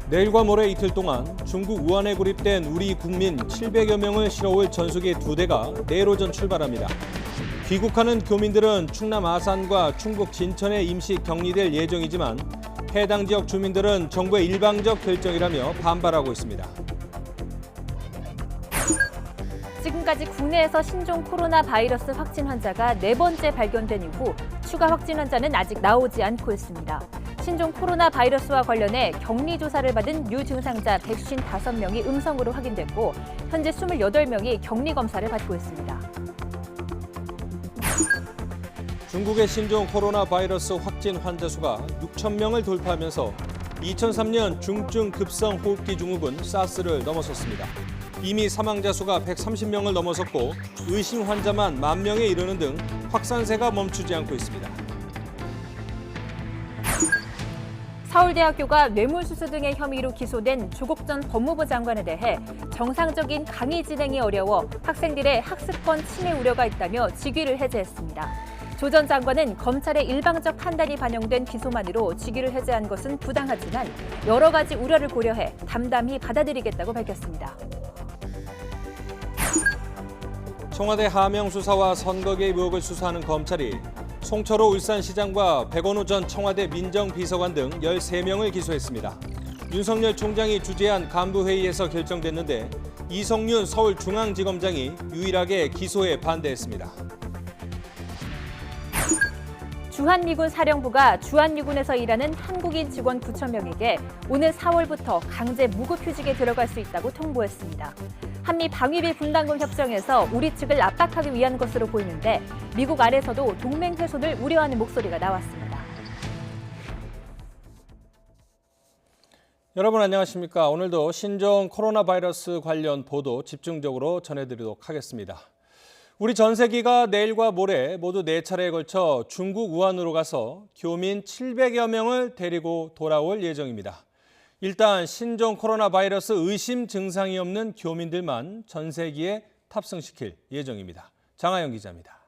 내일과 모레 이틀 동안 중국 우한에 구립된 우리 국민 700여 명을 실어올 전속기 2대가 내일 오전 출발합니다. 귀국하는 교민들은 충남 아산과 충북 진천에 임시 격리될 예정이지만 해당 지역 주민들은 정부의 일방적 결정이라며 반발하고 있습니다. 지금까지 국내에서 신종 코로나 바이러스 확진 환자가 4번째 발견된 이후 추가 확진 환자는 아직 나오지 않고 있습니다. 신종 코로나 바이러스와 관련해 격리 조사를 받은 유증상자 155명이 음성으로 확인됐고 현재 28명이 격리 검사를 받고 있습니다. 중국의 신종 코로나 바이러스 확진 환자 수가 6천 명을 돌파하면서 2003년 중증 급성 호흡기 증후군 사스를 넘어섰습니다. 이미 사망자 수가 130명을 넘어섰고 의심 환자만 10,000명에 이르는 등 확산세가 멈추지 않고 있습니다. 서울대학교가 뇌물수수 등의 혐의로 기소된 조국 전 법무부 장관에 대해 정상적인 강의 진행이 어려워 학생들의 학습권 침해 우려가 있다며 직위를 해제했습니다. 조 전 장관은 검찰의 일방적 판단이 반영된 기소만으로 직위를 해제한 것은 부당하지만 여러 가지 우려를 고려해 담담히 받아들이겠다고 밝혔습니다. 청와대 하명 수사와 선거 개입 의혹을 수사하는 검찰이 송철호 울산시장과 백원우 전 청와대 민정비서관 등 13명을 기소했습니다. 윤석열 총장이 주재한 간부회의에서 결정됐는데 이성윤 서울중앙지검장이 유일하게 기소에 반대했습니다. 주한미군 사령부가 주한미군에서 일하는 한국인 직원 9,000명에게 오늘 4월부터 강제 무급휴직에 들어갈 수 있다고 통보했습니다. 한미 방위비 분담금 협정에서 우리 측을 압박하기 위한 것으로 보이는데 미국 안에서도 동맹 훼손을 우려하는 목소리가 나왔습니다. 여러분 안녕하십니까? 오늘도 신종 코로나 바이러스 관련 보도 집중적으로 전해드리도록 하겠습니다. 우리 전세기가 내일과 모레 모두 4차례에 걸쳐 중국 우한으로 가서 교민 700여 명을 데리고 돌아올 예정입니다. 일단 신종 코로나 바이러스 의심 증상이 없는 교민들만 전세기에 탑승시킬 예정입니다. 장하영 기자입니다.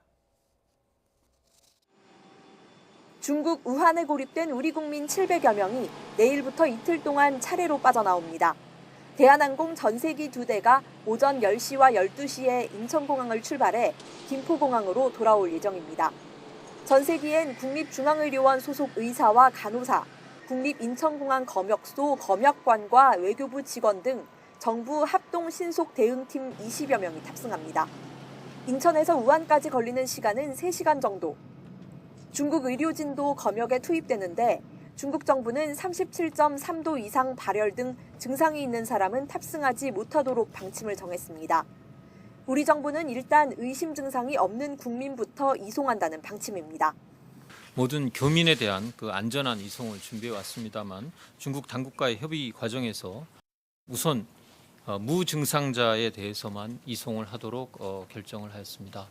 중국 우한에 고립된 우리 국민 700여 명이 내일부터 이틀 동안 차례로 빠져나옵니다. 대한항공 전세기 2대가 오전 10시와 12시에 인천공항을 출발해 김포공항으로 돌아올 예정입니다. 전세기엔 국립중앙의료원 소속 의사와 간호사, 국립인천공항 검역소 검역관과 외교부 직원 등 정부 합동 신속 대응팀 20여 명이 탑승합니다. 인천에서 우한까지 걸리는 시간은 3시간 정도. 중국 의료진도 검역에 투입되는데 중국 정부는 37.3도 이상 발열 등 증상이 있는 사람은 탑승하지 못하도록 방침을 정했습니다. 우리 정부는 일단 의심 증상이 없는 국민부터 이송한다는 방침입니다. 모든 교민에 대한 그 안전한 이송을 준비해 왔습니다만 중국 당국과의 협의 과정에서 우선 무증상자에 대해서만 이송을 하도록 결정을 하였습니다.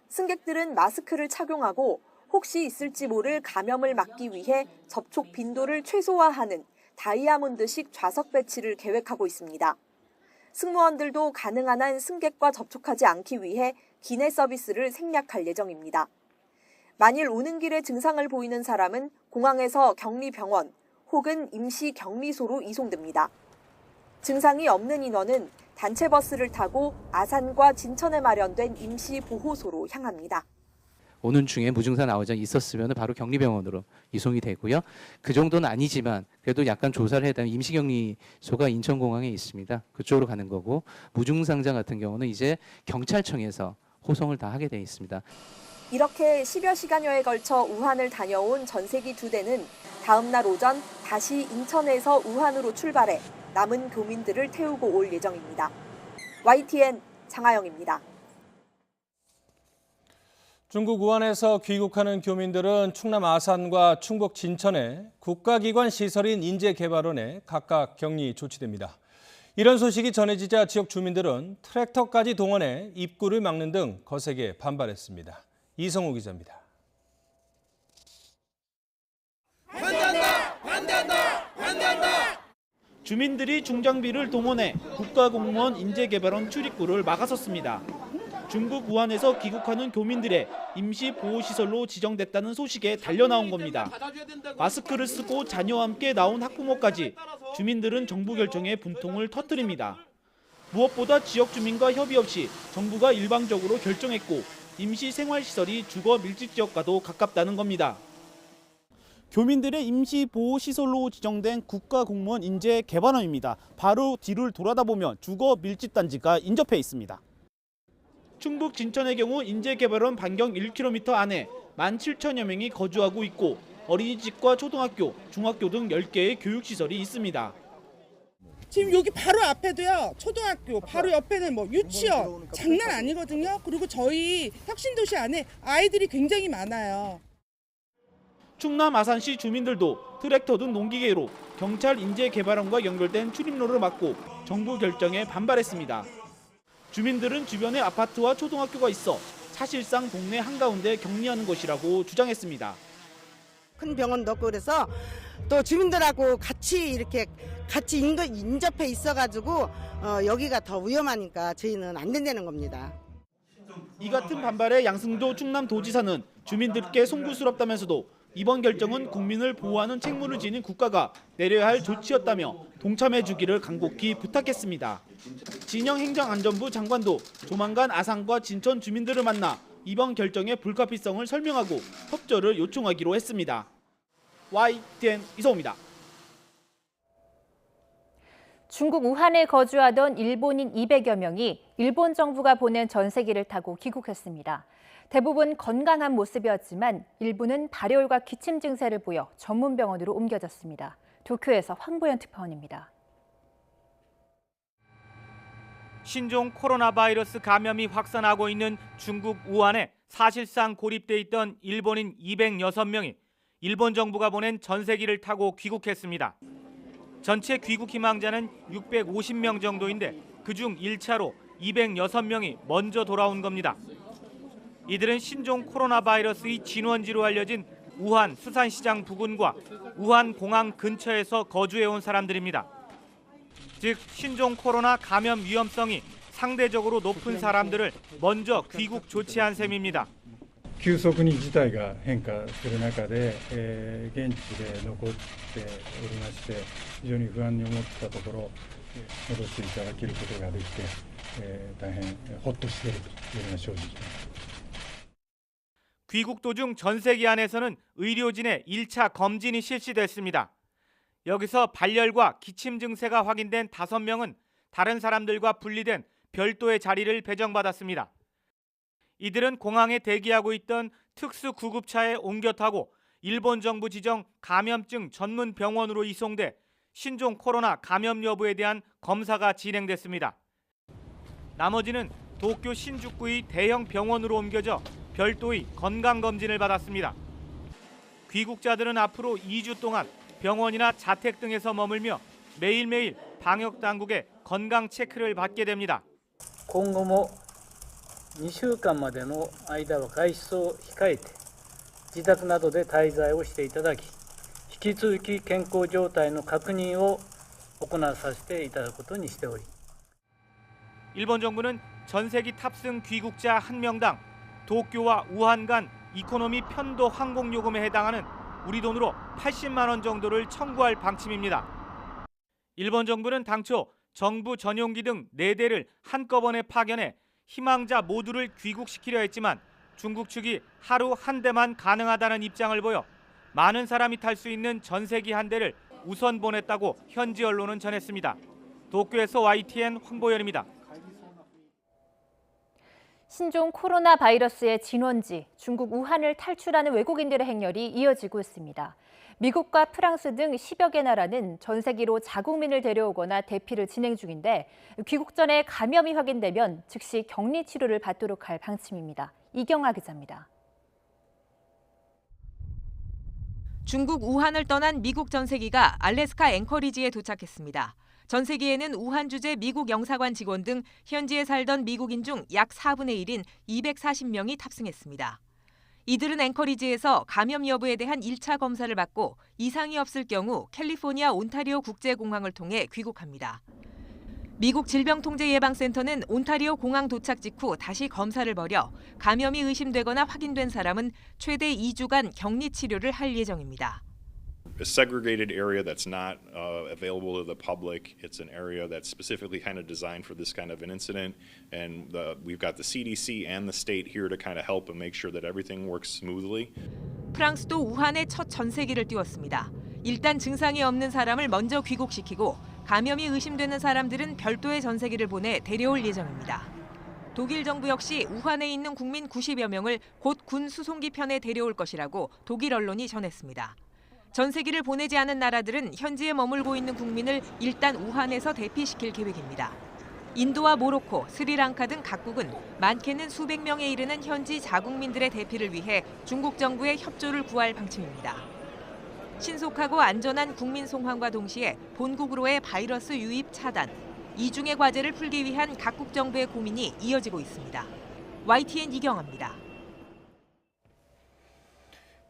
승객들은 마스크를 착용하고 혹시 있을지 모를 감염을 막기 위해 접촉 빈도를 최소화하는 다이아몬드식 좌석 배치를 계획하고 있습니다. 승무원들도 가능한 한 승객과 접촉하지 않기 위해 기내 서비스를 생략할 예정입니다. 만일 오는 길에 증상을 보이는 사람은 공항에서 격리병원 혹은 임시 격리소로 이송됩니다. 증상이 없는 인원은 단체 버스를 타고 아산과 진천에 마련된 임시 보호소로 향합니다. 오는 중에 무증상 나오자 있었으면 바로 격리병원으로 이송이 되고요. 그 정도는 아니지만 그래도 약간 조사를 해야 되면 임시격리소가 인천공항에 있습니다. 그쪽으로 가는 거고 무증상자 같은 경우는 이제 경찰청에서 호송을 다 하게 돼 있습니다. 이렇게 10여 시간여에 걸쳐 우한을 다녀온 전세기 2대는 다음 날 오전 다시 인천에서 우한으로 출발해 남은 교민들을 태우고 올 예정입니다. YTN 장하영입니다. 중국 우한에서 귀국하는 교민들은 충남 아산과 충북 진천에 국가기관 시설인 인재개발원에 각각 격리 조치됩니다. 이런 소식이 전해지자 지역 주민들은 트랙터까지 동원해 입구를 막는 등 거세게 반발했습니다. 이성우 기자입니다. 반대한다! 주민들이 중장비를 동원해 국가공무원 인재개발원 출입구를 막아섰습니다. 중국 우한에서 귀국하는 교민들의 임시 보호시설로 지정됐다는 소식에 달려나온 겁니다. 마스크를 쓰고 자녀와 함께 나온 학부모까지 주민들은 정부 결정에 분통을 터뜨립니다. 무엇보다 지역 주민과 협의 없이 정부가 일방적으로 결정했고 임시 생활시설이 주거 밀집 지역과도 가깝다는 겁니다. 교민들의 임시 보호시설로 지정된 국가공무원 인재 개발원입니다. 바로 뒤를 돌아다 보면 주거 밀집 단지가 인접해 있습니다. 충북 진천의 경우 인재개발원 반경 1km 안에 17,000여 명이 거주하고 있고 어린이집과 초등학교, 중학교 등 10개의 교육시설이 있습니다. 지금 여기 바로 앞에도요, 초등학교, 바로 옆에는 뭐 유치원, 장난 아니거든요. 그리고 저희 혁신도시 안에 아이들이 굉장히 많아요. 충남 아산시 주민들도 트랙터 등 농기계로 경찰 인재개발원과 연결된 출입로를 막고 정부 결정에 반발했습니다. 주민들은 주변에 아파트와 초등학교가 있어 사실상 동네 한가운데 격리하는 것이라고 주장했습니다. 큰 병원도 없고 그래서 또 주민들하고 같이 인접해 있어가지고 여기가 더 위험하니까 저희는 안 된다는 겁니다. 이 같은 반발에 양승조 충남도지사는 주민들께 송구스럽다면서도 이번 결정은 국민을 보호하는 책무를 지닌 국가가 내려야 할 조치였다며 동참해 주기를 간곡히 부탁했습니다. 진영 행정안전부 장관도 조만간 아산과 진천 주민들을 만나 이번 결정의 불가피성을 설명하고 협조를 요청하기로 했습니다. YTN 이성호입니다. 중국 우한에 거주하던 일본인 200여 명이 일본 정부가 보낸 전세기를 타고 귀국했습니다. 대부분 건강한 모습이었지만 일부는 발열과 기침 증세를 보여 전문 병원으로 옮겨졌습니다. 도쿄에서 황보연 특파원입니다. 신종 코로나 바이러스 감염이 확산하고 있는 중국 우한에 사실상 고립돼 있던 일본인 206명이 일본 정부가 보낸 전세기를 타고 귀국했습니다. 전체 귀국 희망자는 650명 정도인데 그중 1차로 206명이 먼저 돌아온 겁니다. 이들은 신종 코로나 바이러스의 진원지로 알려진 우한 수산시장 부근과 우한 공항 근처에서 거주해온 사람들입니다. 즉 신종 코로나 감염 위험성이 상대적으로 높은 사람들을 먼저 귀국 조치한 셈입니다. 急速に事態が変化する中で、現地で残っておりまして非常に不安に思ったところ戻していただけることができて、大変ほっとしているというような正直です。 귀국 도중 전세기 안에서는 의료진의 1차 검진이 실시됐습니다. 여기서 발열과 기침 증세가 확인된 5명은 다른 사람들과 분리된 별도의 자리를 배정받았습니다. 이들은 공항에 대기하고 있던 특수 구급차에 옮겨 타고 일본 정부 지정 감염증 전문 병원으로 이송돼 신종 코로나 감염 여부에 대한 검사가 진행됐습니다. 나머지는 도쿄 신주쿠의 대형 병원으로 옮겨져 별도의 건강검진을 받았습니다. 귀국자들은 앞으로 2주 동안 병원이나 자택 등에서 머물며 매일매일 방역당국의 건강 체크를 받게 됩니다. 今後も2週間までの間は外出を控えて自宅などで滞在をしていただき引き続き健康状態の確認を行わさせていただくことにしており 일본 정부는 전세기 탑승 귀국자 1명당 도쿄와 우한 간 이코노미 편도 항공 요금에 해당하는 우리 돈으로 80만 원 정도를 청구할 방침입니다. 일본 정부는 당초 정부 전용기 등 4대를 한꺼번에 파견해 희망자 모두를 귀국시키려 했지만 중국 측이 하루 한 대만 가능하다는 입장을 보여 많은 사람이 탈 수 있는 전세기 한 대를 우선 보냈다고 현지 언론은 전했습니다. 도쿄에서 YTN 황보연입니다. 신종 코로나 바이러스의 진원지, 중국 우한을 탈출하는 외국인들의 행렬이 이어지고 있습니다. 미국과 프랑스 등 10여 개 나라는 전세기로 자국민을 데려오거나 대피를 진행 중인데 귀국 전에 감염이 확인되면 즉시 격리 치료를 받도록 할 방침입니다. 이경아 기자입니다. 중국 우한을 떠난 미국 전세기가 알래스카 앵커리지에 도착했습니다. 전세기에는 우한 주재 미국 영사관 직원 등 현지에 살던 미국인 중 약 4분의 1인 240명이 탑승했습니다. 이들은 앵커리지에서 감염 여부에 대한 1차 검사를 받고 이상이 없을 경우 캘리포니아 온타리오 국제공항을 통해 귀국합니다. 미국 질병통제예방센터는 온타리오 공항 도착 직후 다시 검사를 벌여 감염이 의심되거나 확인된 사람은 최대 2주간 격리 치료를 할 예정입니다. A segregated area that's not available to the public. It's an area that's specifically kind of designed for this kind of an incident, and we've got the CDC and the state here to kind of help and make sure that everything works smoothly. 프랑스도 우한에 첫 전세기를 띄웠습니다. 일단 증상이 없는 사람을 먼저 귀국시키고 감염이 의심되는 사람들은 별도의 전세기를 보내 데려올 예정입니다. 독일 정부 역시 우한에 있는 국민 90여 명을 곧 군 수송기 편에 데려올 것이라고 독일 언론이 전했습니다. 전세기를 보내지 않은 나라들은 현지에 머물고 있는 국민을 일단 우한에서 대피시킬 계획입니다. 인도와 모로코, 스리랑카 등 각국은 많게는 수백 명에 이르는 현지 자국민들의 대피를 위해 중국 정부의 협조를 구할 방침입니다. 신속하고 안전한 국민 송환과 동시에 본국으로의 바이러스 유입 차단, 이중의 과제를 풀기 위한 각국 정부의 고민이 이어지고 있습니다. YTN 이경아입니다.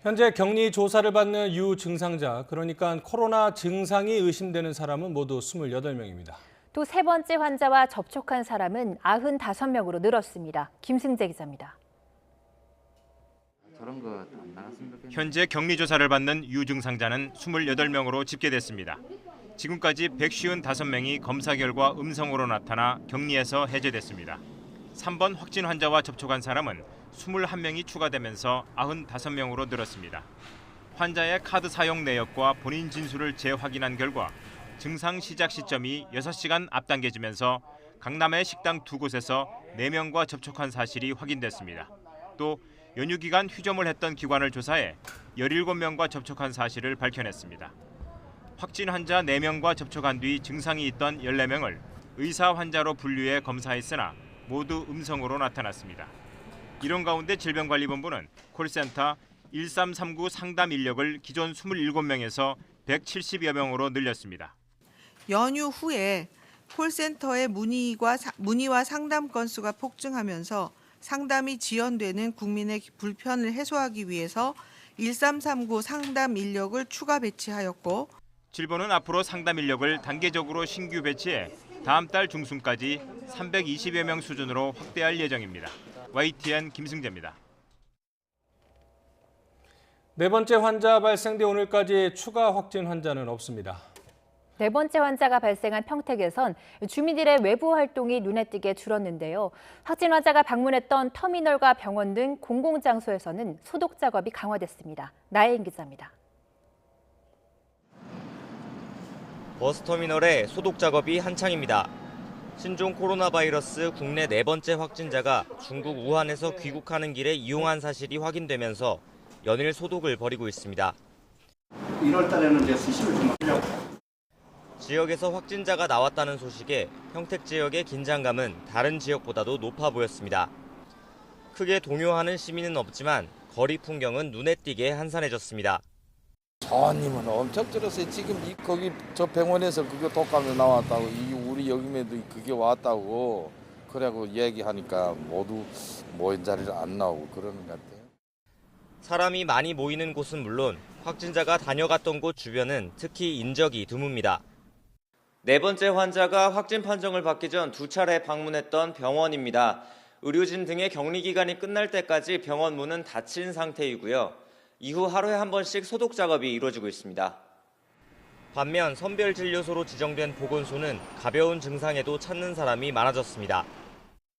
현재 격리 조사를 받는 유증상자, 그러니까 코로나 증상이 의심되는 사람은 모두 28명입니다. 또 세 번째 환자와 접촉한 사람은 95명으로 늘었습니다. 김승재 기자입니다. 현재 격리 조사를 받는 유증상자는 28명으로 집계됐습니다. 지금까지 155명이 검사 결과 음성으로 나타나 격리에서 해제됐습니다. 3번 확진 환자와 접촉한 사람은 21명이 추가되면서 95명으로 늘었습니다. 환자의 카드 사용 내역과 본인 진술을 재확인한 결과 증상 시작 시점이 6시간 앞당겨지면서 강남의 식당 2곳에서 4명과 접촉한 사실이 확인됐습니다. 또 연휴 기간 휴점을 했던 기관을 조사해 17명과 접촉한 사실을 밝혀냈습니다. 확진 환자 4명과 접촉한 뒤 증상이 있던 14명을 의사 환자로 분류해 검사했으나 모두 음성으로 나타났습니다. 이런 가운데 질병관리본부는 콜센터 1339 상담 인력을 기존 27명에서 170여 명으로 늘렸습니다. 연휴 후에 콜센터의 문의와 상담 건수가 폭증하면서 상담이 지연되는 국민의 불편을 해소하기 위해서 1339 상담 인력을 추가 배치하였고, 질본은 앞으로 상담 인력을 단계적으로 신규 배치해 다음 달 중순까지 320여 명 수준으로 확대할 예정입니다. YTN 김승재입니다. 네 번째 환자 발생 뒤 오늘까지 추가 확진 환자는 없습니다. 네 번째 환자가 발생한 평택에선 주민들의 외부 활동이 눈에 띄게 줄었는데요. 확진 환자가 방문했던 터미널과 병원 등 공공장소에서는 소독 작업이 강화됐습니다. 나혜인 기자입니다. 버스터미널의 소독 작업이 한창입니다. 신종 코로나 바이러스 국내 네 번째 확진자가 중국 우한에서 귀국하는 길에 이용한 사실이 확인되면서 연일 소독을 벌이고 있습니다. 1월 달에는 이제 수시를 좀 하려고. 지역에서 확진자가 나왔다는 소식에 평택 지역의 긴장감은 다른 지역보다도 높아 보였습니다. 크게 동요하는 시민은 없지만 거리 풍경은 눈에 띄게 한산해졌습니다. 저님은 엄청 들었어요. 지금 거기 저 병원에서 그거 독감이 나왔다고, 우리 여기에도 그게 왔다고 그래고 얘기하니까 모두 모인 자리를 안 나오고 그러는 것 같아요. 사람이 많이 모이는 곳은 물론 확진자가 다녀갔던 곳 주변은 특히 인적이 드뭅니다. 네 번째 환자가 확진 판정을 받기 전 2차례 방문했던 병원입니다. 의료진 등의 격리 기간이 끝날 때까지 병원 문은 닫힌 상태이고요. 이후 하루에 한 번씩 소독 작업이 이루어지고 있습니다. 반면 선별진료소로 지정된 보건소는 가벼운 증상에도 찾는 사람이 많아졌습니다.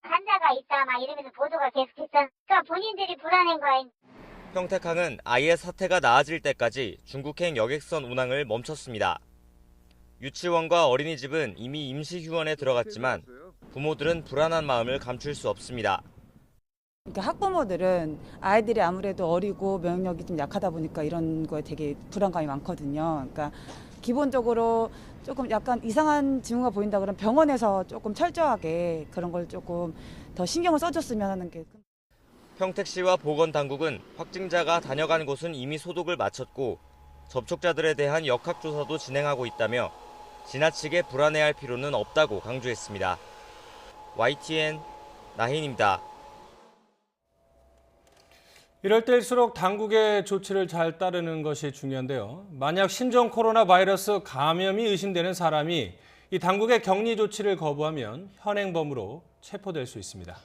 환자가 있다 막 이러면서 보도가 계속했어. 그러니까 본인들이 불안한 거야. 평택항은 아예 사태가 나아질 때까지 중국행 여객선 운항을 멈췄습니다. 유치원과 어린이집은 이미 임시휴원에 들어갔지만 부모들은 불안한 마음을 감출 수 없습니다. 그러니까 학부모들은 아이들이 아무래도 어리고 면역력이 좀 약하다 보니까 이런 거에 되게 불안감이 많거든요. 그러니까 기본적으로 조금 약간 이상한 징후가 보인다 그러면 병원에서 조금 철저하게 그런 걸 조금 더 신경을 써줬으면 하는 게. 평택시와 보건당국은 확진자가 다녀간 곳은 이미 소독을 마쳤고 접촉자들에 대한 역학조사도 진행하고 있다며 지나치게 불안해할 필요는 없다고 강조했습니다. YTN 나혜인입니다. 이럴 때일수록 당국의 조치를 잘 따르는 것이 중요한데요. 만약 신종 코로나 바이러스 감염이 의심되는 사람이 이 당국의 격리 조치를 거부하면 현행범으로 체포될 수 있습니다.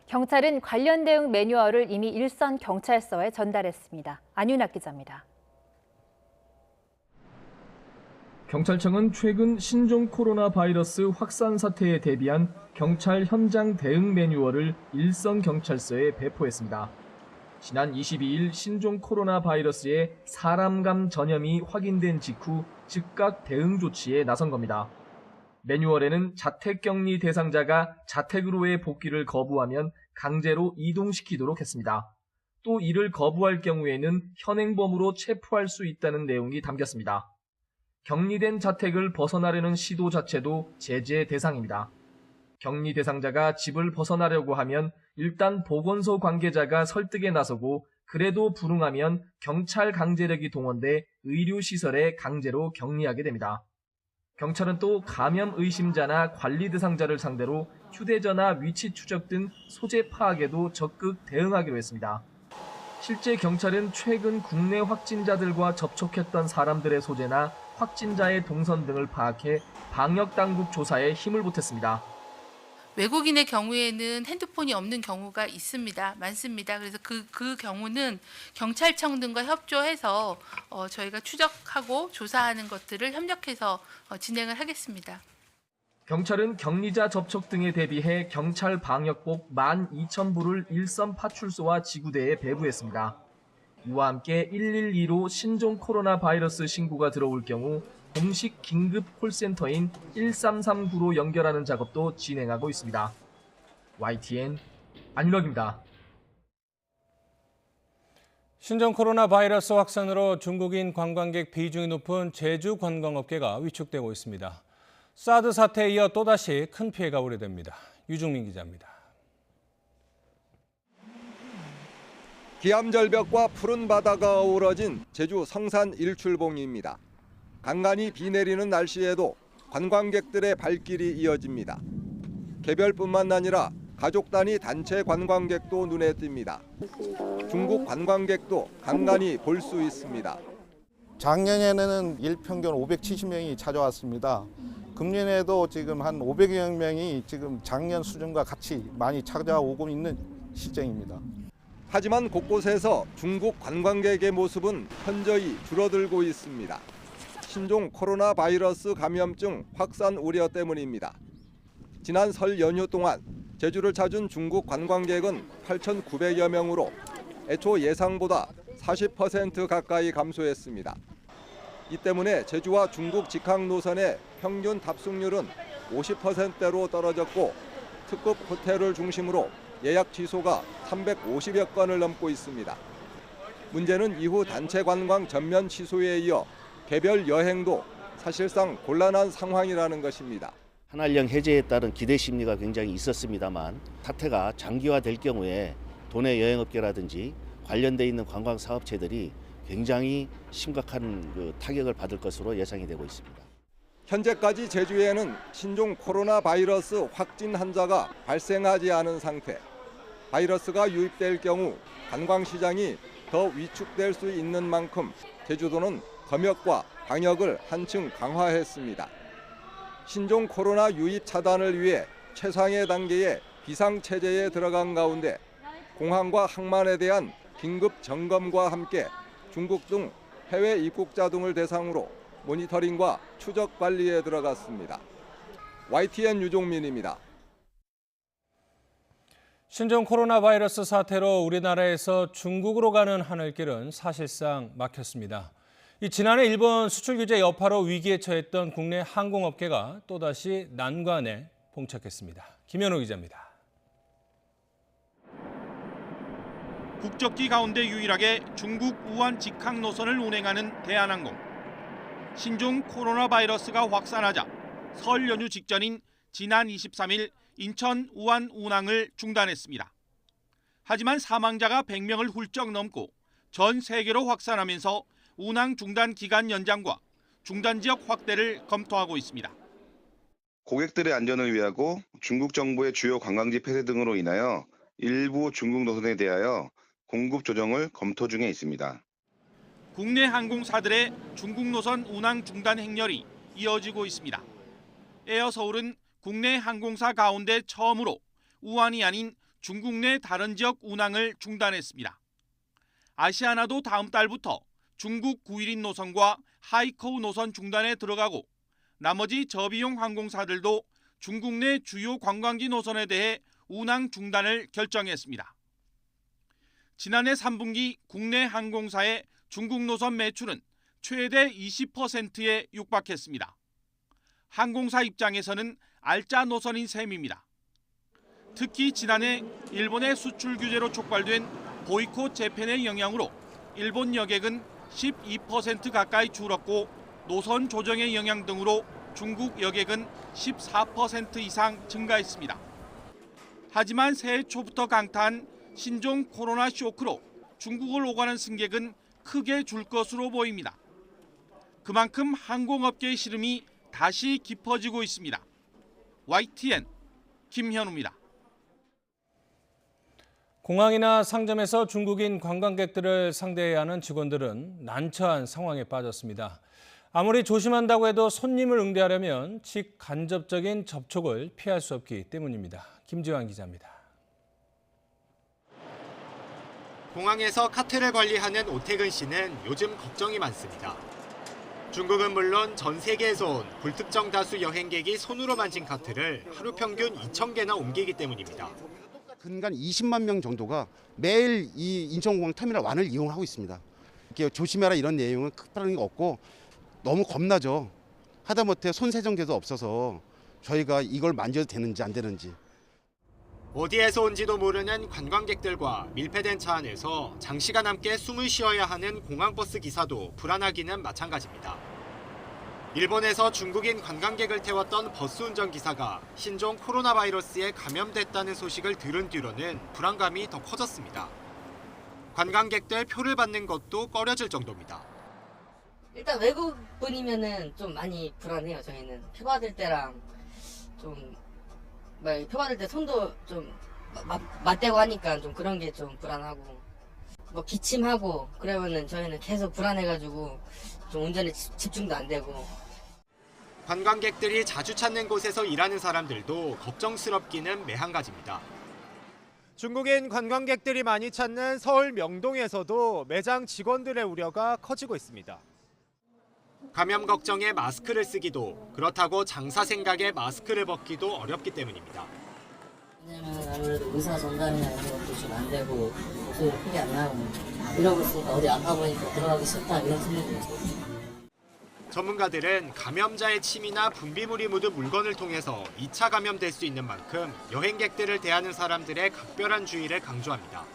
경찰은 관련 대응 매뉴얼을 이미 일선 경찰서에 전달했습니다. 안윤학 기자입니다. 경찰청은 최근 신종 코로나 바이러스 확산 사태에 대비한 경찰 현장 대응 매뉴얼을 일선 경찰서에 배포했습니다. 지난 22일 신종 코로나 바이러스의 사람감 전염이 확인된 직후 즉각 대응 조치에 나선 겁니다. 매뉴얼에는 자택격리 대상자가 자택으로의 복귀를 거부하면 강제로 이동시키도록 했습니다. 또 이를 거부할 경우에는 현행범으로 체포할 수 있다는 내용이 담겼습니다. 격리된 자택을 벗어나려는 시도 자체도 제재 대상입니다. 격리 대상자가 집을 벗어나려고 하면 일단 보건소 관계자가 설득에 나서고 그래도 불응하면 경찰 강제력이 동원돼 의료시설에 강제로 격리하게 됩니다. 경찰은 또 감염 의심자나 관리 대상자를 상대로 휴대전화 위치 추적 등 소재 파악에도 적극 대응하기로 했습니다. 실제 경찰은 최근 국내 확진자들과 접촉했던 사람들의 소재나 확진자의 동선 등을 파악해 방역당국 조사에 힘을 보탰습니다. 외국인의 경우에는 핸드폰이 없는 경우가 있습니다. 많습니다. 그래서 그 경우는 경찰청 등과 협조해서 저희가 추적하고 조사하는 것들을 협력해서 진행을 하겠습니다. 경찰은 격리자 접촉 등에 대비해 경찰 방역복 12,000부를 일선 파출소와 지구대에 배부했습니다. 이와 함께 112로 신종 코로나 바이러스 신고가 들어올 경우 공식 긴급 콜센터인 1339로 연결하는 작업도 진행하고 있습니다. YTN 안윤혁입니다. 신종 코로나 바이러스 확산으로 중국인 관광객 비중이 높은 제주 관광업계가 위축되고 있습니다. 사드 사태에 이어 또다시 큰 피해가 우려됩니다. 유중민 기자입니다. 기암절벽과 푸른 바다가 어우러진 제주 성산 일출봉입니다. 간간히 비 내리는 날씨에도 관광객들의 발길이 이어집니다. 개별뿐만 아니라 가족 단위 단체 관광객도 눈에 띕니다. 중국 관광객도 간간히 볼 수 있습니다. 작년에는 일평균 570명이 찾아왔습니다. 금년에도 지금 한 500여 명이 지금 작년 수준과 같이 많이 찾아오고 있는 시점입니다. 하지만 곳곳에서 중국 관광객의 모습은 현저히 줄어들고 있습니다. 신종 코로나 바이러스 감염증 확산 우려 때문입니다. 지난 설 연휴 동안 제주를 찾은 중국 관광객은 8,900여 명으로 애초 예상보다 40% 가까이 감소했습니다. 이 때문에 제주와 중국 직항 노선의 평균 탑승률은 50%대로 떨어졌고 특급 호텔을 중심으로 예약 취소가 350여 건을 넘고 있습니다. 문제는 이후 단체 관광 전면 취소에 이어 개별 여행도 사실상 곤란한 상황이라는 것입니다. 한한령 해제에 따른 기대 심리가 굉장히 있었습니다만 사태가 장기화될 경우에 도내 여행업계라든지 관련돼 있는 관광 사업체들이 굉장히 심각한 타격을 받을 것으로 예상이 되고 있습니다. 현재까지 제주에는 신종 코로나 바이러스 확진 환자가 발생하지 않은 상태. 바이러스가 유입될 경우 관광시장이 더 위축될 수 있는 만큼 제주도는 검역과 방역을 한층 강화했습니다. 신종 코로나 유입 차단을 위해 최상의 단계의 비상체제에 들어간 가운데 공항과 항만에 대한 긴급 점검과 함께 중국 등 해외 입국자 등을 대상으로 모니터링과 추적 관리에 들어갔습니다. YTN 유종민입니다. 신종 코로나 바이러스 사태로 우리나라에서 중국으로 가는 하늘길은 사실상 막혔습니다. 지난해 일본 수출 규제 여파로 위기에 처했던 국내 항공업계가 또다시 난관에 봉착했습니다. 김현우 기자입니다. 국적기 가운데 유일하게 중국 우한 직항 노선을 운행하는 대한항공. 신종 코로나 바이러스가 확산하자 설 연휴 직전인 지난 23일 인천 우한 운항을 중단했습니다. 하지만 사망자가 100명을 훌쩍 넘고 전 세계로 확산하면서 운항 중단 기간 연장과 중단 지역 확대를 검토하고 있습니다. 고객들의 안전을 위하고 중국 정부의 주요 관광지 폐쇄 등으로 인하여 일부 중국 노선에 대하여 공급 조정을 검토 중에 있습니다. 국내 항공사들의 중국 노선 운항 중단 행렬이 이어지고 있습니다. 에어서울은 국내 항공사 가운데 처음으로 우한이 아닌 중국 내 다른 지역 운항을 중단했습니다. 아시아나도 다음 달부터 중국 911 노선과 하이커우 노선 중단에 들어가고 나머지 저비용 항공사들도 중국 내 주요 관광지 노선에 대해 운항 중단을 결정했습니다. 지난해 3분기 국내 항공사의 중국 노선 매출은 최대 20%에 육박했습니다. 항공사 입장에서는 알짜 노선인 셈입니다. 특히 지난해 일본의 수출 규제로 촉발된 보이콧 재팬의 영향으로 일본 여객은 12% 가까이 줄었고 노선 조정의 영향 등으로 중국 여객은 14% 이상 증가했습니다. 하지만 새해 초부터 강타한 신종 코로나 쇼크로 중국을 오가는 승객은 크게 줄 것으로 보입니다. 그만큼 항공업계의 시름이 다시 깊어지고 있습니다. YTN 김현우입니다. 공항이나 상점에서 중국인 관광객들을 상대해야 하는 직원들은 난처한 상황에 빠졌습니다. 아무리 조심한다고 해도 손님을 응대하려면 직간접적인 접촉을 피할 수 없기 때문입니다. 김지환 기자입니다. 공항에서 카트를 관리하는 오태근 씨는 요즘 걱정이 많습니다. 중국은 물론 전 세계에서 온 불특정 다수 여행객이 손으로 만진 카트를 하루 평균 2,000개나 옮기기 때문입니다. 근간 20만 명 정도가 매일 이 인천공항 터미널 1을 이용하고 있습니다. 이렇게 조심해라 이런 내용은 특별한 게 없고 너무 겁나죠. 하다못해 손세정제도 없어서 저희가 이걸 만져도 되는지 안 되는지. 어디에서 온지도 모르는 관광객들과 밀폐된 차 안에서 장시간 함께 숨을 쉬어야 하는 공항버스 기사도 불안하기는 마찬가지입니다. 일본에서 중국인 관광객을 태웠던 버스 운전기사가 신종 코로나 바이러스에 감염됐다는 소식을 들은 뒤로는 불안감이 더 커졌습니다. 관광객들 표를 받는 것도 꺼려질 정도입니다. 일단 외국분이면은 좀 많이 불안해요. 저희는 표 받을 때랑 좀 표 받을 때 손도 좀 맞대고 하니까 좀 그런 게 좀 불안하고 뭐 기침하고 그러면은 저희는 계속 불안해가지고 좀 운전에 집중도 안 되고. 관광객들이 자주 찾는 곳에서 일하는 사람들도 걱정스럽기는 매한가지입니다. 중국인 관광객들이 많이 찾는 서울 명동에서도 매장 직원들의 우려가 커지고 있습니다. 감염 걱정에 마스크를 쓰기도 그렇다고 장사 생각에 마스크를 벗기도 어렵기 때문입니다. 왜냐면 아무래도 의사 전달이나 이런 것도 좀 안 되고 목소리 크게 안 나오고 이러고 있으니까 어디 아파 보니까 들어가기 싫다 이런 생각이 들죠. 전문가들은 감염자의 침이나 분비물이 묻은 물건을 통해서 2차 감염될 수 있는 만큼 여행객들을 대하는 사람들의 각별한 주의를 강조합니다.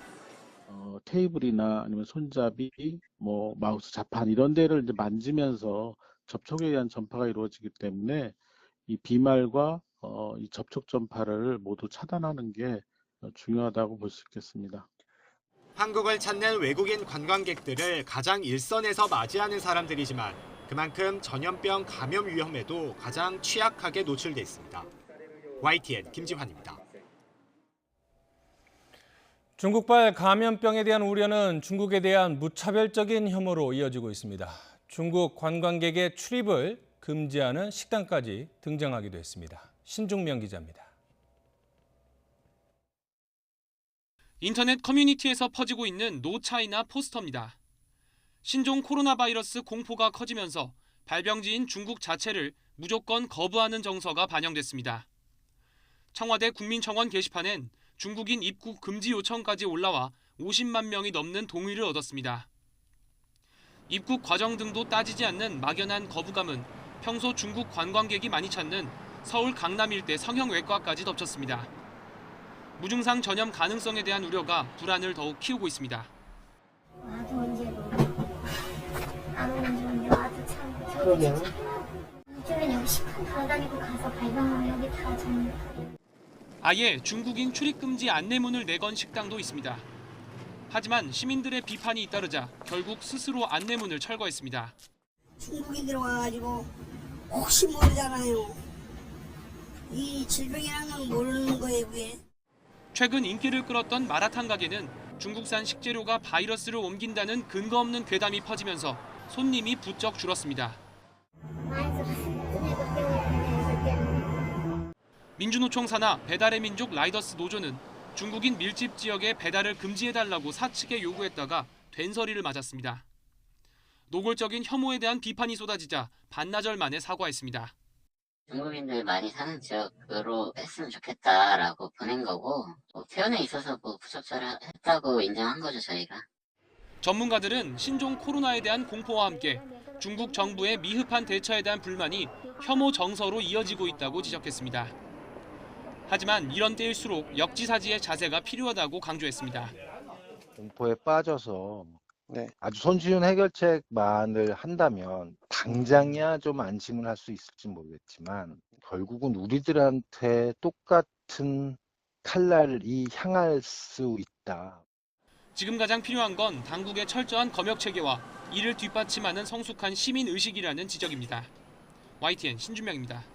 테이블이나 아니면 손잡이, 마우스 자판 이런 데를 이제 만지면서 접촉에 의한 전파가 이루어지기 때문에 이 비말과 이 접촉 전파를 모두 차단하는 게 중요하다고 볼 수 있겠습니다. 한국을 찾는 외국인 관광객들을 가장 일선에서 맞이하는 사람들이지만 그만큼 전염병 감염 위험에도 가장 취약하게 노출돼 있습니다. YTN 김지환입니다. 중국발 감염병에 대한 우려는 중국에 대한 무차별적인 혐오로 이어지고 있습니다. 중국 관광객의 출입을 금지하는 식당까지 등장하기도 했습니다. 신중명 기자입니다. 인터넷 커뮤니티에서 퍼지고 있는 노 차이나 포스터입니다. 신종 코로나 바이러스 공포가 커지면서 발병지인 중국 자체를 무조건 거부하는 정서가 반영됐습니다. 청와대 국민청원 게시판엔 중국인 입국 금지 요청까지 올라와 50만 명이 넘는 동의를 얻었습니다. 입국 과정 등도 따지지 않는 막연한 거부감은 평소 중국 관광객이 많이 찾는 서울 강남 일대 성형외과까지 덮쳤습니다. 무증상 전염 가능성에 대한 우려가 불안을 더욱 키우고 있습니다. 와도 언제도 안 오는 줄 와도 참 그러게요. 요즘엔 여기 식당 돌아다니고 가서 발병하면 여기 다 정리. 아예 중국인 출입 금지 안내문을 내건 식당도 있습니다. 하지만 시민들의 비판이 잇따르자 결국 스스로 안내문을 철거했습니다. 중국인들 와가지고 혹시 모르잖아요. 이 질병이라는 건 모르는 거예요, 그게. 최근 인기를 끌었던 마라탕 가게는 중국산 식재료가 바이러스를 옮긴다는 근거 없는 괴담이 퍼지면서 손님이 부쩍 줄었습니다. 많이 들었어요. 민주노총 산하 배달의 민족 라이더스 노조는 중국인 밀집 지역에 배달을 금지해달라고 사측에 요구했다가 된소리를 맞았습니다. 노골적인 혐오에 대한 비판이 쏟아지자 반나절 만에 사과했습니다. 중국인들 많이 사는 지역으로 했으면 좋겠다라고 보낸 거고, 표현에 있어서 부적절했다고 인정한 거죠, 저희가. 전문가들은 신종 코로나에 대한 공포와 함께 중국 정부의 미흡한 대처에 대한 불만이 혐오 정서로 이어지고 있다고 지적했습니다. 하지만 이런 때일수록 역지사지의 자세가 필요하다고 강조했습니다. 공포에 빠져서 아주 손쉬운 해결책만을 한다면 당장이야 좀 안심을 할 수 있을지 모르겠지만 결국은 우리들한테 똑같은 칼날이 향할 수 있다. 지금 가장 필요한 건 당국의 철저한 검역 체계와 이를 뒷받침하는 성숙한 시민 의식이라는 지적입니다. YTN 신준명입니다.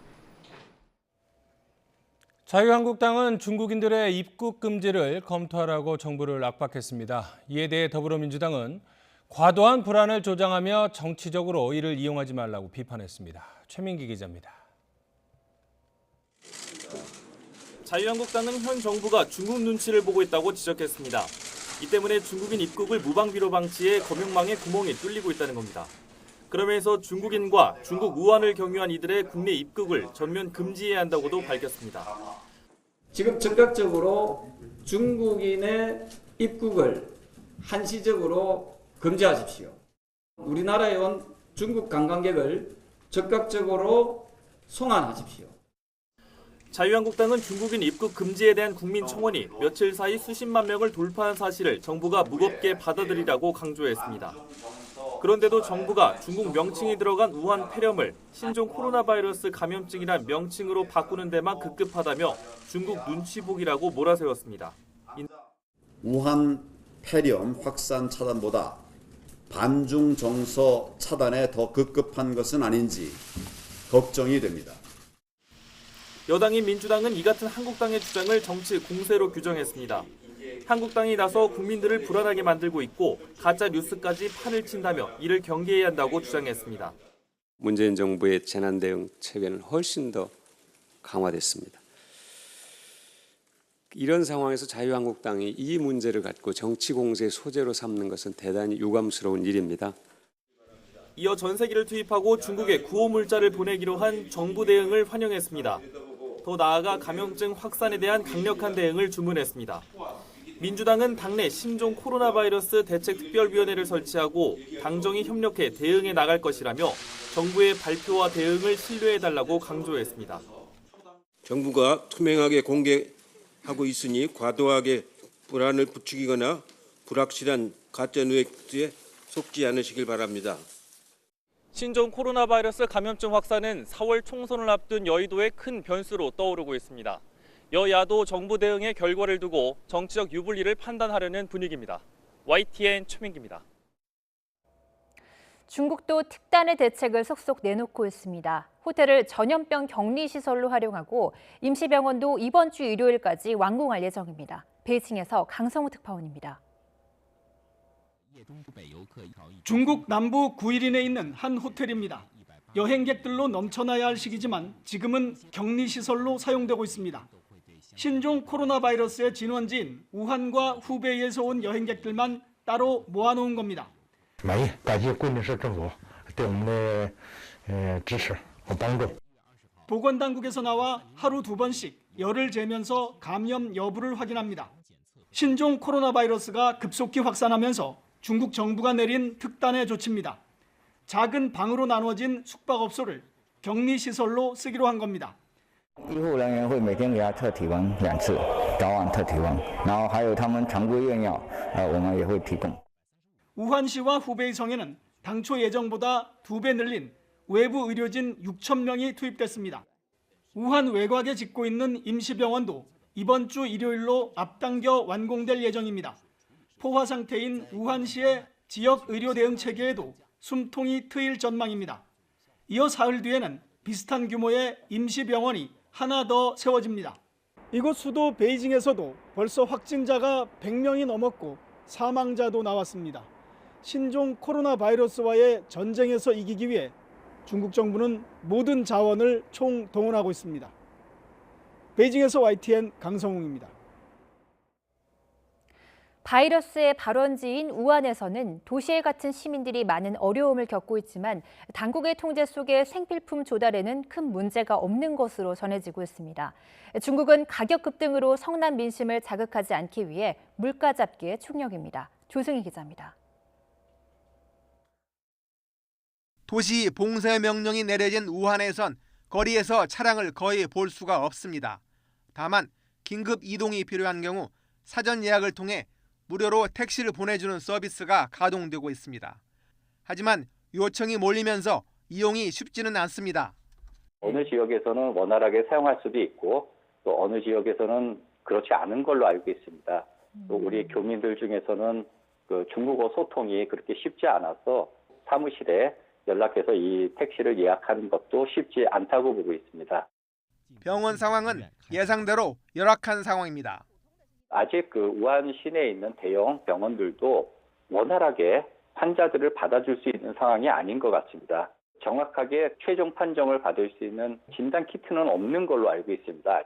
자유한국당은 중국인들의 입국 금지를 검토하라고 정부를 압박했습니다. 이에 대해 더불어민주당은 과도한 불안을 조장하며 정치적으로 이를 이용하지 말라고 비판했습니다. 최민기 기자입니다. 자유한국당은 현 정부가 중국 눈치를 보고 있다고 지적했습니다. 이 때문에 중국인 입국을 무방비로 방치해 검역망에 구멍이 뚫리고 있다는 겁니다. 그러면서 중국인과 중국 우한을 경유한 이들의 국내 입국을 전면 금지해야 한다고도 밝혔습니다. 지금 적극적으로 중국인의 입국을 한시적으로 금지하십시오. 우리나라에 온 중국 관광객을 적극적으로 송환하십시오. 자유한국당은 중국인 입국 금지에 대한 국민청원이 며칠 사이 수십만 명을 돌파한 사실을 정부가 무겁게 받아들이라고 강조했습니다. 그런데도 정부가 중국 명칭이 들어간 우한 폐렴을 신종 코로나 바이러스 감염증이란 명칭으로 바꾸는 데만 급급하다며 중국 눈치 보기라고 몰아세웠습니다. 우한 폐렴 확산 차단보다 반중 정서 차단에 더 급급한 것은 아닌지 걱정이 됩니다. 여당인 민주당은 이 같은 한국당의 주장을 정치 공세로 규정했습니다. 한국당이 나서 국민들을 불안하게 만들고 있고 가짜 뉴스까지 판을 친다며 이를 경계해야 한다고 주장했습니다. 문재인 정부의 재난 대응 체계는 훨씬 더 강화됐습니다. 이런 상황에서 자유한국당이 이 문제를 갖고 정치 공세의 소재로 삼는 것은 대단히 유감스러운 일입니다. 이어 전세기를 투입하고 중국에 구호물자를 보내기로 한 정부 대응을 환영했습니다. 더 나아가 감염증 확산에 대한 강력한 대응을 주문했습니다. 민주당은 당내 신종 코로나 바이러스 대책특별위원회를 설치하고 당정이 협력해 대응해 나갈 것이라며 정부의 발표와 대응을 신뢰해달라고 강조했습니다. 정부가 투명하게 공개하고 있으니 과도하게 불안을 부추기거나 불확실한 가짜 뉴스에 속지 않으시길 바랍니다. 신종 코로나 바이러스 감염증 확산은 4월 총선을 앞둔 여의도의 큰 변수로 떠오르고 있습니다. 여야도 정부 대응의 결과를 두고 정치적 유불리를 판단하려는 분위기입니다. YTN 최민기입니다. 중국도 특단의 대책을 속속 내놓고 있습니다. 호텔을 전염병 격리시설로 활용하고 임시병원도 이번 주 일요일까지 완공할 예정입니다. 베이징에서 강성우 특파원입니다. 중국 남부 구일인에 있는 한 호텔입니다. 여행객들로 넘쳐나야 할 시기지만 지금은 격리시설로 사용되고 있습니다. 신종 코로나 바이러스의 진원지인 우한과 후베이에서 온 여행객들만 따로 모아놓은 겁니다. 보건당국에서 나와 하루 2번씩 열을 재면서 감염 여부를 확인합니다. 신종 코로나 바이러스가 급속히 확산하면서 중국 정부가 내린 특단의 조치입니다. 작은 방으로 나눠진 숙박업소를 격리시설로 쓰기로 한 겁니다. 医护人员会每天给他测体温2次，早晚测体温，然后还有他们常规用药，我们也会提供。 우한시와 후베이성에는 당초 예정보다 2배 늘린 외부 의료진 6천 명이 투입됐습니다. 우한 외곽에 짓고 있는 임시병원도 이번 주 일요일로 앞당겨 완공될 예정입니다. 포화 상태인 우한시의 지역 의료 대응 체계에도 숨통이 트일 전망입니다. 이어 사흘 뒤에는 비슷한 규모의 임시병원이 하나 더 세워집니다. 이곳 수도 베이징에서도 벌써 확진자가 100명이 넘었고 사망자도 나왔습니다. 신종 코로나 바이러스와의 전쟁에서 이기기 위해 중국 정부는 모든 자원을 총동원하고 있습니다. 베이징에서 YTN 강성웅입니다. 바이러스의 발원지인 우한에서는 도시에 갇힌 시민들이 많은 어려움을 겪고 있지만 당국의 통제 속에 생필품 조달에는 큰 문제가 없는 것으로 전해지고 있습니다. 중국은 가격 급등으로 성난 민심을 자극하지 않기 위해 물가 잡기에 총력입니다. 조승희 기자입니다. 도시 봉쇄 명령이 내려진 우한에선 거리에서 차량을 거의 볼 수가 없습니다. 다만 긴급 이동이 필요한 경우 사전 예약을 통해 무료로 택시를 보내주는 서비스가 가동되고 있습니다. 하지만 요청이 몰리면서 이용이 쉽지는 않습니다. 어느 지역에서는 원활하게 사용할 수도 있고 또 어느 지역에서는 그렇지 않은 걸로 알고 있습니다. 또 우리 교민들 중에서는 그 중국어 소통이 그렇게 쉽지 않아서 사무실에 연락해서 이 택시를 예약하는 것도 쉽지 않다고 보고 있습니다. 병원 상황은 예상대로 열악한 상황입니다. 아직 그 우한 시내에 있는 대형 병원들도 원활하게 환자들을 받아줄 수 있는 상황이 아닌 것 같습니다. 정확하게 최종 판정을 받을 수 있는 진단 키트는 없는 걸로 알고 있습니다.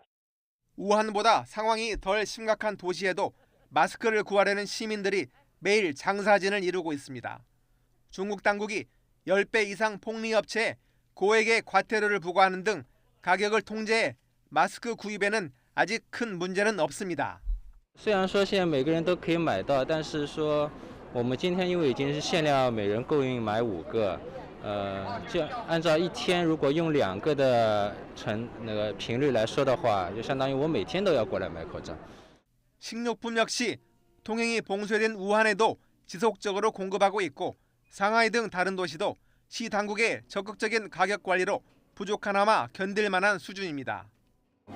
우한보다 상황이 덜 심각한 도시에도 마스크를 구하려는 시민들이 매일 장사진을 이루고 있습니다. 중국 당국이 10배 이상 폭리업체에 고액의 과태료를 부과하는 등 가격을 통제해 마스크 구입에는 아직 큰 문제는 없습니다. 虽然说现在每个人都可以买到，但是说我们今天因为已经是限量每人供应买5个，就按照一天如果用2个的频率来说的话，就相当于我每天都要过来买口罩。 식료품 역시 통행이 봉쇄된 우한에도 지속적으로 공급하고 있고 상하이 등 다른 도시도 시 당국의 적극적인 가격 관리로 부족하나마 견딜 만한 수준입니다.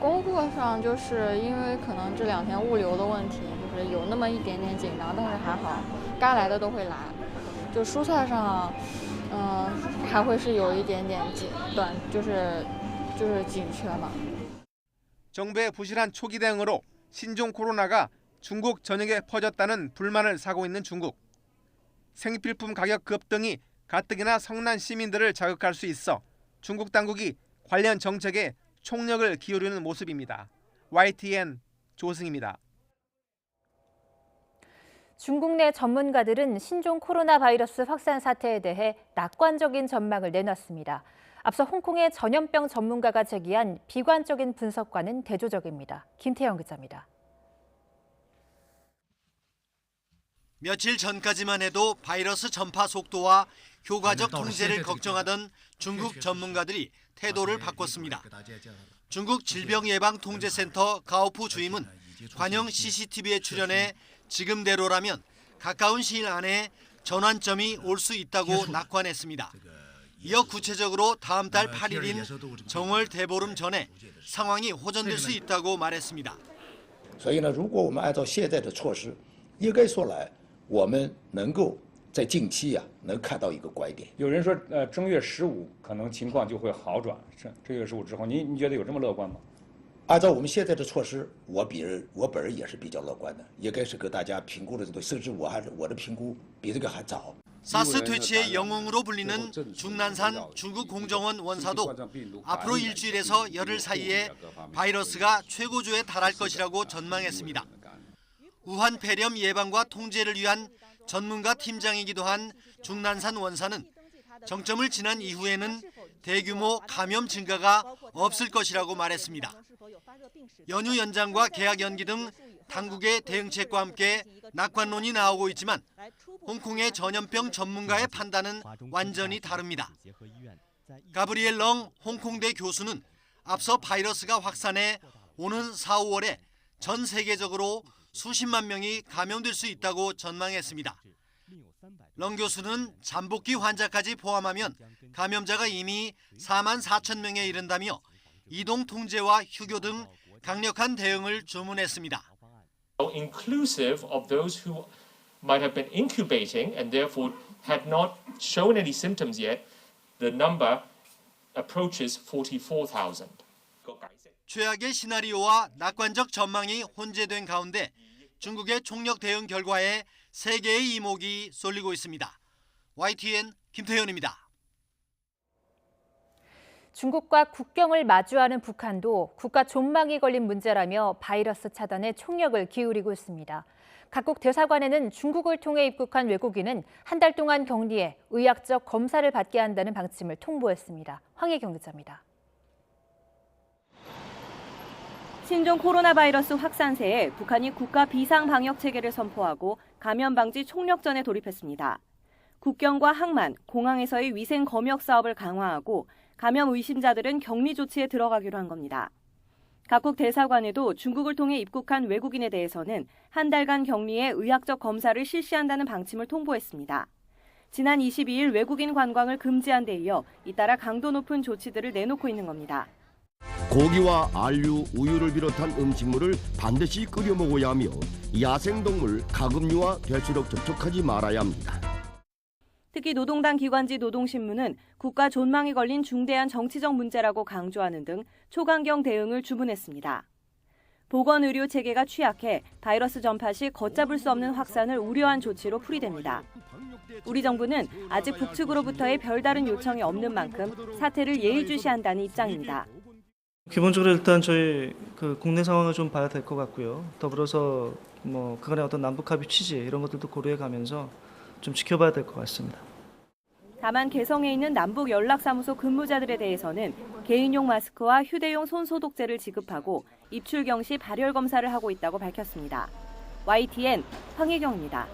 供货上就是因为可能这2天物流的问题，就是有那么一点点紧张，但是还好，该来的都会来。就蔬菜上，还会是有一点点就是紧缺嘛。 정부의 부실한 초기 대응으로 신종 코로나가 중국 전역에 퍼졌다는 불만을 사고 있는 중국. 생필품 가격 급등이 가뜩이나 성난 시민들을 자극할 수 있어 중국 당국이 관련 정책에 총력을 기울이는 모습입니다. YTN 조승입니다. 중국 내 전문가들은 신종 코로나 바이러스 확산 사태에 대해 낙관적인 전망을 내놨습니다. 앞서 홍콩의 전염병 전문가가 제기한 비관적인 분석과는 대조적입니다. 김태영 기자입니다. 며칠 전까지만 해도 바이러스 전파 속도와 효과적 통제를 걱정하던 중국 전문가들이 태도를 바꿨습니다. 중국 질병예방통제센터 가오푸 주임은 관영 CCTV에 출연해 지금대로라면 가까운 시일 안에 전환점이 올 수 있다고 낙관했습니다. 이어 구체적으로 다음 달 8일인 정월 대보름 전에 상황이 호전될 수 있다고 말했습니다. 所以呢，如果我们按照现在的措施，应该说来，我们能够在近期能看到一个拐点。有人说，正月15可能情况就会好转，正月15之后，您觉得有这么乐观吗？按照我们现在的措施，我本人也是比较乐观的，应该是给大家评估的甚至我的评估比这个还早。 사스 퇴치의 영웅으로 불리는 중난산 중국 공정원 원사도 앞으로 일주일에서 열흘 사이에 바이러스가 최고조에 달할 것이라고 전망했습니다. 우한 폐렴 예방과 통제를 위한 전문가 팀장이기도 한 중난산 원사는 정점을 지난 이후에는 대규모 감염 증가가 없을 것이라고 말했습니다. 연휴 연장과 개학 연기 등 당국의 대응책과 함께 낙관론이 나오고 있지만 홍콩의 전염병 전문가의 판단은 완전히 다릅니다. 가브리엘 렁 홍콩대 교수는 앞서 바이러스가 확산해 오는 4, 5월에 전 세계적으로 수십만 명이 감염될 수 있다고 전망했습니다. 렁 교수는 잠복기 환자까지 포함하면 감염자가 이미 4만 4천 명에 이른다며 이동 통제와 휴교 등 강력한 대응을 주문했습니다. Inclusive of those who might have been incubating and therefore had not shown any symptoms yet, the number approaches 44,000. 최악의 시나리오와 낙관적 전망이 혼재된 가운데 중국의 총력 대응 결과에 세계의 이목이 쏠리고 있습니다. YTN 김태현입니다. 중국과 국경을 마주하는 북한도 국가 존망이 걸린 문제라며 바이러스 차단에 총력을 기울이고 있습니다. 각국 대사관에는 중국을 통해 입국한 외국인은 한 달 동안 격리해 의학적 검사를 받게 한다는 방침을 통보했습니다. 황혜경 기자입니다. 신종 코로나 바이러스 확산세에 북한이 국가 비상 방역 체계를 선포하고 감염 방지 총력전에 돌입했습니다. 국경과 항만, 공항에서의 위생 검역 사업을 강화하고 감염 의심자들은 격리 조치에 들어가기로 한 겁니다. 각국 대사관에도 중국을 통해 입국한 외국인에 대해서는 한 달간 격리에 의학적 검사를 실시한다는 방침을 통보했습니다. 지난 22일 외국인 관광을 금지한 데 이어 잇따라 강도 높은 조치들을 내놓고 있는 겁니다. 고기와 알류, 우유를 비롯한 음식물을 반드시 끓여 먹어야 하며 야생동물, 가금류와 될수록 접촉하지 말아야 합니다. 특히 노동당 기관지 노동신문은 국가 존망이 걸린 중대한 정치적 문제라고 강조하는 등 초강경 대응을 주문했습니다. 보건의료 체계가 취약해 바이러스 전파 시 걷잡을 수 없는 확산을 우려한 조치로 풀이됩니다. 우리 정부는 아직 북측으로부터의 별다른 요청이 없는 만큼 사태를 예의주시한다는 입장입니다. 기본적으로 일단 저희 국내 상황을 좀 봐야 될 것 같고요. 더불어서 그간의 어떤 남북 합의 취지 이런 것들도 고려해 가면서 좀 지켜봐야 될 것 같습니다. 다만 개성에 있는 남북 연락사무소 근무자들에 대해서는 개인용 마스크와 휴대용 손소독제를 지급하고 입출 경시 발열 검사를 하고 있다고 밝혔습니다. YTN 황혜경입니다.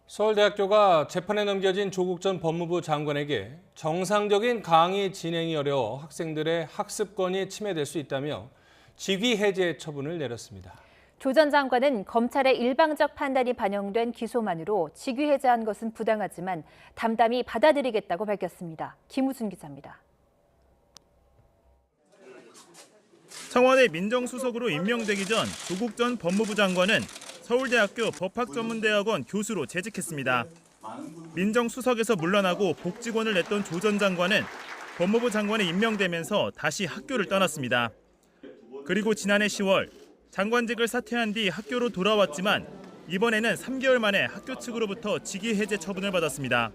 서울대학교가 재판에 넘겨진 조국 전 법무부 장관에게 정상적인 강의 진행이 어려워 학생들의 학습권이 침해될 수 있다며 직위 해제 처분을 내렸습니다. 조 전 장관은 검찰의 일방적 판단이 반영된 기소만으로 직위 해제한 것은 부당하지만 담담히 받아들이겠다고 밝혔습니다. 김우준 기자입니다. 청와대 민정수석으로 임명되기 전 조국 전 법무부 장관은 서울대학교 법학전문대학원 교수로 재직했습니다. 민정수석에서 물러나고 복직원을 냈던 조 전 장관은 법무부 장관에 임명되면서 다시 학교를 떠났습니다. 그리고 지난해 10월 장관직을 사퇴한 뒤 학교로 돌아왔지만 이번에는 3개월 만에 학교 측으로부터 직위 해제 처분을 받았습니다.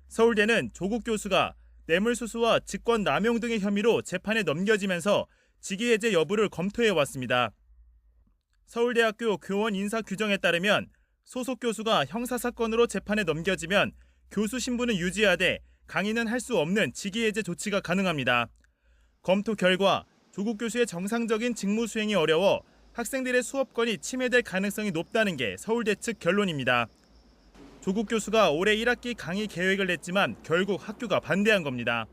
서울대는 조국 교수가 뇌물수수와 직권 남용 등의 혐의로 재판에 넘겨지면서 직위 해제 여부를 검토해 왔습니다. 서울대학교 교원 인사 규정에 따르면 소속 교수가 형사사건으로 재판에 넘겨지면 교수 신분은 유지하되 강의는 할 수 없는 직위 해제 조치가 가능합니다. 검토 결과 조국 교수의 정상적인 직무 수행이 어려워 학생들의 수업권이 침해될 가능성이 높다는 게 서울대 측 결론입니다. 조국 교수가 올해 1학기 강의 계획을 냈지만 결국 학교가 반대한 겁니다.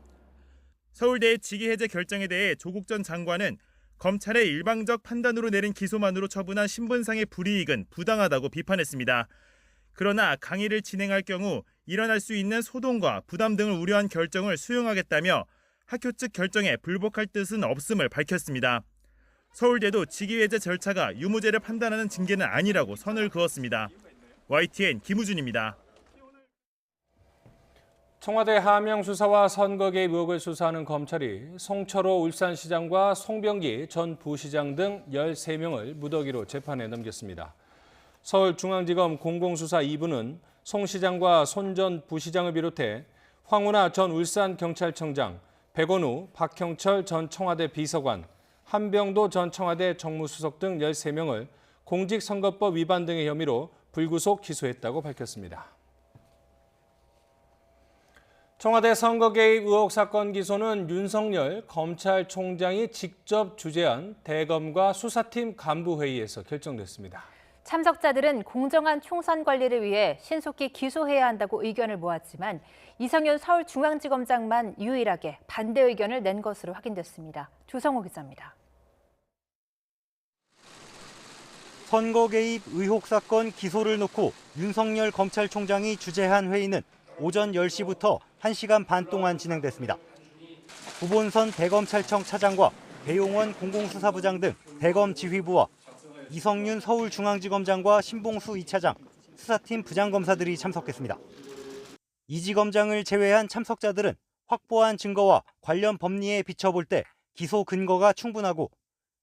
서울대의 직위 해제 결정에 대해 조국 전 장관은 검찰의 일방적 판단으로 내린 기소만으로 처분한 신분상의 불이익은 부당하다고 비판했습니다. 그러나 강의를 진행할 경우 일어날 수 있는 소동과 부담 등을 우려한 결정을 수용하겠다며 학교 측 결정에 불복할 뜻은 없음을 밝혔습니다. 서울대도 직위 해제 절차가 유무죄를 판단하는 징계는 아니라고 선을 그었습니다. YTN 김우준입니다. 청와대 하명 수사와 선거 개입 의혹을 수사하는 검찰이 송철호 울산시장과 송병기 전 부시장 등 13명을 무더기로 재판에 넘겼습니다. 서울중앙지검 공공수사 2부는 송 시장과 손 전 부시장을 비롯해 황운하 전 울산경찰청장, 백원우, 박형철 전 청와대 비서관, 한병도 전 청와대 정무수석 등 13명을 공직선거법 위반 등의 혐의로 불구속 기소했다고 밝혔습니다. 청와대 선거 개입 의혹 사건 기소는 윤석열 검찰총장이 직접 주재한 대검과 수사팀 간부회의에서 결정됐습니다. 참석자들은 공정한 총선 관리를 위해 신속히 기소해야 한다고 의견을 모았지만 이성윤 서울중앙지검장만 유일하게 반대 의견을 낸 것으로 확인됐습니다. 조성호 기자입니다. 선거 개입 의혹 사건 기소를 놓고 윤석열 검찰총장이 주재한 회의는 오전 10시부터 1시간 반 동안 진행됐습니다. 구본선 대검찰청 차장과 배용원 공공수사부장 등 대검 지휘부와 이성윤 서울중앙지검장과 신봉수 2차장, 수사팀 부장검사들이 참석했습니다. 이 지검장을 제외한 참석자들은 확보한 증거와 관련 법리에 비춰볼 때 기소 근거가 충분하고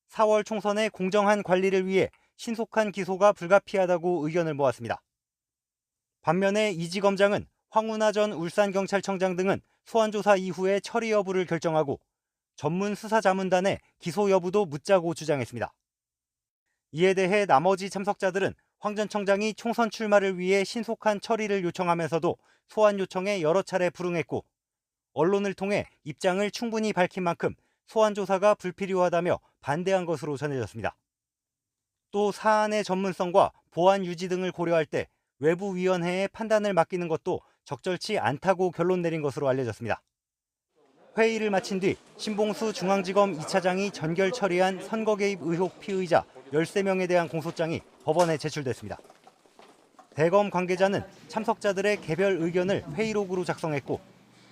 4월 총선의 공정한 관리를 위해 신속한 기소가 불가피하다고 의견을 모았습니다. 반면에 이 지검장은 황운하 전 울산경찰청장 등은 소환조사 이후에 처리 여부를 결정하고 전문 수사자문단에 기소 여부도 묻자고 주장했습니다. 이에 대해 나머지 참석자들은 황 전 청장이 총선 출마를 위해 신속한 처리를 요청하면서도 소환 요청에 여러 차례 불응했고 언론을 통해 입장을 충분히 밝힌 만큼 소환 조사가 불필요하다며 반대한 것으로 전해졌습니다. 또 사안의 전문성과 보안 유지 등을 고려할 때 외부위원회에 판단을 맡기는 것도 적절치 않다고 결론 내린 것으로 알려졌습니다. 회의를 마친 뒤 신봉수 중앙지검 2차장이 전결 처리한 선거 개입 의혹 피의자 13명에 대한 공소장이 법원에 제출됐습니다. 대검 관계자는 참석자들의 개별 의견을 회의록으로 작성했고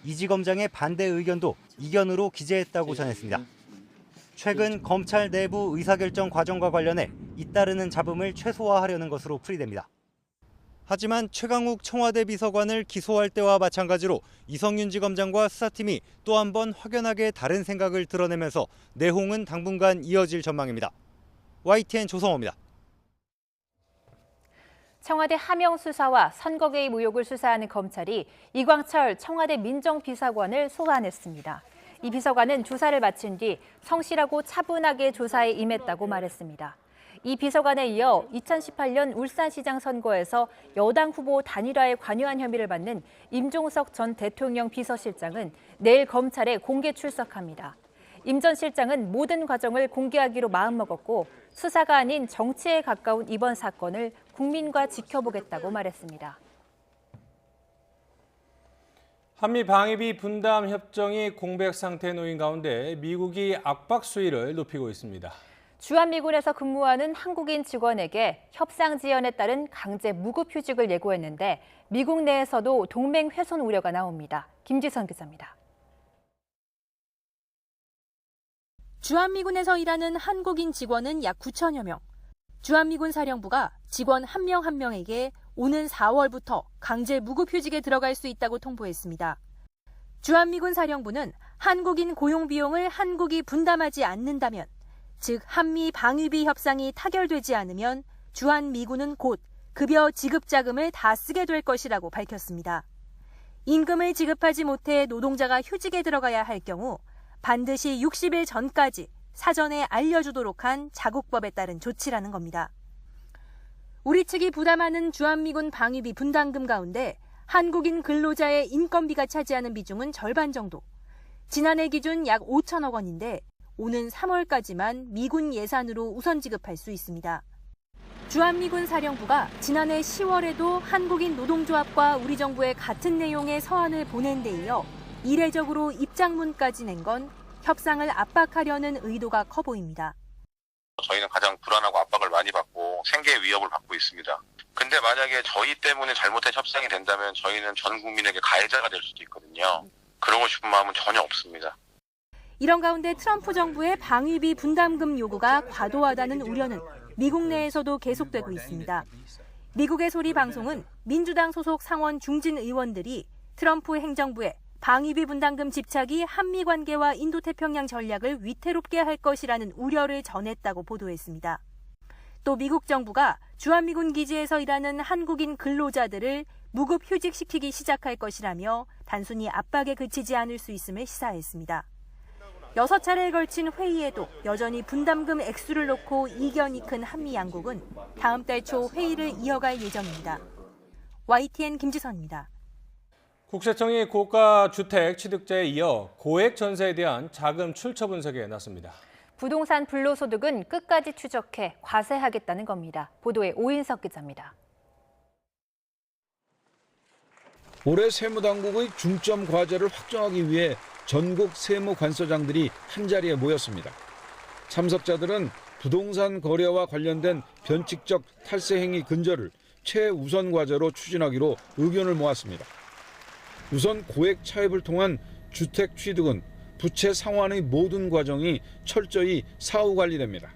이지검장의 반대 의견도 이견으로 기재했다고 전했습니다. 최근 검찰 내부 의사결정 과정과 관련해 잇따르는 잡음을 최소화하려는 것으로 풀이됩니다. 하지만 최강욱 청와대 비서관을 기소할 때와 마찬가지로 이성윤 지검장과 수사팀이 또 한 번 확연하게 다른 생각을 드러내면서 내홍은 당분간 이어질 전망입니다. YTN 조성호입니다. 청와대 하명 수사와 선거 개입 의혹을 수사하는 검찰이 이광철 청와대 민정비서관을 소환했습니다. 이 비서관은 조사를 마친 뒤 성실하고 차분하게 조사에 임했다고 말했습니다. 이 비서관에 이어 2018년 울산시장 선거에서 여당 후보 단일화에 관여한 혐의를 받는 임종석 전 대통령 비서실장은 내일 검찰에 공개 출석합니다. 임 전 실장은 모든 과정을 공개하기로 마음먹었고 수사가 아닌 정치에 가까운 이번 사건을 국민과 지켜보겠다고 말했습니다. 한미 방위비 분담 협정이 공백 상태에 놓인 가운데 미국이 압박 수위를 높이고 있습니다. 주한미군에서 근무하는 한국인 직원에게 협상 지연에 따른 강제 무급휴직을 예고했는데 미국 내에서도 동맹 훼손 우려가 나옵니다. 김지선 기자입니다. 주한미군에서 일하는 한국인 직원은 약 9천여 명. 주한미군 사령부가 직원 한 명 한 명에게 오는 4월부터 강제 무급휴직에 들어갈 수 있다고 통보했습니다. 주한미군 사령부는 한국인 고용 비용을 한국이 분담하지 않는다면, 즉 한미 방위비 협상이 타결되지 않으면 주한미군은 곧 급여 지급 자금을 다 쓰게 될 것이라고 밝혔습니다. 임금을 지급하지 못해 노동자가 휴직에 들어가야 할 경우 반드시 60일 전까지 사전에 알려주도록 한 자국법에 따른 조치라는 겁니다. 우리 측이 부담하는 주한미군 방위비 분담금 가운데 한국인 근로자의 인건비가 차지하는 비중은 절반 정도. 지난해 기준 약 5천억 원인데 오는 3월까지만 미군 예산으로 우선 지급할 수 있습니다. 주한미군 사령부가 지난해 10월에도 한국인 노동조합과 우리 정부에 같은 내용의 서한을 보낸 데 이어 이례적으로 입장문까지 낸 건 협상을 압박하려는 의도가 커 보입니다. 저희는 가장 불안하고 압박을 많이 받고 생계 위협을 받고 있습니다. 근데 만약에 저희 때문에 잘못된 협상이 된다면 저희는 전 국민에게 가해자가 될 수도 있거든요. 그러고 싶은 마음은 전혀 없습니다. 이런 가운데 트럼프 정부의 방위비 분담금 요구가 과도하다는 우려는 미국 내에서도 계속되고 있습니다. 미국의 소리 방송은 민주당 소속 상원 중진 의원들이 트럼프 행정부에 방위비 분담금 집착이 한미 관계와 인도태평양 전략을 위태롭게 할 것이라는 우려를 전했다고 보도했습니다. 또 미국 정부가 주한미군 기지에서 일하는 한국인 근로자들을 무급 휴직시키기 시작할 것이라며 단순히 압박에 그치지 않을 수 있음을 시사했습니다. 6차례에 걸친 회의에도 여전히 분담금 액수를 놓고 이견이 큰 한미 양국은 다음 달 초 회의를 이어갈 예정입니다. YTN 김지선입니다. 국세청이 고가 주택 취득자에 이어 고액 전세에 대한 자금 출처 분석에 나섭니다. 부동산 불로소득은 끝까지 추적해 과세하겠다는 겁니다. 보도에 오인석 기자입니다. 올해 세무당국의 중점 과제를 확정하기 위해 전국 세무관서장들이 한자리에 모였습니다. 참석자들은 부동산 거래와 관련된 변칙적 탈세 행위 근절을 최우선 과제로 추진하기로 의견을 모았습니다. 우선 고액 차입을 통한 주택 취득은 부채 상환의 모든 과정이 철저히 사후 관리됩니다.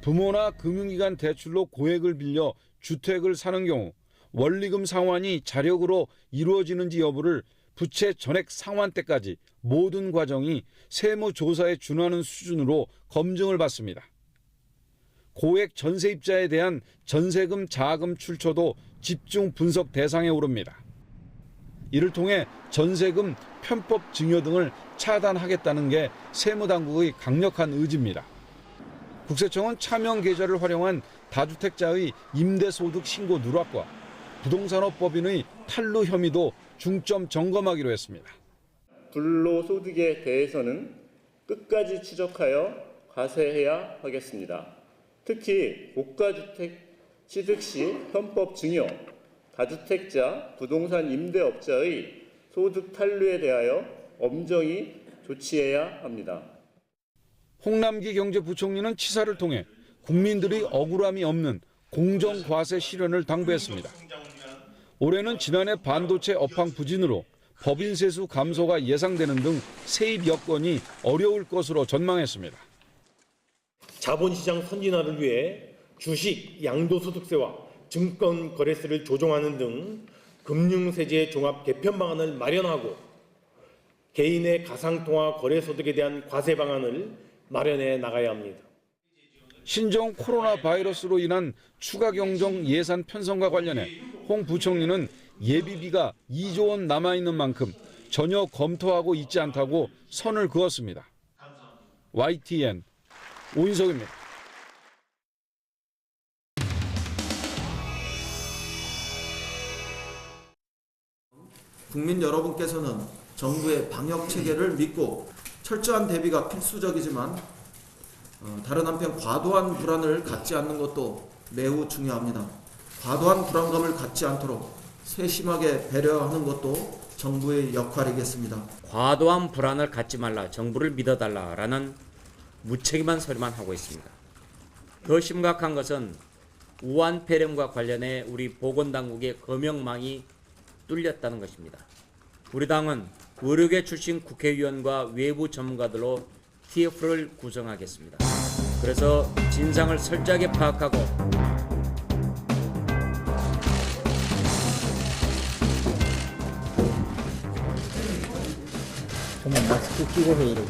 부모나 금융기관 대출로 고액을 빌려 주택을 사는 경우 원리금 상환이 자력으로 이루어지는지 여부를 부채 전액 상환 때까지 모든 과정이 세무조사에 준하는 수준으로 검증을 받습니다. 고액 전세입자에 대한 전세금 자금 출처도 집중 분석 대상에 오릅니다. 이를 통해 전세금 편법 증여 등을 차단하겠다는 게 세무당국의 강력한 의지입니다. 국세청은 차명 계좌를 활용한 다주택자의 임대소득 신고 누락과 부동산업법인의 탈루 혐의도 중점 점검하기로 했습니다. 불로소득에 대해서는 끝까지 추적하여 과세해야 하겠습니다. 특히 고가주택 취득 시 편법 증여, 다주택자, 부동산 임대업자의 소득 탈루에 대하여 엄정히 조치해야 합니다. 홍남기 경제부총리는 치사를 통해 국민들의 억울함이 없는 공정과세 실현을 당부했습니다. 올해는 지난해 반도체 업황 부진으로 법인세수 감소가 예상되는 등 세입 여건이 어려울 것으로 전망했습니다. 자본시장 선진화를 위해 주식, 양도소득세와 증권거래세를 조정하는 등 금융세제 종합 개편 방안을 마련하고 개인의 가상통화 거래소득에 대한 과세 방안을 마련해 나가야 합니다. 신종 코로나 바이러스로 인한 추가 경정 예산 편성과 관련해 홍 부총리는 예비비가 2조 원 남아있는 만큼 전혀 검토하고 있지 않다고 선을 그었습니다. YTN 오인석입니다. 국민 여러분께서는 정부의 방역 체계를 믿고 철저한 대비가 필수적이지만 다른 한편 과도한 불안을 갖지 않는 것도 매우 중요합니다. 과도한 불안감을 갖지 않도록 세심하게 배려하는 것도 정부의 역할이겠습니다. 과도한 불안을 갖지 말라, 정부를 믿어달라라는 무책임한 소리만 하고 있습니다. 더 심각한 것은 우한 폐렴과 관련해 우리 보건당국의 검역망이 뚫렸다는 것입니다. 우리 당은 의료계 출신 국회의원과 외부 전문가들로 TF를 구성하겠습니다. 그래서 진상을 철저하게 파악하고 정말 마스크 끼고 회의를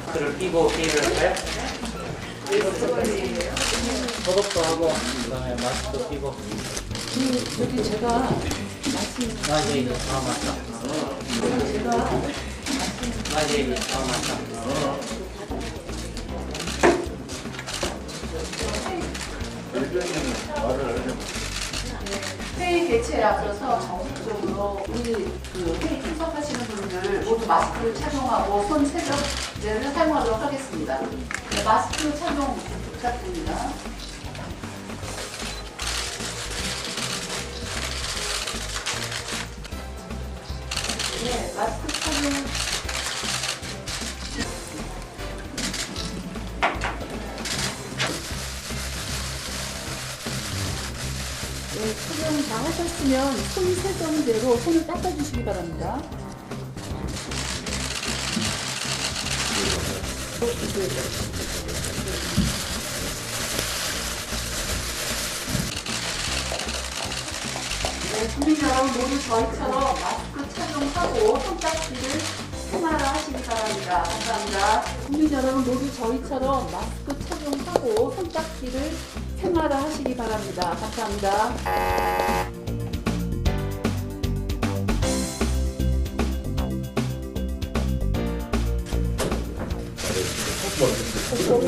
마스크를 끼고 회의를 할까요? 소독도 하고 그다음에 마스크 끼고 저기 제가 맞아 맞다. 회의 개최에 앞서서 정식적으로 우리 회의 참석하시는 분들 모두 마스크를 착용하고 손 세정제를 사용하도록 하겠습니다. 네, 마스크 착용 부탁드립니다. 네, 마스크 착용. 네, 착용 다 하셨으면 손 세정제로 손을 닦아주시기 바랍니다. 네, 국민 여러분 모두 저희처럼 마스크 착용하고 손닦기를 생활화하시기 바랍니다. 감사합니다. 국민 여러분 모두 저희처럼 마스크 착용하고 손닦기를 생활화하시기 바랍니다. 감사합니다.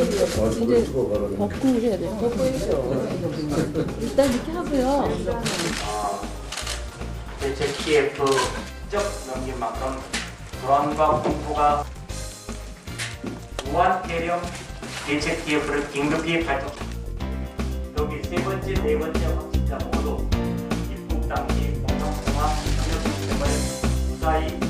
이제 벗고 해야 돼요. 벗고 해야죠. 일단 이렇게 하고요. 대체 TF 적 넘긴 만큼 불안과 공포가 우한 폐렴 대체 TF를 긴급히 발동. 여기 세 번째, 네 번째 확진자 모두 입국 당시 공동통화 병역 시스템을 무사히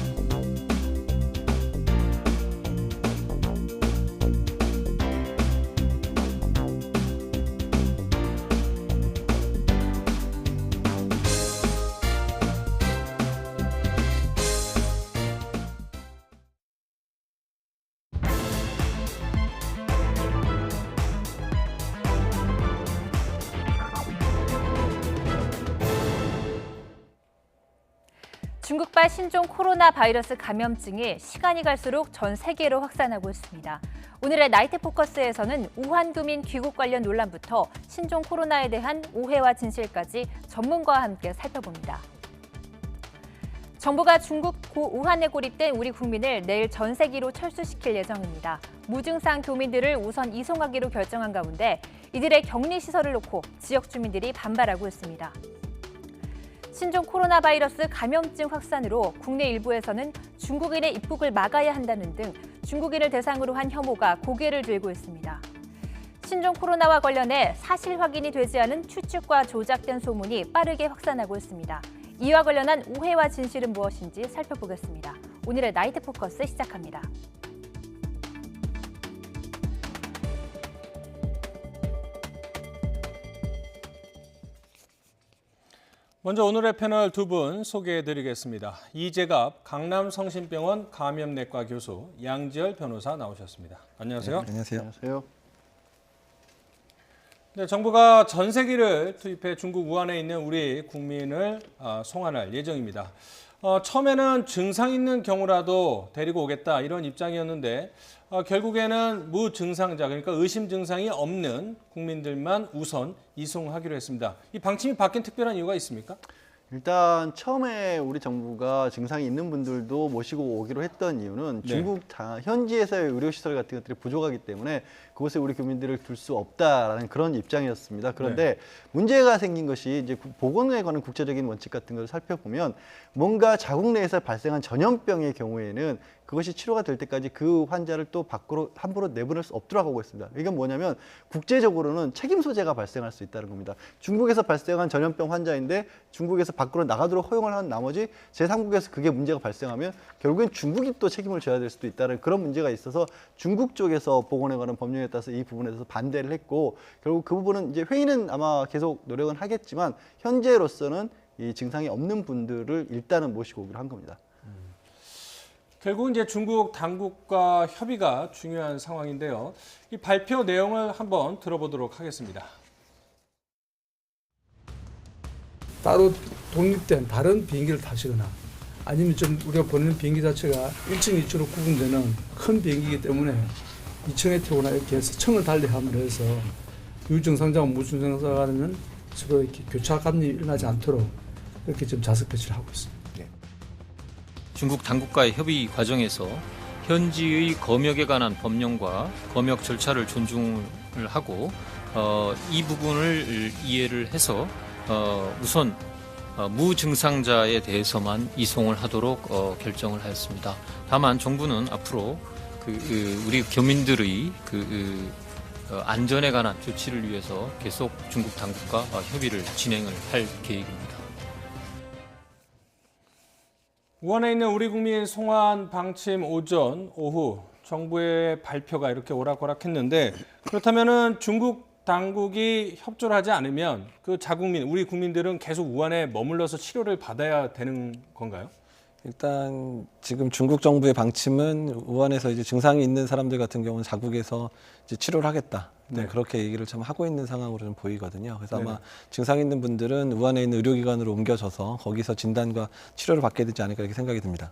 중국발 신종 코로나 바이러스 감염증이 시간이 갈수록 전 세계로 확산하고 있습니다. 오늘의 나이트 포커스에서는 우한 교민 귀국 관련 논란부터 신종 코로나에 대한 오해와 진실까지 전문가와 함께 살펴봅니다. 정부가 중국 우한에 고립된 우리 국민을 내일 전세기로 철수시킬 예정입니다. 무증상 교민들을 우선 이송하기로 결정한 가운데 이들의 격리시설을 놓고 지역 주민들이 반발하고 있습니다. 신종 코로나 바이러스 감염증 확산으로 국내 일부에서는 중국인의 입국을 막아야 한다는 등 중국인을 대상으로 한 혐오가 고개를 들고 있습니다. 신종 코로나와 관련해 사실 확인이 되지 않은 추측과 조작된 소문이 빠르게 확산하고 있습니다. 이와 관련한 오해와 진실은 무엇인지 살펴보겠습니다. 오늘의 나이트 포커스 시작합니다. 먼저 오늘의 패널 두 분 소개해드리겠습니다. 이재갑 강남성심병원 감염내과 교수, 양지열 변호사 나오셨습니다. 안녕하세요. 네, 안녕하세요. 네, 정부가 전세기를 투입해 중국 우한에 있는 우리 국민을 송환할 예정입니다. 처음에는 증상 있는 경우라도 데리고 오겠다 이런 입장이었는데 결국에는 무증상자, 그러니까 의심 증상이 없는 국민들만 우선 이송하기로 했습니다. 이 방침이 바뀐 특별한 이유가 있습니까? 일단 처음에 우리 정부가 증상이 있는 분들도 모시고 오기로 했던 이유는 중국 현지에서의 의료시설 같은 것들이 부족하기 때문에 그곳에 우리 교민들을 둘 수 없다라는 그런 입장이었습니다. 그런데 문제가 생긴 것이 이제 보건에 관한 국제적인 원칙 같은 것을 살펴보면 뭔가 자국 내에서 발생한 전염병의 경우에는 그것이 치료가 될 때까지 그 환자를 또 밖으로 함부로 내보낼 수 없도록 하고 있습니다. 이건 뭐냐면 국제적으로는 책임 소재가 발생할 수 있다는 겁니다. 중국에서 발생한 전염병 환자인데 중국에서 밖으로 나가도록 허용을 한 나머지 제3국에서 그게 문제가 발생하면 결국엔 중국이 또 책임을 져야 될 수도 있다는 그런 문제가 있어서 중국 쪽에서 보건에 관한 법령에 따라서 이 부분에 대해서 반대를 했고 결국 그 부분은 이제 회의는 아마 계속 노력은 하겠지만 현재로서는 이 증상이 없는 분들을 일단은 모시고 오기로 한 겁니다. 결국 이제 중국 당국과 협의가 중요한 상황인데요. 이 발표 내용을 한번 들어보도록 하겠습니다. 따로 독립된 다른 비행기를 타시거나 아니면 좀 우리가 보내는 비행기 자체가 1층, 2층으로 구분되는 큰 비행기이기 때문에 2층에 태우거나 이렇게 해서 층을 달리함으로 해서 유증상자와 무증상자 간에는 서로 이렇게 교차 감염이 일어나지 않도록 이렇게 좀 자석 배치를 하고 있습니다. 중국 당국과의 협의 과정에서 현지의 검역에 관한 법령과 검역 절차를 존중을 하고 이 부분을 이해를 해서 우선 무증상자에 대해서만 이송을 하도록 결정을 하였습니다. 다만 정부는 앞으로 우리 교민들의 안전에 관한 조치를 위해서 계속 중국 당국과 협의를 진행을 할 계획입니다. 우한에 있는 우리 국민 송환 방침 오전, 오후 정부의 발표가 이렇게 오락가락했는데 그렇다면은 중국 당국이 협조를 하지 않으면 그 자국민, 우리 국민들은 계속 우한에 머물러서 치료를 받아야 되는 건가요? 일단 지금 중국 정부의 방침은 우한에서 이제 증상이 있는 사람들 같은 경우는 자국에서 이제 치료를 하겠다. 그렇게 얘기를 참 하고 있는 상황으로 좀 보이거든요. 그래서 아마 증상 있는 분들은 우한에 있는 의료기관으로 옮겨져서 거기서 진단과 치료를 받게 되지 않을까 이렇게 생각이 듭니다.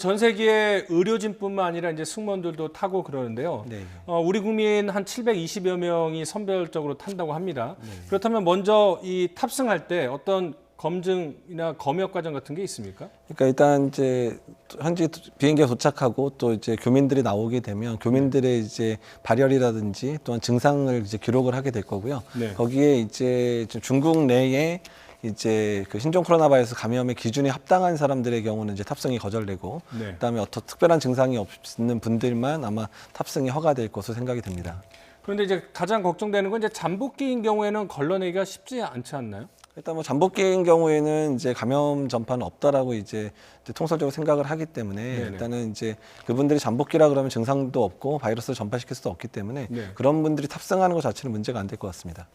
전 세계의 의료진뿐만 아니라 이제 승무원들도 타고 그러는데요. 우리 국민 한 720여 명이 선별적으로 탄다고 합니다. 그렇다면 먼저 이 탑승할 때 어떤 검증이나 검역 과정 같은 게 있습니까? 그러니까 일단 이제 현지 비행기가 도착하고 또 이제 교민들이 나오게 되면 교민들의 이제 발열이라든지 또한 증상을 이제 기록을 하게 될 거고요. 거기에 이제 중국 내에 이제 그 신종 코로나 바이러스 감염의 기준에 합당한 사람들의 경우는 이제 탑승이 거절되고 그다음에 어떤 특별한 증상이 없는 분들만 아마 탑승이 허가될 것으로 생각이 됩니다. 그런데 이제 가장 걱정되는 건 이제 잠복기인 경우에는 걸러내기가 쉽지 않지 않나요? 일단 뭐 잠복기인 경우에는 이제 감염 전파는 없다라고 이제 통설적으로 생각을 하기 때문에 일단은 이제 그분들이 잠복기라 그러면 증상도 없고 바이러스를 전파시킬 수도 없기 때문에 그런 분들이 탑승하는 것 자체는 문제가 안 될 것 같습니다.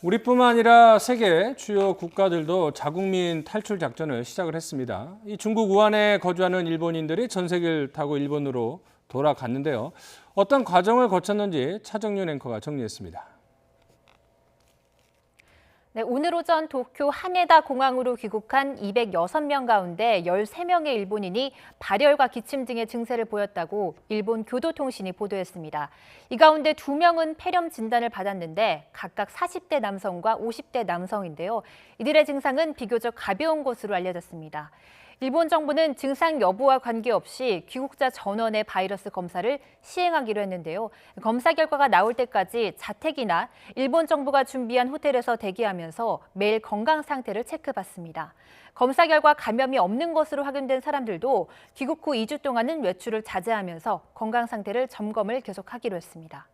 우리뿐만 아니라 세계 주요 국가들도 자국민 탈출 작전을 시작을 했습니다. 이 중국 우한에 거주하는 일본인들이 전세기를 타고 일본으로 돌아갔는데요. 어떤 과정을 거쳤는지 차정윤 앵커가 정리했습니다. 네, 오늘 오전 도쿄 하네다 공항으로 귀국한 206명 가운데 13명의 일본인이 발열과 기침 등의 증세를 보였다고 일본 교도통신이 보도했습니다. 이 가운데 2명은 폐렴 진단을 받았는데 각각 40대 남성과 50대 남성인데요. 이들의 증상은 비교적 가벼운 것으로 알려졌습니다. 일본 정부는 증상 여부와 관계없이 귀국자 전원의 바이러스 검사를 시행하기로 했는데요. 검사 결과가 나올 때까지 자택이나 일본 정부가 준비한 호텔에서 대기하면서 매일 건강 상태를 체크받습니다. 검사 결과 감염이 없는 것으로 확인된 사람들도 귀국 후 2주 동안은 외출을 자제하면서 건강 상태를 점검을 계속하기로 했습니다.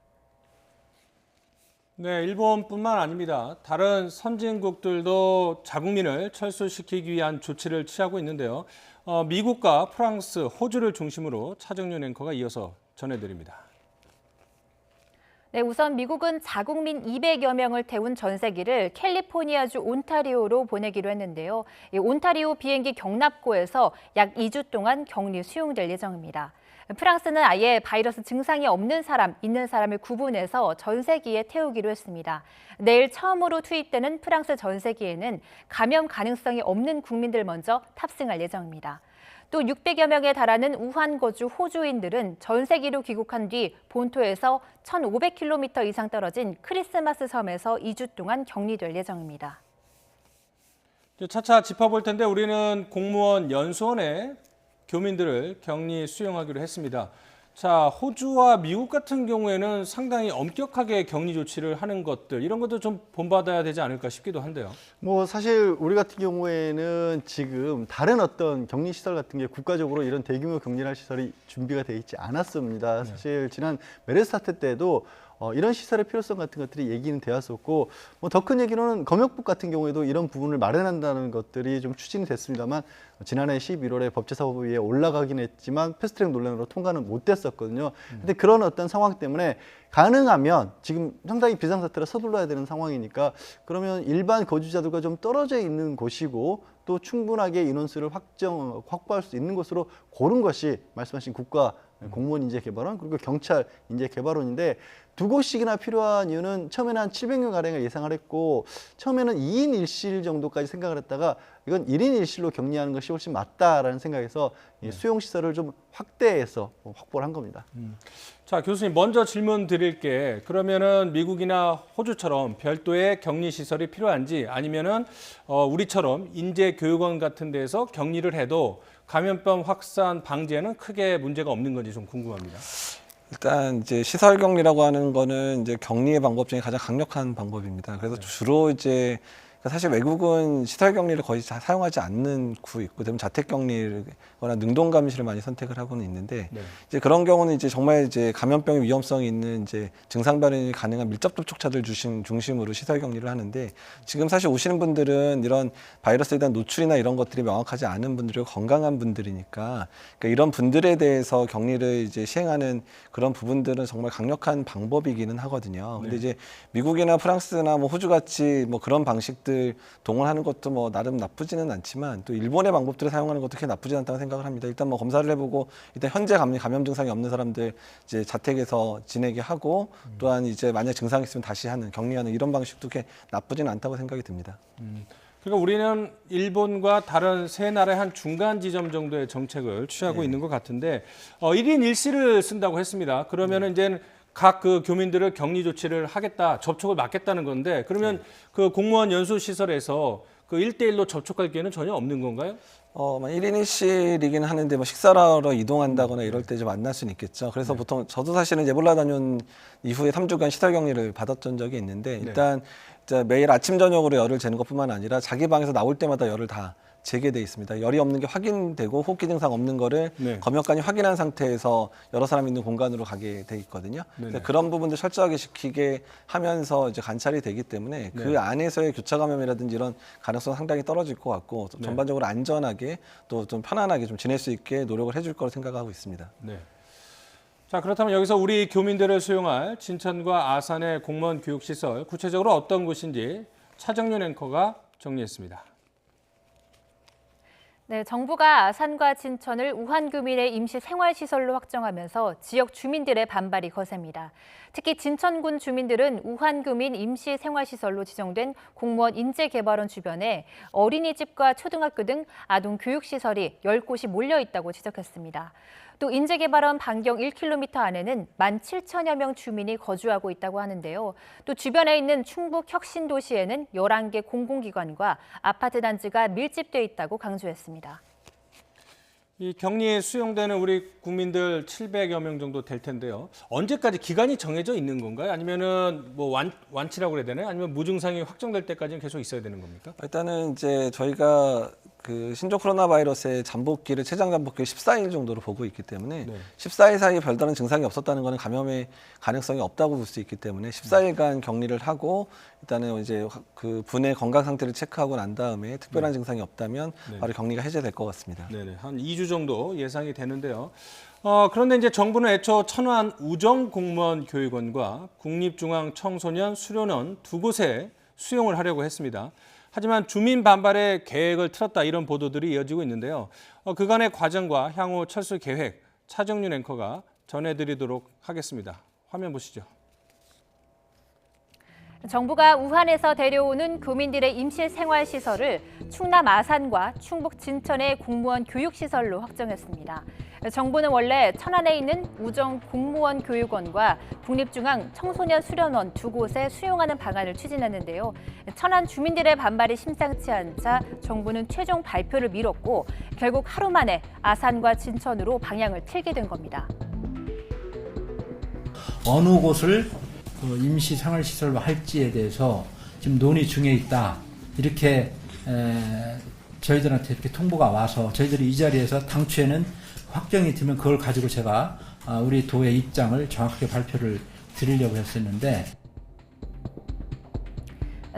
네, 일본뿐만 아닙니다. 다른 선진국들도 자국민을 철수시키기 위한 조치를 취하고 있는데요. 미국과 프랑스, 호주를 중심으로 차정윤 앵커가 이어서 전해드립니다. 네, 우선 미국은 자국민 200여 명을 태운 전세기를 캘리포니아주 온타리오로 보내기로 했는데요. 이 온타리오 비행기 경납고에서 약 2주 동안 격리 수용될 예정입니다. 프랑스는 아예 바이러스 증상이 없는 사람, 있는 사람을 구분해서 전세기에 태우기로 했습니다. 내일 처음으로 투입되는 프랑스 전세기에는 감염 가능성이 없는 국민들 먼저 탑승할 예정입니다. 또 600여 명에 달하는 우한 거주 호주인들은 전세기로 귀국한 뒤 본토에서 1,500km 이상 떨어진 크리스마스 섬에서 2주 동안 격리될 예정입니다. 차차 짚어볼 텐데 우리는 공무원 연수원에 교민들을 격리 수용하기로 했습니다. 자, 호주와 미국 같은 경우에는 상당히 엄격하게 격리 조치를 하는 것들, 이런 것도 좀 본받아야 되지 않을까 싶기도 한데요. 뭐 사실 우리 같은 경우에는 지금 다른 어떤 격리 시설 같은 게 국가적으로 이런 대규모 격리할 시설이 준비가 돼 있지 않았습니다. 사실 지난 메르스 사태 때도 이런 시설의 필요성 같은 것들이 얘기는 되었었고, 뭐 더 큰 얘기로는 검역부 같은 경우에도 이런 부분을 마련한다는 것들이 좀 추진이 됐습니다만, 지난해 11월에 법제사법위에 올라가긴 했지만 패스트트랙 논란으로 통과는 못 됐었거든요. 근데 그런 어떤 상황 때문에 가능하면 지금 상당히 비상사태라 서둘러야 되는 상황이니까, 그러면 일반 거주자들과 좀 떨어져 있는 곳이고 또 충분하게 인원수를 확보할 수 있는 곳으로 고른 것이 말씀하신 국가 공무원 인재 개발원 그리고 경찰 인재 개발원인데, 두 곳씩이나 필요한 이유는 처음에는 한 700명 가량을 예상을 했고, 처음에는 2인 1실 정도까지 생각을 했다가 이건 1인 1실로 격리하는 것이 훨씬 맞다라는 생각에서 이 수용 시설을 좀 확대해서 확보를 한 겁니다. 자, 교수님 먼저 질문 드릴게. 그러면은 미국이나 호주처럼 별도의 격리 시설이 필요한지, 아니면은 우리처럼 인재 교육원 같은 데서 격리를 해도 감염병 확산 방지에는 크게 문제가 없는 건지 좀 궁금합니다. 일단 이제 시설 격리라고 하는 거는 이제 격리의 방법 중에 가장 강력한 방법입니다. 그래서 주로 이제 사실 외국은 시설 격리를 거의 사용하지 않는 구 있고, 대부분 자택 격리거나 능동 감시를 많이 선택을 하고는 있는데, 이제 그런 경우는 이제 정말 이제 감염병의 위험성이 있는 이제 증상 발현이 가능한 밀접 접촉자들 중심으로 시설 격리를 하는데, 지금 사실 오시는 분들은 이런 바이러스에 대한 노출이나 이런 것들이 명확하지 않은 분들이고 건강한 분들이니까, 그러니까 이런 분들에 대해서 격리를 이제 시행하는 그런 부분들은 정말 강력한 방법이기는 하거든요. 근데 이제 미국이나 프랑스나 뭐 호주 같이 뭐 그런 방식들 동원하는 것도 뭐 나름 나쁘지는 않지만, 또 일본의 방법들을 사용하는 것도 그렇게 나쁘지 않다고 생각을 합니다. 일단 뭐 검사를 해보고 일단 현재 감염 증상이 없는 사람들 이제 자택에서 지내게 하고, 또한 이제 만약 증상이 있으면 다시 하는 격리하는 이런 방식도 그렇게 나쁘지는 않다고 생각이 듭니다. 그러니까 우리는 일본과 다른 세 나라의 한 중간 지점 정도의 정책을 취하고 있는 것 같은데, 1인 1실을 쓴다고 했습니다. 그러면은 이제는 각 그 교민들을 격리 조치를 하겠다, 접촉을 막겠다는 건데, 그러면 그 공무원 연수 시설에서 그 1대1로 접촉할 기회는 전혀 없는 건가요? 1인 1실이긴 하는데 뭐 식사를 하러 이동한다거나 이럴 때 좀 만날 수는 있겠죠. 그래서 보통 저도 사실은 에볼라 다녀온 이후에 3주간 시설 격리를 받았던 적이 있는데, 일단 매일 아침 저녁으로 열을 재는 것뿐만 아니라 자기 방에서 나올 때마다 열을 다 재게 돼 있습니다. 열이 없는 게 확인되고 호흡기 증상 없는 거를 검역관이 확인한 상태에서 여러 사람 있는 공간으로 가게 돼 있거든요. 그런 부분들 철저하게 지키게 하면서 이제 관찰이 되기 때문에 그 안에서의 교차 감염이라든지 이런 가능성 상당히 떨어질 것 같고, 전반적으로 안전하게 또 좀 편안하게 좀 지낼 수 있게 노력을 해줄 거로 생각하고 있습니다. 자, 그렇다면 여기서 우리 교민들을 수용할 진천과 아산의 공무원 교육시설, 구체적으로 어떤 곳인지 차정윤 앵커가 정리했습니다. 네, 정부가 아산과 진천을 우한교민의 임시 생활시설로 확정하면서 지역 주민들의 반발이 거셉니다. 특히 진천군 주민들은 우한교민 임시 생활시설로 지정된 공무원 인재개발원 주변에 어린이집과 초등학교 등 아동교육시설이 10곳이 몰려 있다고 지적했습니다. 또 인재개발원 반경 1km 안에는 17,000여 명 주민이 거주하고 있다고 하는데요. 또 주변에 있는 충북 혁신도시에는 11개 공공기관과 아파트 단지가 밀집돼 있다고 강조했습니다. 이 격리에 수용되는 우리 국민들 700여 명 정도 될 텐데요. 언제까지 기간이 정해져 있는 건가요? 아니면은 뭐 완치라고 그래야 되나요? 아니면 무증상이 확정될 때까지는 계속 있어야 되는 겁니까? 일단은 이제 저희가 그 신종 코로나 바이러스의 잠복기를 최장 잠복기를 14일 정도로 보고 있기 때문에 14일 사이에 별다른 증상이 없었다는 것은 감염의 가능성이 없다고 볼 수 있기 때문에 14일간 격리를 하고 일단은 이제 그 분의 건강 상태를 체크하고 난 다음에 특별한 증상이 없다면 바로 격리가 해제될 것 같습니다. 네네, 한 2주 정도 예상이 되는데요. 그런데 이제 정부는 애초 천안 우정공무원교육원과 국립중앙청소년 수련원 두 곳에 수용을 하려고 했습니다. 하지만 주민 반발에 계획을 틀었다 이런 보도들이 이어지고 있는데요. 그간의 과정과 향후 철수 계획 차정윤 앵커가 전해드리도록 하겠습니다. 화면 보시죠. 정부가 우한에서 데려오는 교민들의 임시생활시설을 충남 아산과 충북 진천의 공무원 교육시설로 확정했습니다. 정부는 원래 천안에 있는 우정공무원교육원과 국립중앙청소년수련원 두 곳에 수용하는 방안을 추진했는데요. 천안 주민들의 반발이 심상치 않자 정부는 최종 발표를 미뤘고 결국 하루 만에 아산과 진천으로 방향을 틀게 된 겁니다. 어느 곳을 임시 생활시설로 할지에 대해서 지금 논의 중에 있다. 이렇게 저희들한테 이렇게 통보가 와서 저희들이 이 자리에서 당초에는 확정이 되면 그걸 가지고 제가 우리 도의 입장을 정확하게 발표를 드리려고 했었는데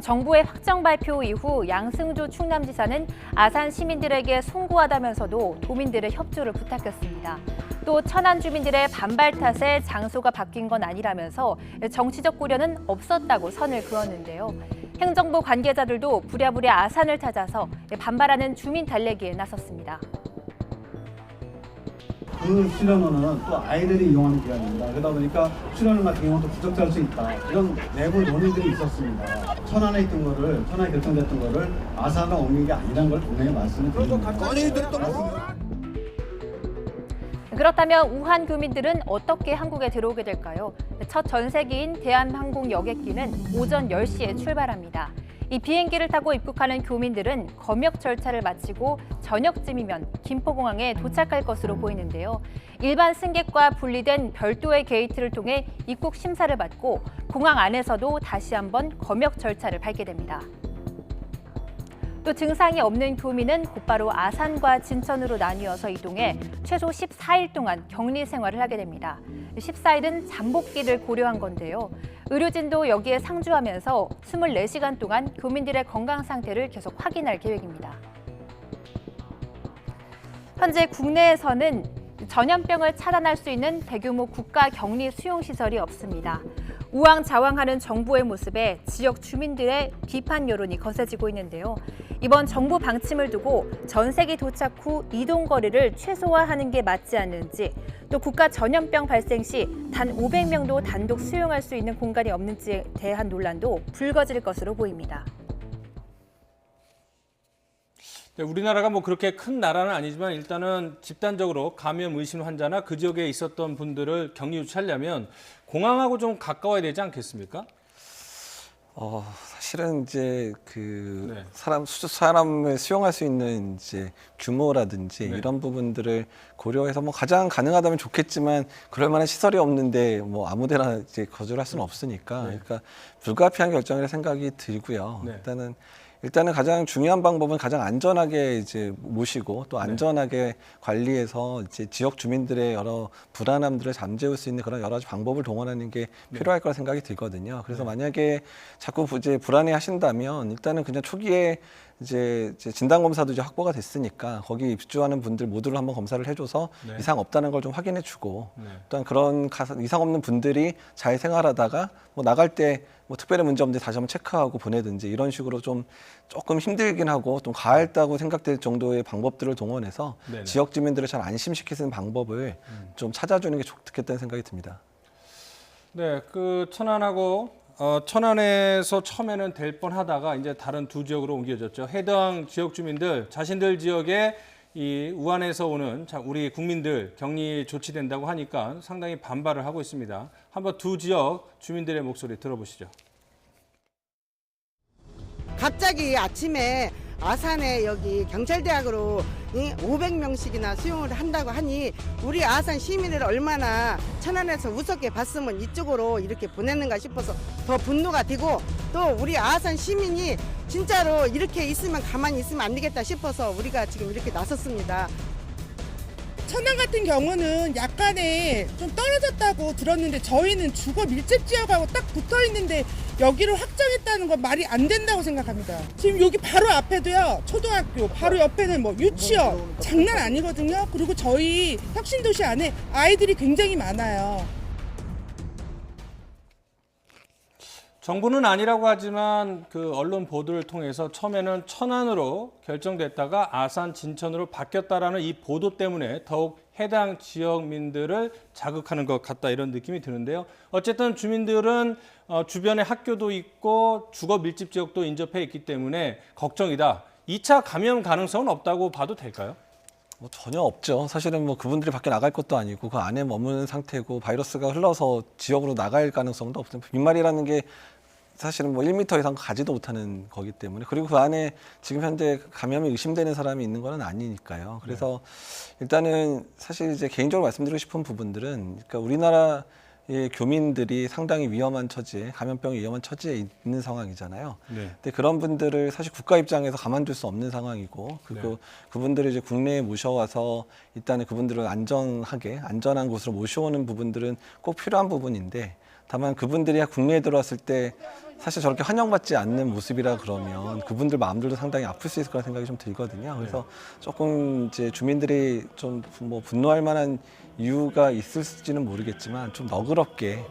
정부의 확정 발표 이후 양승조 충남지사는 아산 시민들에게 송구하다면서도 도민들의 협조를 부탁했습니다. 또 천안 주민들의 반발 탓에 장소가 바뀐 건 아니라면서 정치적 고려는 없었다고 선을 그었는데요. 행정부 관계자들도 부랴부랴 아산을 찾아서 반발하는 주민 달래기에 나섰습니다. 그 수련원은 또 아이들이 이용하는 기관입니다. 그러다 보니까 수련원 같은 경우는 또 부적절할 수 있다. 이런 내부 논의들이 있었습니다. 천안에 있던 거를, 천안에 결정됐던 거를 아산으로 옮긴 게 아니라는 걸 분명히 말씀을 드립니다. 그렇다면 우한 교민들은 어떻게 한국에 들어오게 될까요? 첫 전세기인 대한항공 여객기는 오전 10시에 출발합니다. 이 비행기를 타고 입국하는 교민들은 검역 절차를 마치고 저녁쯤이면 김포공항에 도착할 것으로 보이는데요. 일반 승객과 분리된 별도의 게이트를 통해 입국 심사를 받고 공항 안에서도 다시 한번 검역 절차를 밟게 됩니다. 또 증상이 없는 교민은 곧바로 아산과 진천으로 나뉘어서 이동해 최소 14일 동안 격리 생활을 하게 됩니다. 14일은 잠복기를 고려한 건데요. 의료진도 여기에 상주하면서 24시간 동안 교민들의 건강 상태를 계속 확인할 계획입니다. 현재 국내에서는 전염병을 차단할 수 있는 대규모 국가 격리 수용 시설이 없습니다. 우왕좌왕하는 정부의 모습에 지역 주민들의 비판 여론이 거세지고 있는데요. 이번 정부 방침을 두고 전세기 도착 후 이동 거리를 최소화하는 게 맞지 않는지, 또 국가 전염병 발생 시 단 500명도 단독 수용할 수 있는 공간이 없는지에 대한 논란도 불거질 것으로 보입니다. 네, 우리나라가 뭐 그렇게 큰 나라는 아니지만 일단은 집단적으로 감염 의심 환자나 그 지역에 있었던 분들을 격리 유치하려면 공항하고 좀 가까워야 되지 않겠습니까? 사실은 이제 그 사람을 수용할 수 있는 이제 규모라든지 이런 부분들을 고려해서 뭐 가장 가능하다면 좋겠지만 그럴 만한 시설이 없는데 뭐 아무데나 이제 거주를 할 수는 없으니까 그러니까 불가피한 결정이라 생각이 들고요. 일단은 가장 중요한 방법은 가장 안전하게 이제 모시고 또 안전하게 관리해서 이제 지역 주민들의 여러 불안함들을 잠재울 수 있는 그런 여러 가지 방법을 동원하는 게 필요할 거라 생각이 들거든요. 그래서 만약에 자꾸 이제 불안해 하신다면 일단은 그냥 초기에 이제 진단 검사도 이제 확보가 됐으니까 거기 입주하는 분들 모두를 한번 검사를 해줘서 네. 이상 없다는 걸 좀 확인해주고 네. 또한 그런 이상 없는 분들이 잘 생활하다가 뭐 나갈 때 뭐 특별히 문제 없는데 다시 한번 체크하고 보내든지 이런 식으로 좀 조금 힘들긴 하고 좀 가했다고 생각될 정도의 방법들을 동원해서 네네. 지역 주민들을 잘 안심시키는 방법을 좀 찾아주는 게 좋겠다는 생각이 듭니다. 네, 그 천안에서 처음에는 될 뻔하다가 이제 다른 두 지역으로 옮겨졌죠. 해당 지역 주민들 자신들 지역에 이 우한에서 오는 우리 국민들 격리 조치된다고 하니까 상당히 반발을 하고 있습니다. 한번 두 지역 주민들의 목소리 들어보시죠. 갑자기 아침에 아산에 여기 경찰대학으로 500명씩이나 수용을 한다고 하니 우리 아산 시민을 얼마나 천안에서 우습게 봤으면 이쪽으로 이렇게 보냈는가 싶어서 더 분노가 되고 또 우리 아산 시민이 진짜로 이렇게 있으면 가만히 있으면 안 되겠다 싶어서 우리가 지금 이렇게 나섰습니다. 천안 같은 경우는 약간의 좀 떨어졌다고 들었는데 저희는 주거 밀집 지역하고 딱 붙어 있는데 여기를 확정했다는 건 말이 안 된다고 생각합니다. 지금 여기 바로 앞에도요, 초등학교, 바로 옆에는 뭐 유치원, 장난 아니거든요. 그리고 저희 혁신도시 안에 아이들이 굉장히 많아요. 정부는 아니라고 하지만 그 언론 보도를 통해서 처음에는 천안으로 결정됐다가 아산, 진천으로 바뀌었다라는 이 보도 때문에 더욱 해당 지역민들을 자극하는 것 같다 이런 느낌이 드는데요. 어쨌든 주민들은 주변에 학교도 있고 주거 밀집 지역도 인접해 있기 때문에 걱정이다. 2차 감염 가능성은 없다고 봐도 될까요? 뭐 전혀 없죠. 사실은 뭐 그분들이 밖에 나갈 것도 아니고 그 안에 머무는 상태고 바이러스가 흘러서 지역으로 나갈 가능성도 없습니다. 빈말이라는 게 사실은 뭐 1m 이상 가지도 못하는 거기 때문에 그리고 그 안에 지금 현재 감염이 의심되는 사람이 있는 건 아니니까요. 그래서 일단은 사실 이제 개인적으로 말씀드리고 싶은 부분들은 그러니까 우리나라의 교민들이 상당히 위험한 처지에 감염병이 위험한 처지에 있는 상황이잖아요. 네. 근데 그런 분들을 사실 국가 입장에서 가만둘 수 없는 상황이고 그리고 네. 그분들을 이제 국내에 모셔와서 일단은 그분들을 안전한 곳으로 모셔오는 부분들은 꼭 필요한 부분인데 다만 그분들이 국내에 들어왔을 때 사실 저렇게 환영받지 않는 모습이라 그러면 그분들 마음들도 상당히 아플 수 있을 거라는 생각이 좀 들거든요. 그래서 조금 이제 주민들이 좀 뭐 분노할 만한 이유가 있을지는 모르겠지만 좀 너그럽게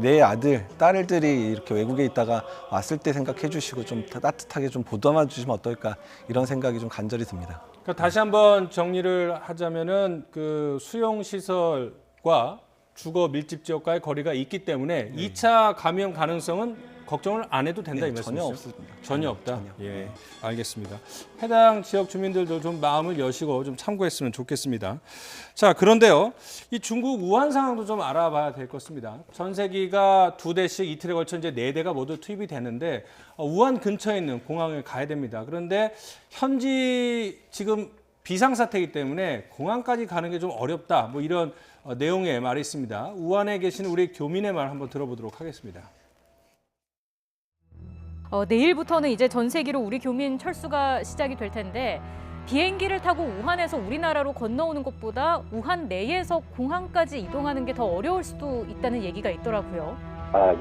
내 아들, 딸들이 이렇게 외국에 있다가 왔을 때 생각해 주시고 좀 따뜻하게 좀 보듬어 주시면 어떨까 이런 생각이 좀 간절히 듭니다. 그러니까 다시 한번 정리를 하자면은 그 수용 시설과 주거 밀집 지역과의 거리가 있기 때문에 2차 감염 가능성은 걱정을 안 해도 된다 이 말씀이시죠? 전혀 없습니다. 전혀 없다? 전혀. 예, 알겠습니다. 해당 지역 주민들도 좀 마음을 여시고 좀 참고했으면 좋겠습니다. 자, 그런데요. 이 중국 우한 상황도 좀 알아봐야 될 것 같습니다. 전세기가 2대씩 이틀에 걸쳐 이제 4대가 모두 투입이 되는데 우한 근처에 있는 공항을 가야 됩니다. 그런데 현지 지금 비상사태이기 때문에 공항까지 가는 게 좀 어렵다. 뭐 이런 내용의 말이 있습니다. 우한에 계신 우리 교민의 말 한번 들어보도록 하겠습니다. 내일부터는 이제 전세기로 우리 교민 철수가 시작이 될 텐데 비행기를 타고 우한에서 우리나라로 건너오는 것보다 우한 내에서 공항까지 이동하는 게 더 어려울 수도 있다는 얘기가 있더라고요.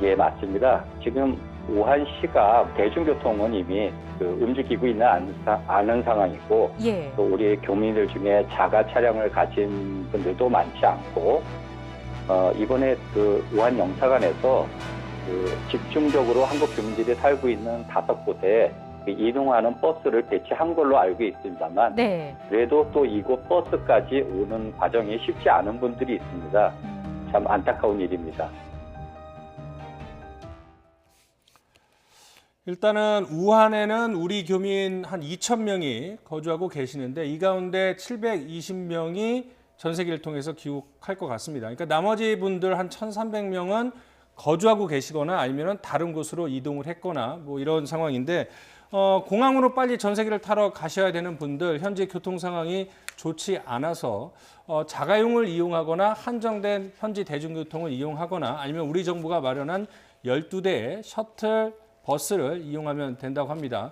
예, 맞습니다. 지금 우한시가 대중교통은 이미 움직이고 있는 않은 상황이고 예. 또 우리 교민들 중에 자가 차량을 가진 분들도 많지 않고 이번에 우한 영사관에서 집중적으로 한국 교민들이 살고 있는 5곳에 이동하는 버스를 배치한 걸로 알고 있습니다만 네. 그래도 또 이곳 버스까지 오는 과정이 쉽지 않은 분들이 있습니다. 참 안타까운 일입니다. 일단은 우한에는 우리 교민 한 2,000명이 거주하고 계시는데 이 가운데 720명이 전세기를 통해서 귀국할 것 같습니다. 그러니까 나머지 분들 한 1,300명은 거주하고 계시거나 아니면 다른 곳으로 이동을 했거나 뭐 이런 상황인데 공항으로 빨리 전세기를 타러 가셔야 되는 분들 현재 교통 상황이 좋지 않아서 자가용을 이용하거나 한정된 현지 대중교통을 이용하거나 아니면 우리 정부가 마련한 12대의 셔틀 버스를 이용하면 된다고 합니다.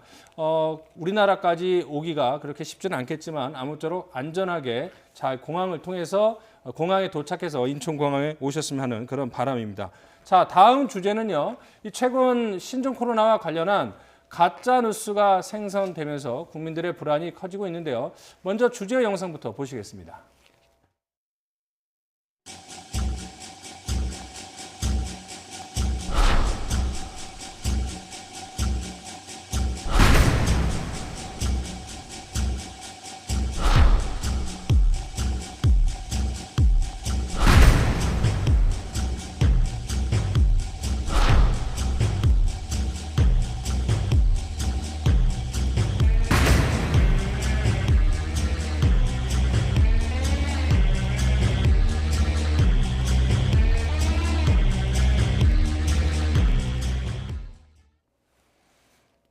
우리나라까지 오기가 그렇게 쉽지는 않겠지만 아무쪼록 안전하게 잘 공항을 통해서 공항에 도착해서 인천공항에 오셨으면 하는 그런 바람입니다. 자, 다음 주제는요. 이 최근 신종 코로나와 관련한 가짜 뉴스가 생성되면서 국민들의 불안이 커지고 있는데요. 먼저 주제 영상부터 보시겠습니다.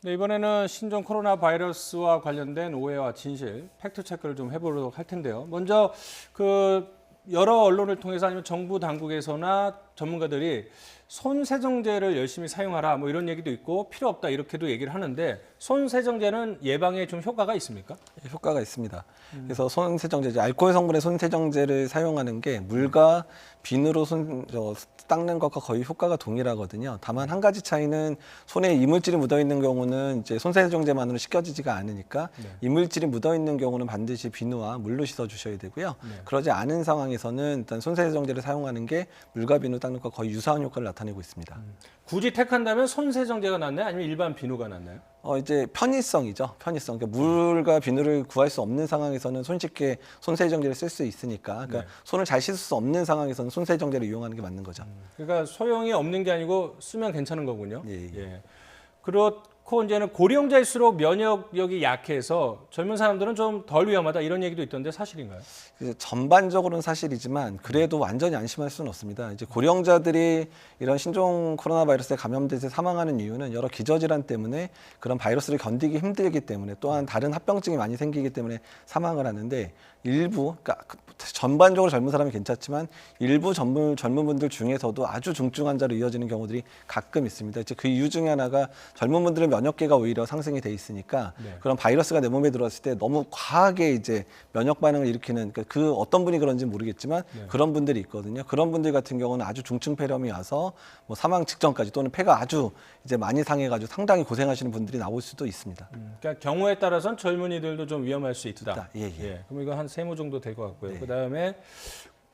네, 이번에는 신종 코로나 바이러스와 관련된 오해와 진실, 팩트 체크를 좀 해보도록 할 텐데요. 먼저 여러 언론을 통해서 아니면 정부 당국에서나 전문가들이 손 세정제를 열심히 사용하라 뭐 이런 얘기도 있고 필요 없다 이렇게도 얘기를 하는데 손 세정제는 예방에 좀 효과가 있습니까? 네, 효과가 있습니다. 그래서 손 세정제, 알코올 성분의 손 세정제를 사용하는 게 물과 비누로 손 닦는 것과 거의 효과가 동일하거든요. 다만 한 가지 차이는 손에 이물질이 묻어 있는 경우는 이제 손 세정제만으로 씻겨지지가 않으니까 이물질이 묻어 있는 경우는 반드시 비누와 물로 씻어 주셔야 되고요. 그러지 않은 상황에서는 일단 손 세정제를 사용하는 게 물과 비누 닦는 것과 거의 유사한 효과를 나타내고 있습니다. 굳이 택한다면 손 세정제가 낫나요? 아니면 일반 비누가 낫나요? 이제 편의성이죠. 편의성. 그러니까 물과 비누를 구할 수 없는 상황에서는 손쉽게 손세정제를 쓸 수 있으니까. 그러니까 손을 잘 씻을 수 없는 상황에서는 손세정제를 이용하는 게 맞는 거죠. 그러니까 소용이 없는 게 아니고 쓰면 괜찮은 거군요. 예. 그렇고 이제는 고령자일수록 면역력이 약해서 젊은 사람들은 좀 덜 위험하다 이런 얘기도 있던데 사실인가요? 전반적으로는 사실이지만 그래도 완전히 안심할 수는 없습니다. 이제 고령자들이 이런 신종 코로나 바이러스에 감염돼서 사망하는 이유는 여러 기저질환 때문에 그런 바이러스를 견디기 힘들기 때문에 또한 다른 합병증이 많이 생기기 때문에 사망을 하는데 일부, 그러니까 전반적으로 젊은 사람이 괜찮지만 일부 젊은 분들 중에서도 아주 중증 환자로 이어지는 경우들이 가끔 있습니다. 이제 그 이유 중에 하나가 젊은 분들은 면역계가 오히려 상승이 돼 있으니까 그런 바이러스가 내 몸에 들어왔을 때 너무 과하게 이제 면역 반응을 일으키는 그 어떤 분이 그런지 모르겠지만 그런 분들이 있거든요. 그런 분들 같은 경우는 아주 중증 폐렴이 와서 뭐 사망 직전까지 또는 폐가 아주 이제 많이 상해가지고 상당히 고생하시는 분들이 나올 수도 있습니다. 그러니까 경우에 따라서는 젊은이들도 좀 위험할 수 있다. 예. 그럼 이거 한 3모 정도 될 것 같고요. 그다음에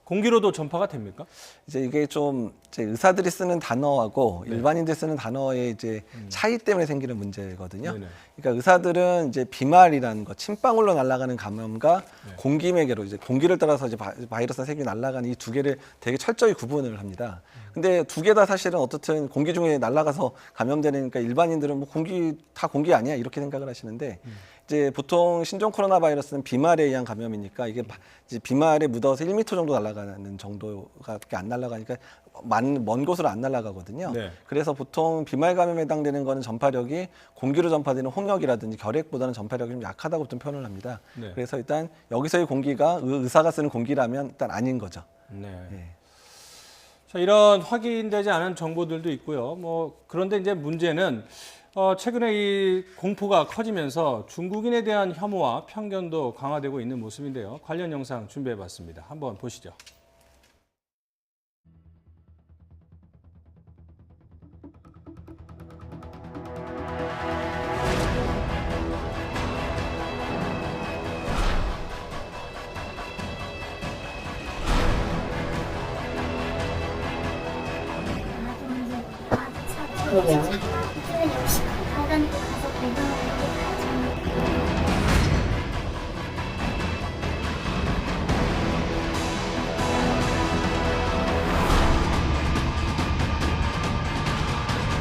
공기로도 전파가 됩니까? 이제 이게 좀 이제 의사들이 쓰는 단어하고 일반인들 쓰는 단어의 이제 차이 때문에 생기는 문제거든요. 그러니까 의사들은 이제 비말이라는 거, 침방울로 날아가는 감염과 공기 매개로 이제 공기를 따라서 이제 바이러스나 세균이 날아가는 이 두 개를 되게 철저히 구분을 합니다. 근데 두 개 다 사실은 어떻든 공기 중에 날아가서 감염되니까 일반인들은 뭐 다 공기 아니야 이렇게 생각을 하시는데 이제 보통 신종 코로나 바이러스는 비말에 의한 감염이니까 이게 이제 비말에 묻어서 1m 정도 날아가는 정도밖에 안 날아가니까 먼 곳으로 안 날아가거든요. 그래서 보통 비말 감염에 해당되는 거는 전파력이 공기로 전파되는 홍역이라든지 결핵보다는 전파력이 좀 약하다고 좀 표현을 합니다. 그래서 일단 여기서의 공기가 의사가 쓰는 공기라면 일단 아닌 거죠. 자, 이런 확인되지 않은 정보들도 있고요. 그런데 이제 문제는 최근에 이 공포가 커지면서 중국인에 대한 혐오와 편견도 강화되고 있는 모습인데요. 관련 영상 준비해봤습니다. 한번 보시죠.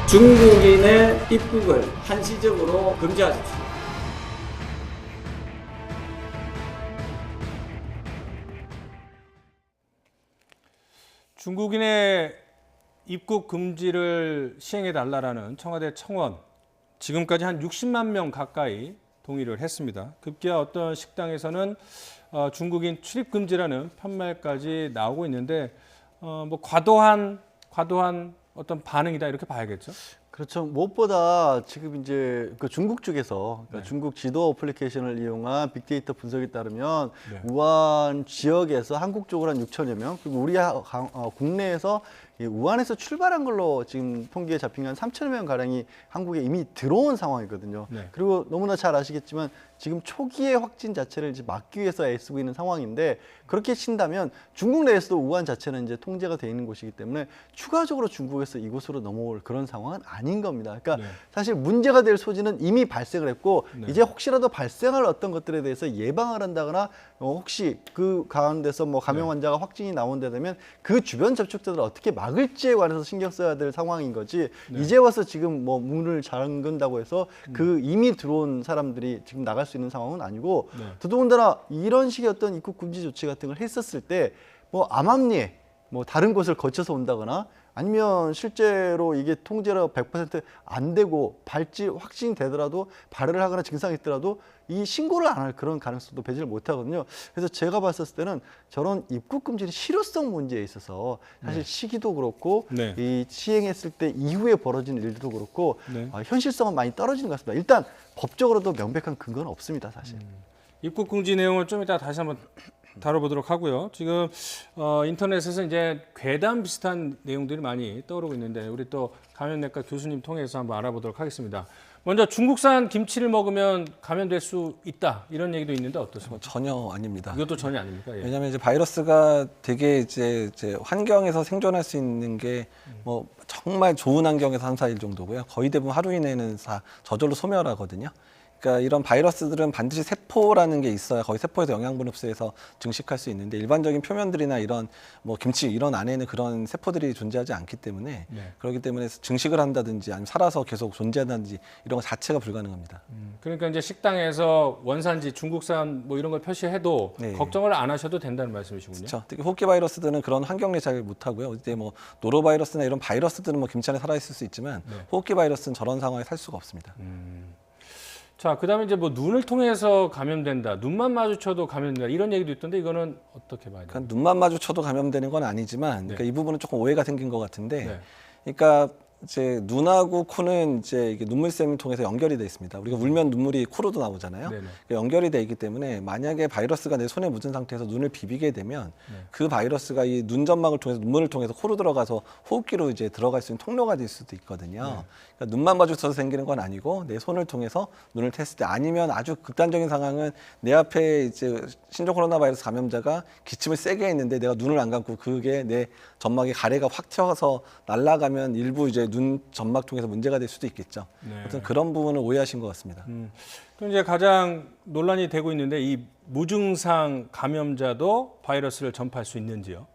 중국인의 입국을 한시적으로 금지하십시오. 중국인의 입국 금지를 시행해달라는 청와대 청원, 지금까지 한 60만 명 가까이 동의를 했습니다. 급기야 어떤 식당에서는 중국인 출입 금지라는 편말까지 나오고 있는데 과도한 어떤 반응이다 이렇게 봐야겠죠? 그렇죠. 무엇보다 지금 이제 그 중국 쪽에서 그러니까 중국 지도 어플리케이션을 이용한 빅데이터 분석에 따르면 우한 지역에서 한국 쪽으로 한 6천여 명, 그리고 우리 국내에서 우한에서 출발한 걸로 지금 통계에 잡힌 한 3천여 명 가량이 한국에 이미 들어온 상황이거든요. 그리고 너무나 잘 아시겠지만 지금 초기의 확진 자체를 이제 막기 위해서 애쓰고 있는 상황인데, 그렇게 친다면 중국 내에서도 우한 자체는 이제 통제가 돼 있는 곳이기 때문에 추가적으로 중국에서 이곳으로 넘어올 그런 상황은 아닌 겁니다. 그러니까 사실 문제가 될 소지는 이미 발생을 했고 이제 혹시라도 발생할 어떤 것들에 대해서 예방을 한다거나 혹시 그 가운데서 뭐 감염 환자가 확진이 나온다 되면 그 주변 접촉자들을 어떻게 막을지에 관해서 신경 써야 될 상황인 거지, 이제 와서 지금 뭐 문을 잠근다고 해서 그 이미 들어온 사람들이 지금 나갈 수 있는 상황은 아니고, 더더군다나 이런 식의 어떤 입국 금지 조치 같은 걸 했었을 때 뭐 암암리에 뭐 다른 곳을 거쳐서 온다거나 아니면 실제로 이게 통제가 100% 안 되고 확진이 되더라도 발해를 하거나 증상이 있더라도 이 신고를 안 할 그런 가능성도 배제를 못 하거든요. 그래서 제가 봤을 때는 저런 입국 금지의 실효성 문제에 있어서 사실 시기도 그렇고 이 시행했을 때 이후에 벌어진 일도 그렇고 현실성은 많이 떨어지는 것 같습니다. 일단 법적으로도 명백한 근거는 없습니다, 사실. 입국 금지 내용을 좀 이따 다시 한번 다뤄보도록 하고요. 지금 인터넷에서 이제 괴담 비슷한 내용들이 많이 떠오르고 있는데 우리 또 감염내과 교수님 통해서 한번 알아보도록 하겠습니다. 먼저 중국산 김치를 먹으면 감염될 수 있다 이런 얘기도 있는데 어떻습니까? 전혀 아닙니다. 이것도 전혀 아닙니까? 예. 왜냐하면 이제 바이러스가 되게 이제 환경에서 생존할 수 있는 게 뭐 정말 좋은 환경에서 3, 4일 정도고요. 거의 대부분 하루 이내는 다 저절로 소멸하거든요. 그러니까 이런 바이러스들은 반드시 세포라는 게 있어야 거의 세포에서 영양분 흡수해서 증식할 수 있는데 일반적인 표면들이나 이런 뭐 김치 이런 안에는 그런 세포들이 존재하지 않기 때문에 그렇기 때문에 증식을 한다든지 아니면 살아서 계속 존재한다든지 이런 것 자체가 불가능합니다. 그러니까 이제 식당에서 원산지 중국산 뭐 이런 걸 표시해도 걱정을 안 하셔도 된다는 말씀이시군요. 그렇죠. 특히 호흡기 바이러스들은 그런 환경에 잘 못하고요. 이제 뭐 노로바이러스나 이런 바이러스들은 뭐 김치 안에 살아있을 수 있지만 호흡기 바이러스는 저런 상황에 살 수가 없습니다. 자, 그다음에 이제 뭐 눈을 통해서 감염된다, 눈만 마주쳐도 감염된다 이런 얘기도 있던데 이거는 어떻게 봐야 돼요? 그러니까 눈만 마주쳐도 감염되는 건 아니지만, 그러니까 이 부분은 조금 오해가 생긴 것 같은데, 그러니까 이제 눈하고 코는 이제 이게 눈물샘을 통해서 연결이 돼 있습니다. 우리가 울면 눈물이 코로도 나오잖아요. 그러니까 연결이 돼 있기 때문에 만약에 바이러스가 내 손에 묻은 상태에서 눈을 비비게 되면 그 바이러스가 이 눈 점막을 통해서 눈물을 통해서 코로 들어가서 호흡기로 이제 들어갈 수 있는 통로가 될 수도 있거든요. 그러니까 눈만 마주쳐서 생기는 건 아니고 내 손을 통해서 눈을 텄을 때, 아니면 아주 극단적인 상황은 내 앞에 이제 신종 코로나 바이러스 감염자가 기침을 세게 했는데 내가 눈을 안 감고 그게 내 점막에 가래가 확 튀어서 날아가면 일부 이제 눈 점막 통해서 문제가 될 수도 있겠죠. 어떤 그런 부분을 오해하신 것 같습니다. 그럼 이제 가장 논란이 되고 있는데 이 무증상 감염자도 바이러스를 전파할 수 있는지요?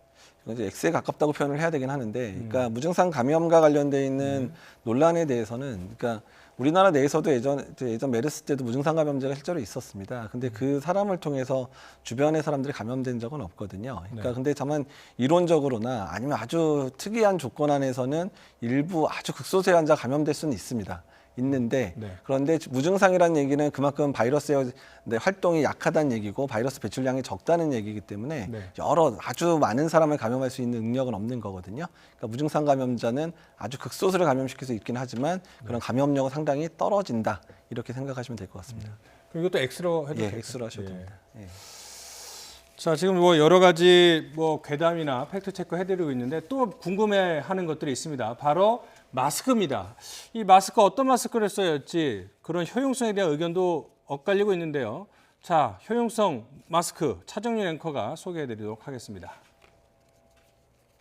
이제 X에 가깝다고 표현을 해야 되긴 하는데, 그러니까 무증상 감염과 관련돼 있는 논란에 대해서는, 그러니까 우리나라 내에서도 예전 메르스 때도 무증상 감염자가 실제로 있었습니다. 근데 그 사람을 통해서 주변의 사람들이 감염된 적은 없거든요. 그러니까 근데 다만 이론적으로나 아니면 아주 특이한 조건 안에서는 일부 아주 극소수의 환자가 감염될 수는 있는데 그런데 무증상이라는 얘기는 그만큼 바이러스의 활동이 약하다는 얘기고 바이러스 배출량이 적다는 얘기이기 때문에 여러 아주 많은 사람을 감염할 수 있는 능력은 없는 거거든요. 그러니까 무증상 감염자는 아주 극소수를 감염시킬 수 있긴 하지만 그런 감염력은 상당히 떨어진다, 이렇게 생각하시면 될 것 같습니다. 그럼 이것도 X로 해도 될까요? X로 하셔도 됩니다. 자, 지금 뭐 여러 가지 뭐 괴담이나 팩트 체크 해드리고 있는데 또 궁금해하는 것들이 있습니다. 바로 마스크입니다. 이 마스크 어떤 마스크를 써야 할지 그런 효용성에 대한 의견도 엇갈리고 있는데요. 자, 효용성 마스크 차정윤 앵커가 소개해드리도록 하겠습니다.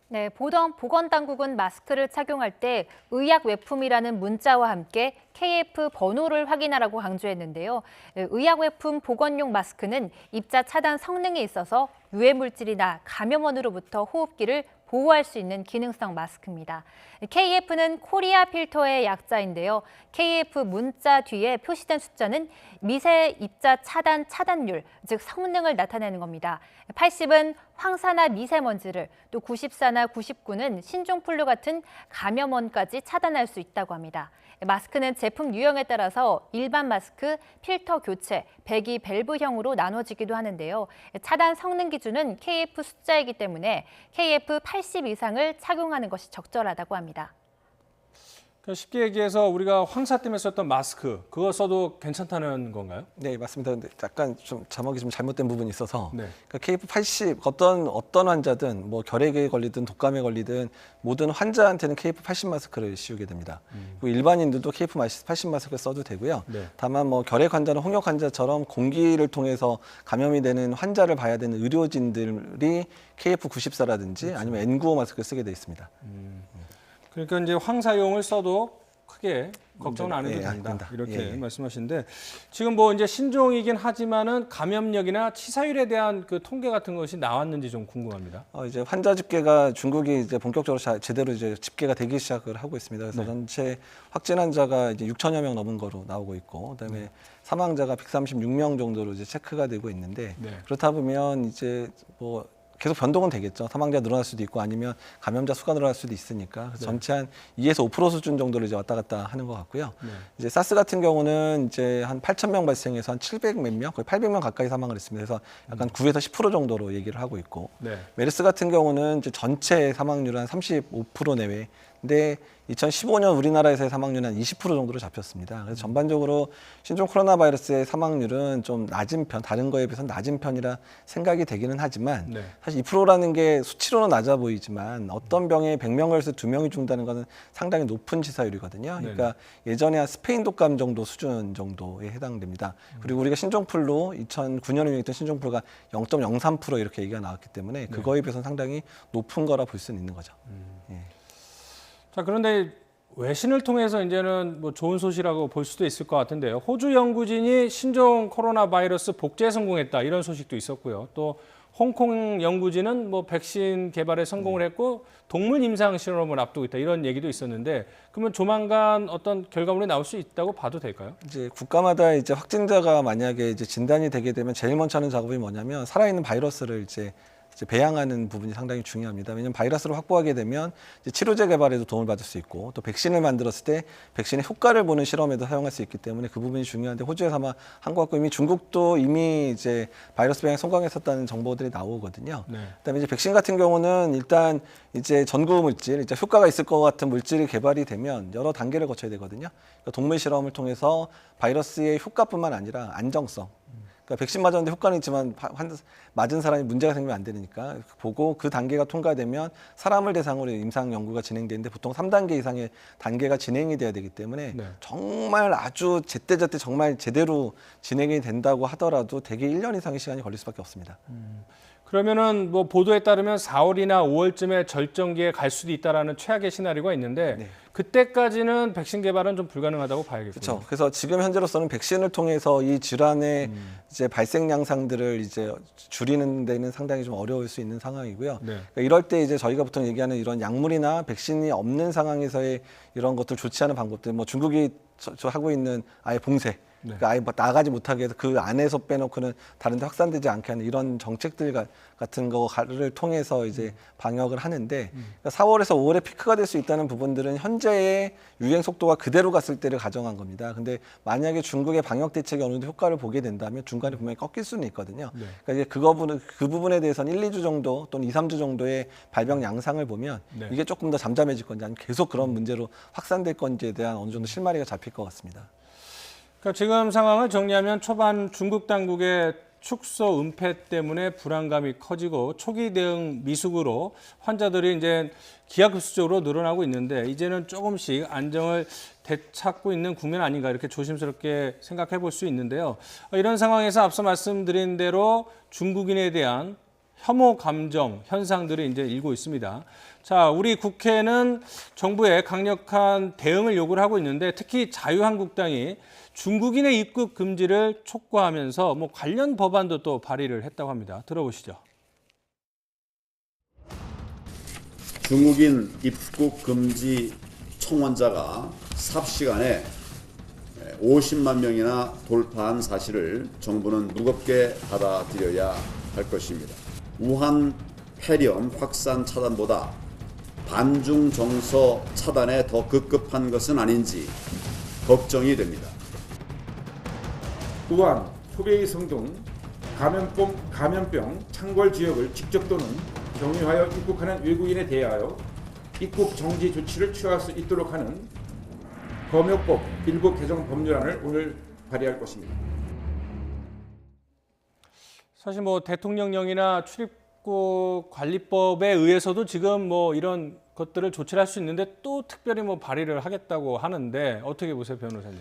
네, 보건당국은 마스크를 착용할 때 의약외품이라는 문자와 함께 KF 번호를 확인하라고 강조했는데요. 의약외품 보건용 마스크는 입자 차단 성능이 있어서 유해물질이나 감염원으로부터 호흡기를 보호할 수 있는 기능성 마스크입니다. KF는 코리아 필터의 약자인데요. KF 문자 뒤에 표시된 숫자는 미세 입자 차단율, 즉 성능을 나타내는 겁니다. 80은 황사나 미세먼지를, 또 94나 99는 신종플루 같은 감염원까지 차단할 수 있다고 합니다. 마스크는 제품 유형에 따라서 일반 마스크, 필터 교체, 배기 밸브형으로 나눠지기도 하는데요. 차단 성능 기준은 KF 숫자이기 때문에 KF 80 이상을 착용하는 것이 적절하다고 합니다. 그러니까 쉽게 얘기해서 우리가 황사 때문에 썼던 마스크 그거 써도 괜찮다는 건가요? 네, 맞습니다. 근데 약간 좀 자막이 좀 잘못된 부분이 있어서 네. 그러니까 KF80 어떤 환자든 뭐 결핵에 걸리든 독감에 걸리든 모든 환자한테는 KF80 마스크를 씌우게 됩니다. 그리고 일반인들도 KF80 마스크를 써도 되고요. 네. 다만 뭐 결핵 환자나 홍역 환자처럼 공기를 통해서 감염이 되는 환자를 봐야 되는 의료진들이 KF94라든지 아니면 N95 마스크를 쓰게 돼 있습니다. 그러니까 이제 황사용을 써도 크게 걱정은 안 해도 예, 된다. 이렇게 예. 말씀하시는데 지금 뭐 이제 신종이긴 하지만은 감염력이나 치사율에 대한 그 통계 같은 것이 나왔는지 좀 궁금합니다. 이제 환자 집계가 중국이 이제 본격적으로 제대로 이제 집계가 되기 시작을 하고 있습니다. 그래서 네. 전체 확진 환자가 이제 6천여 명 넘은 거로 나오고 있고, 그다음에 사망자가 136명 정도로 이제 체크가 되고 있는데 네. 그렇다 보면 이제 뭐 계속 변동은 되겠죠. 사망자 늘어날 수도 있고 아니면 감염자 수가 늘어날 수도 있으니까 네. 전체 한 2에서 5% 수준 정도로 이제 왔다 갔다 하는 것 같고요. 네. 이제 사스 같은 경우는 이제 한 8,000명 발생해서 한 700 몇 명, 거의 800명 가까이 사망을 했습니다. 그래서 약간 9에서 10% 정도로 얘기를 하고 있고, 네. 메르스 같은 경우는 이제 전체 사망률 한 35% 내외. 근데 2015년 우리나라에서의 사망률은 한 20% 정도로 잡혔습니다. 그래서 전반적으로 신종 코로나 바이러스의 사망률은 좀 낮은 편, 다른 거에 비해서 낮은 편이라 생각이 되기는 하지만 네. 사실 2%라는 게 수치로는 낮아 보이지만 어떤 병에 100명 걸려서 2명이 죽는다는 것은 상당히 높은 치사율이거든요. 그러니까 예전에 한 스페인 독감 정도 수준 정도에 해당됩니다. 그리고 우리가 신종플루 2009년에 유행했던 신종플루가 0.03% 이렇게 얘기가 나왔기 때문에 그거에 비해서는 상당히 높은 거라 볼 수는 있는 거죠. 예. 자, 그런데 외신을 통해서 이제는 뭐 좋은 소식이라고 볼 수도 있을 것 같은데요. 호주 연구진이 신종 코로나 바이러스 복제에 성공했다 이런 소식도 있었고요. 또 홍콩 연구진은 뭐 백신 개발에 성공을 했고 동물 임상 실험을 앞두고 있다 이런 얘기도 있었는데 그러면 조만간 어떤 결과물이 나올 수 있다고 봐도 될까요? 이제 국가마다 이제 확진자가 만약에 이제 진단이 되게 되면 제일 먼저 하는 작업이 뭐냐면 살아있는 바이러스를 이제 배양하는 부분이 상당히 중요합니다. 왜냐하면 바이러스를 확보하게 되면 이제 치료제 개발에도 도움을 받을 수 있고 또 백신을 만들었을 때 백신의 효과를 보는 실험에도 사용할 수 있기 때문에 그 부분이 중요한데 호주에서 아마 한 것 같고 이미 중국도 이미 이제 바이러스 배양에 성공했었다는 정보들이 나오거든요. 네. 그다음에 이제 백신 같은 경우는 일단 이제 전구 물질, 이제 효과가 있을 것 같은 물질이 개발이 되면 여러 단계를 거쳐야 되거든요. 그러니까 동물 실험을 통해서 바이러스의 효과뿐만 아니라 안정성. 그러니까 백신 맞았는데 효과는 있지만 맞은 사람이 문제가 생기면 안 되니까 보고 그 단계가 통과되면 사람을 대상으로 임상 연구가 진행되는데 보통 3단계 이상의 단계가 진행이 돼야 되기 때문에 정말 아주 제때제때 정말 제대로 진행이 된다고 하더라도 대개 1년 이상의 시간이 걸릴 수밖에 없습니다. 그러면은 뭐 보도에 따르면 4월이나 5월쯤에 절정기에 갈 수도 있다라는 최악의 시나리오가 있는데 그때까지는 백신 개발은 좀 불가능하다고 봐야겠군요. 그렇죠. 그래서 지금 현재로서는 백신을 통해서 이 질환의 이제 발생 양상들을 이제 줄이는 데는 상당히 좀 어려울 수 있는 상황이고요. 그러니까 이럴 때 이제 저희가 보통 얘기하는 이런 약물이나 백신이 없는 상황에서의 이런 것들 조치하는 방법들, 뭐 중국이 저 하고 있는 아예 봉쇄. 그러니까 아예 나가지 못하게 해서 그 안에서 빼놓고는 다른 데 확산되지 않게 하는 이런 정책들 같은 거를 통해서 이제 방역을 하는데 그러니까 4월에서 5월에 피크가 될 수 있다는 부분들은 현재의 유행 속도가 그대로 갔을 때를 가정한 겁니다. 근데 만약에 중국의 방역 대책이 어느 정도 효과를 보게 된다면 중간에 분명히 꺾일 수는 있거든요. 그러니까 이제 그 부분에 대해서는 1, 2주 정도 또는 2, 3주 정도의 발병 양상을 보면 이게 조금 더 잠잠해질 건지 아니면 계속 그런 문제로 확산될 건지에 대한 어느 정도 실마리가 잡힐 것 같습니다. 그러니까 지금 상황을 정리하면 초반 중국 당국의 축소 은폐 때문에 불안감이 커지고 초기 대응 미숙으로 환자들이 이제 기하급수적으로 늘어나고 있는데 이제는 조금씩 안정을 되찾고 있는 국면 아닌가 이렇게 조심스럽게 생각해 볼 수 있는데요. 이런 상황에서 앞서 말씀드린 대로 중국인에 대한 혐오 감정 현상들이 이제 일고 있습니다. 자, 우리 국회는 정부에 강력한 대응을 요구를 하고 있는데 특히 자유한국당이 중국인의 입국 금지를 촉구하면서 뭐 관련 법안도 또 발의를 했다고 합니다. 들어보시죠. 중국인 입국 금지 총원자가 삽시간에 50만 명이나 돌파한 사실을 정부는 무겁게 받아들여야 할 것입니다. 우한 폐렴 확산 차단보다 반중 정서 차단에 더 급급한 것은 아닌지 걱정이 됩니다. 우한, 후베이 성등 감염병 창궐 지역을 직접 또는 경유하여 입국하는 외국인에 대하여 입국 정지 조치를 취할 수 있도록 하는 검역법 일부 개정 법률안을 오늘 발의할 것입니다. 사실 뭐 대통령령이나 출입국 관리법에 의해서도 지금 뭐 이런 것들을 조치를 할 수 있는데 또 특별히 뭐 발의를 하겠다고 하는데 어떻게 보세요, 변호사님?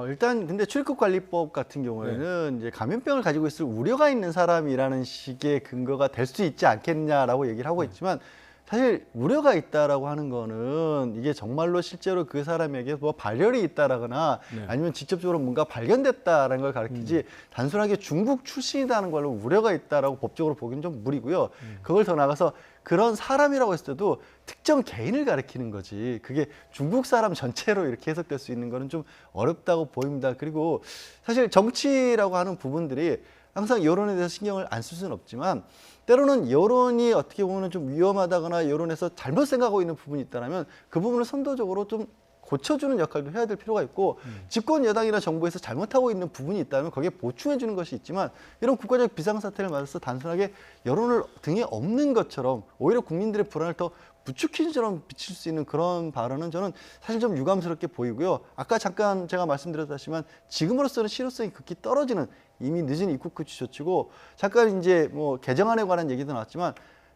일단 근데 출입국관리법 같은 경우에는 이제 감염병을 가지고 있을 우려가 있는 사람이라는 식의 근거가 될 수 있지 않겠냐라고 얘기를 하고 있지만 사실 우려가 있다라고 하는 거는 이게 정말로 실제로 그 사람에게 뭐 발열이 있다라거나 아니면 직접적으로 뭔가 발견됐다라는 걸 가리키지 단순하게 중국 출신이라는 걸로 우려가 있다라고 법적으로 보기는 좀 무리고요. 그걸 더 나가서 그런 사람이라고 했을 때도 특정 개인을 가리키는 거지 그게 중국 사람 전체로 이렇게 해석될 수 있는 거는 좀 어렵다고 보입니다. 그리고 사실 정치라고 하는 부분들이 항상 여론에 대해서 신경을 안 쓸 수는 없지만 때로는 여론이 어떻게 보면 좀 위험하다거나 여론에서 잘못 생각하고 있는 부분이 있다면 그 부분을 선도적으로 좀 고쳐주는 역할도 해야 될 필요가 있고 집권 여당이나 정부에서 잘못하고 있는 부분이 있다면 거기에 보충해 주는 것이 있지만 이런 국가적 비상사태를 맞아서 단순하게 여론을 등에 업는 것처럼 오히려 국민들의 불안을 더 부추기처럼 비칠 수 있는 그런 발언은 저는 사실 좀 유감스럽게 보이고요. 아까 잠깐 제가 말씀드렸다시만 지금으로서는 실효성이 극히 떨어지는 이미 늦은 입국 금지 조치고 잠깐 이제 뭐 개정안에 관한 얘기도 나왔지만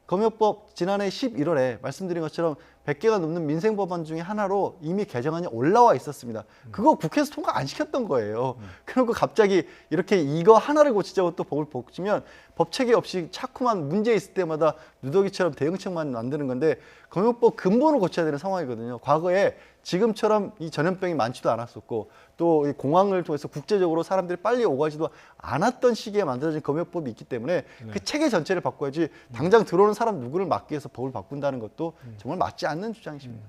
검역법 지난해 11월에 말씀드린 것처럼 100개가 넘는 민생법안 중에 하나로 이미 개정안이 올라와 있었습니다. 그거 국회에서 통과 안 시켰던 거예요. 그리고 갑자기 이렇게 이거 하나를 고치자고 또 법을 고치면 법체계 없이 자꾸만 문제 있을 때마다 누더기처럼 대응책만 만드는 건데 검역법 근본을 고쳐야 되는 상황이거든요. 과거에 지금처럼 이 전염병이 많지도 않았었고 또 이 공항을 통해서 국제적으로 사람들이 빨리 오가지도 않았던 시기에 만들어진 검역법이 있기 때문에 그 체계 전체를 바꿔야지 당장 들어오는 사람 누구를 막기 위해서 법을 바꾼다는 것도 정말 맞지 않는 주장이십니다.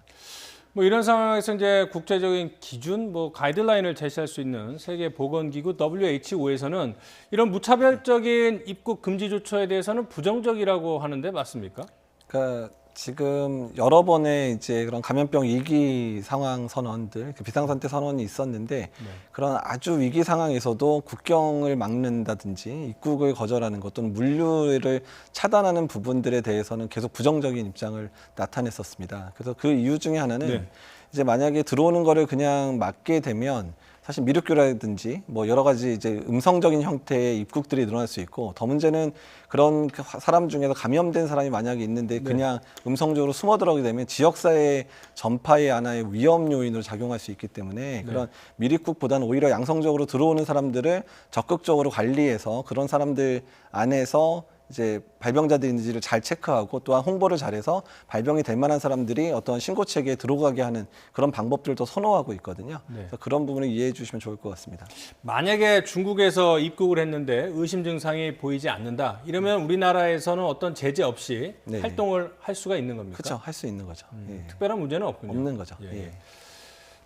뭐 이런 상황에서 이제 국제적인 기준, 뭐 가이드라인을 제시할 수 있는 세계보건기구 WHO에서는 이런 무차별적인 입국 금지 조처에 대해서는 부정적이라고 하는데 맞습니까? 그러니까 지금 여러 번의 이제 그런 감염병 위기 상황 선언들, 비상상태 선언이 있었는데 그런 아주 위기 상황에서도 국경을 막는다든지 입국을 거절하는 것 또는 물류를 차단하는 부분들에 대해서는 계속 부정적인 입장을 나타냈었습니다. 그래서 그 이유 중에 하나는 이제 만약에 들어오는 거를 그냥 막게 되면 사실 미륵교라든지 뭐 여러 가지 이제 음성적인 형태의 입국들이 늘어날 수 있고 더 문제는 그런 사람 중에서 감염된 사람이 만약에 있는데 그냥 음성적으로 숨어 들어가게 되면 지역사회 전파의 하나의 위험 요인으로 작용할 수 있기 때문에 그런 미입국보다는 오히려 양성적으로 들어오는 사람들을 적극적으로 관리해서 그런 사람들 안에서 이제 발병자들이 있는지를 잘 체크하고 또한 홍보를 잘해서 발병이 될 만한 사람들이 어떤 신고 체계에 들어가게 하는 그런 방법들도 선호하고 있거든요. 그래서 그런 부분을 이해해 주시면 좋을 것 같습니다. 만약에 중국에서 입국을 했는데 의심 증상이 보이지 않는다. 이러면 우리나라에서는 어떤 제재 없이 활동을 할 수가 있는 겁니까? 그렇죠. 할 수 있는 거죠. 특별한 문제는 없군요. 없는 거죠.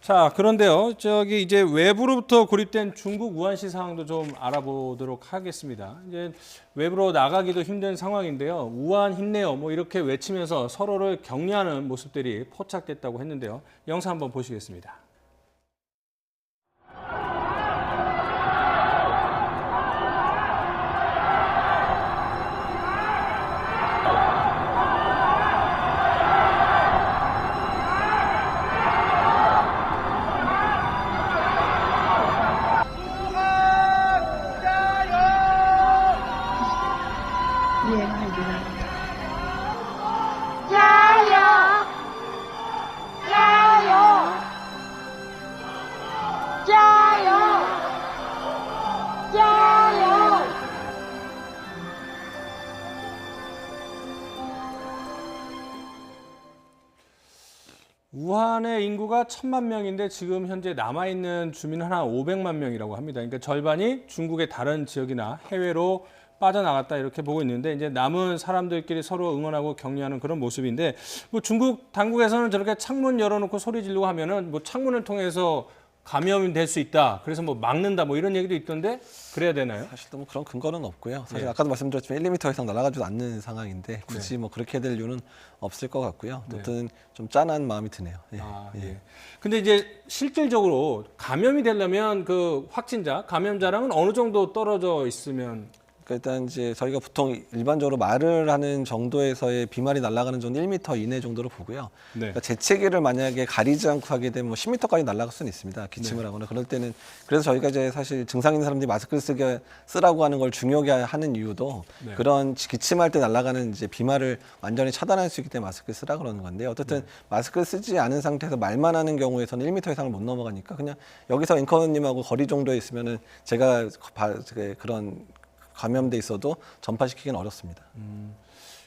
자, 그런데요. 저기 이제 외부로부터 고립된 중국 우한시 상황도 좀 알아보도록 하겠습니다. 이제 외부로 나가기도 힘든 상황인데요. 우한 힘내요. 뭐 이렇게 외치면서 서로를 격려하는 모습들이 포착됐다고 했는데요. 영상 한번 보시겠습니다. 우한의 인구가 1000만 명인데 지금 현재 남아있는 주민은 한 500만 명이라고 합니다. 그러니까 절반이 중국의 다른 지역이나 해외로 빠져나갔다 이렇게 보고 있는데 이제 남은 사람들끼리 서로 응원하고 격려하는 그런 모습인데 뭐 중국 당국에서는 저렇게 창문 열어놓고 소리 지르고 하면은 뭐 창문을 통해서 감염이 될 수 있다. 그래서 뭐 막는다 뭐 이런 얘기도 있던데 그래야 되나요? 사실 뭐 그런 근거는 없고요. 사실 아까도 말씀드렸지만 1m 이상 날아가지도 않는 상황인데 굳이 뭐 그렇게 될 이유는 없을 것 같고요. 아무튼 좀 짠한 마음이 드네요. 근데 이제 실질적으로 감염이 되려면 그 확진자, 감염자랑은 어느 정도 떨어져 있으면 그러니까 일단 이제 저희가 보통 일반적으로 말을 하는 정도에서의 비말이 날아가는 정도 1m 이내 정도로 보고요. 네. 그러니까 재채기를 만약에 가리지 않고 하게 되면 뭐 10m까지 날아갈 수는 있습니다. 기침을 네. 하거나 그럴 때는 그래서 저희가 이제 사실 증상 있는 사람들이 마스크를 쓰라고 하는 걸 중요하게 하는 이유도 네. 그런 기침할 때 날아가는 이제 비말을 완전히 차단할 수 있기 때문에 마스크를 쓰라 그러는 건데 어쨌든 네. 마스크를 쓰지 않은 상태에서 말만 하는 경우에서는 1m 이상을 못 넘어가니까 그냥 여기서 앵커님하고 거리 정도에 있으면은 제가 그런 감염돼 있어도 전파시키기는 어렵습니다.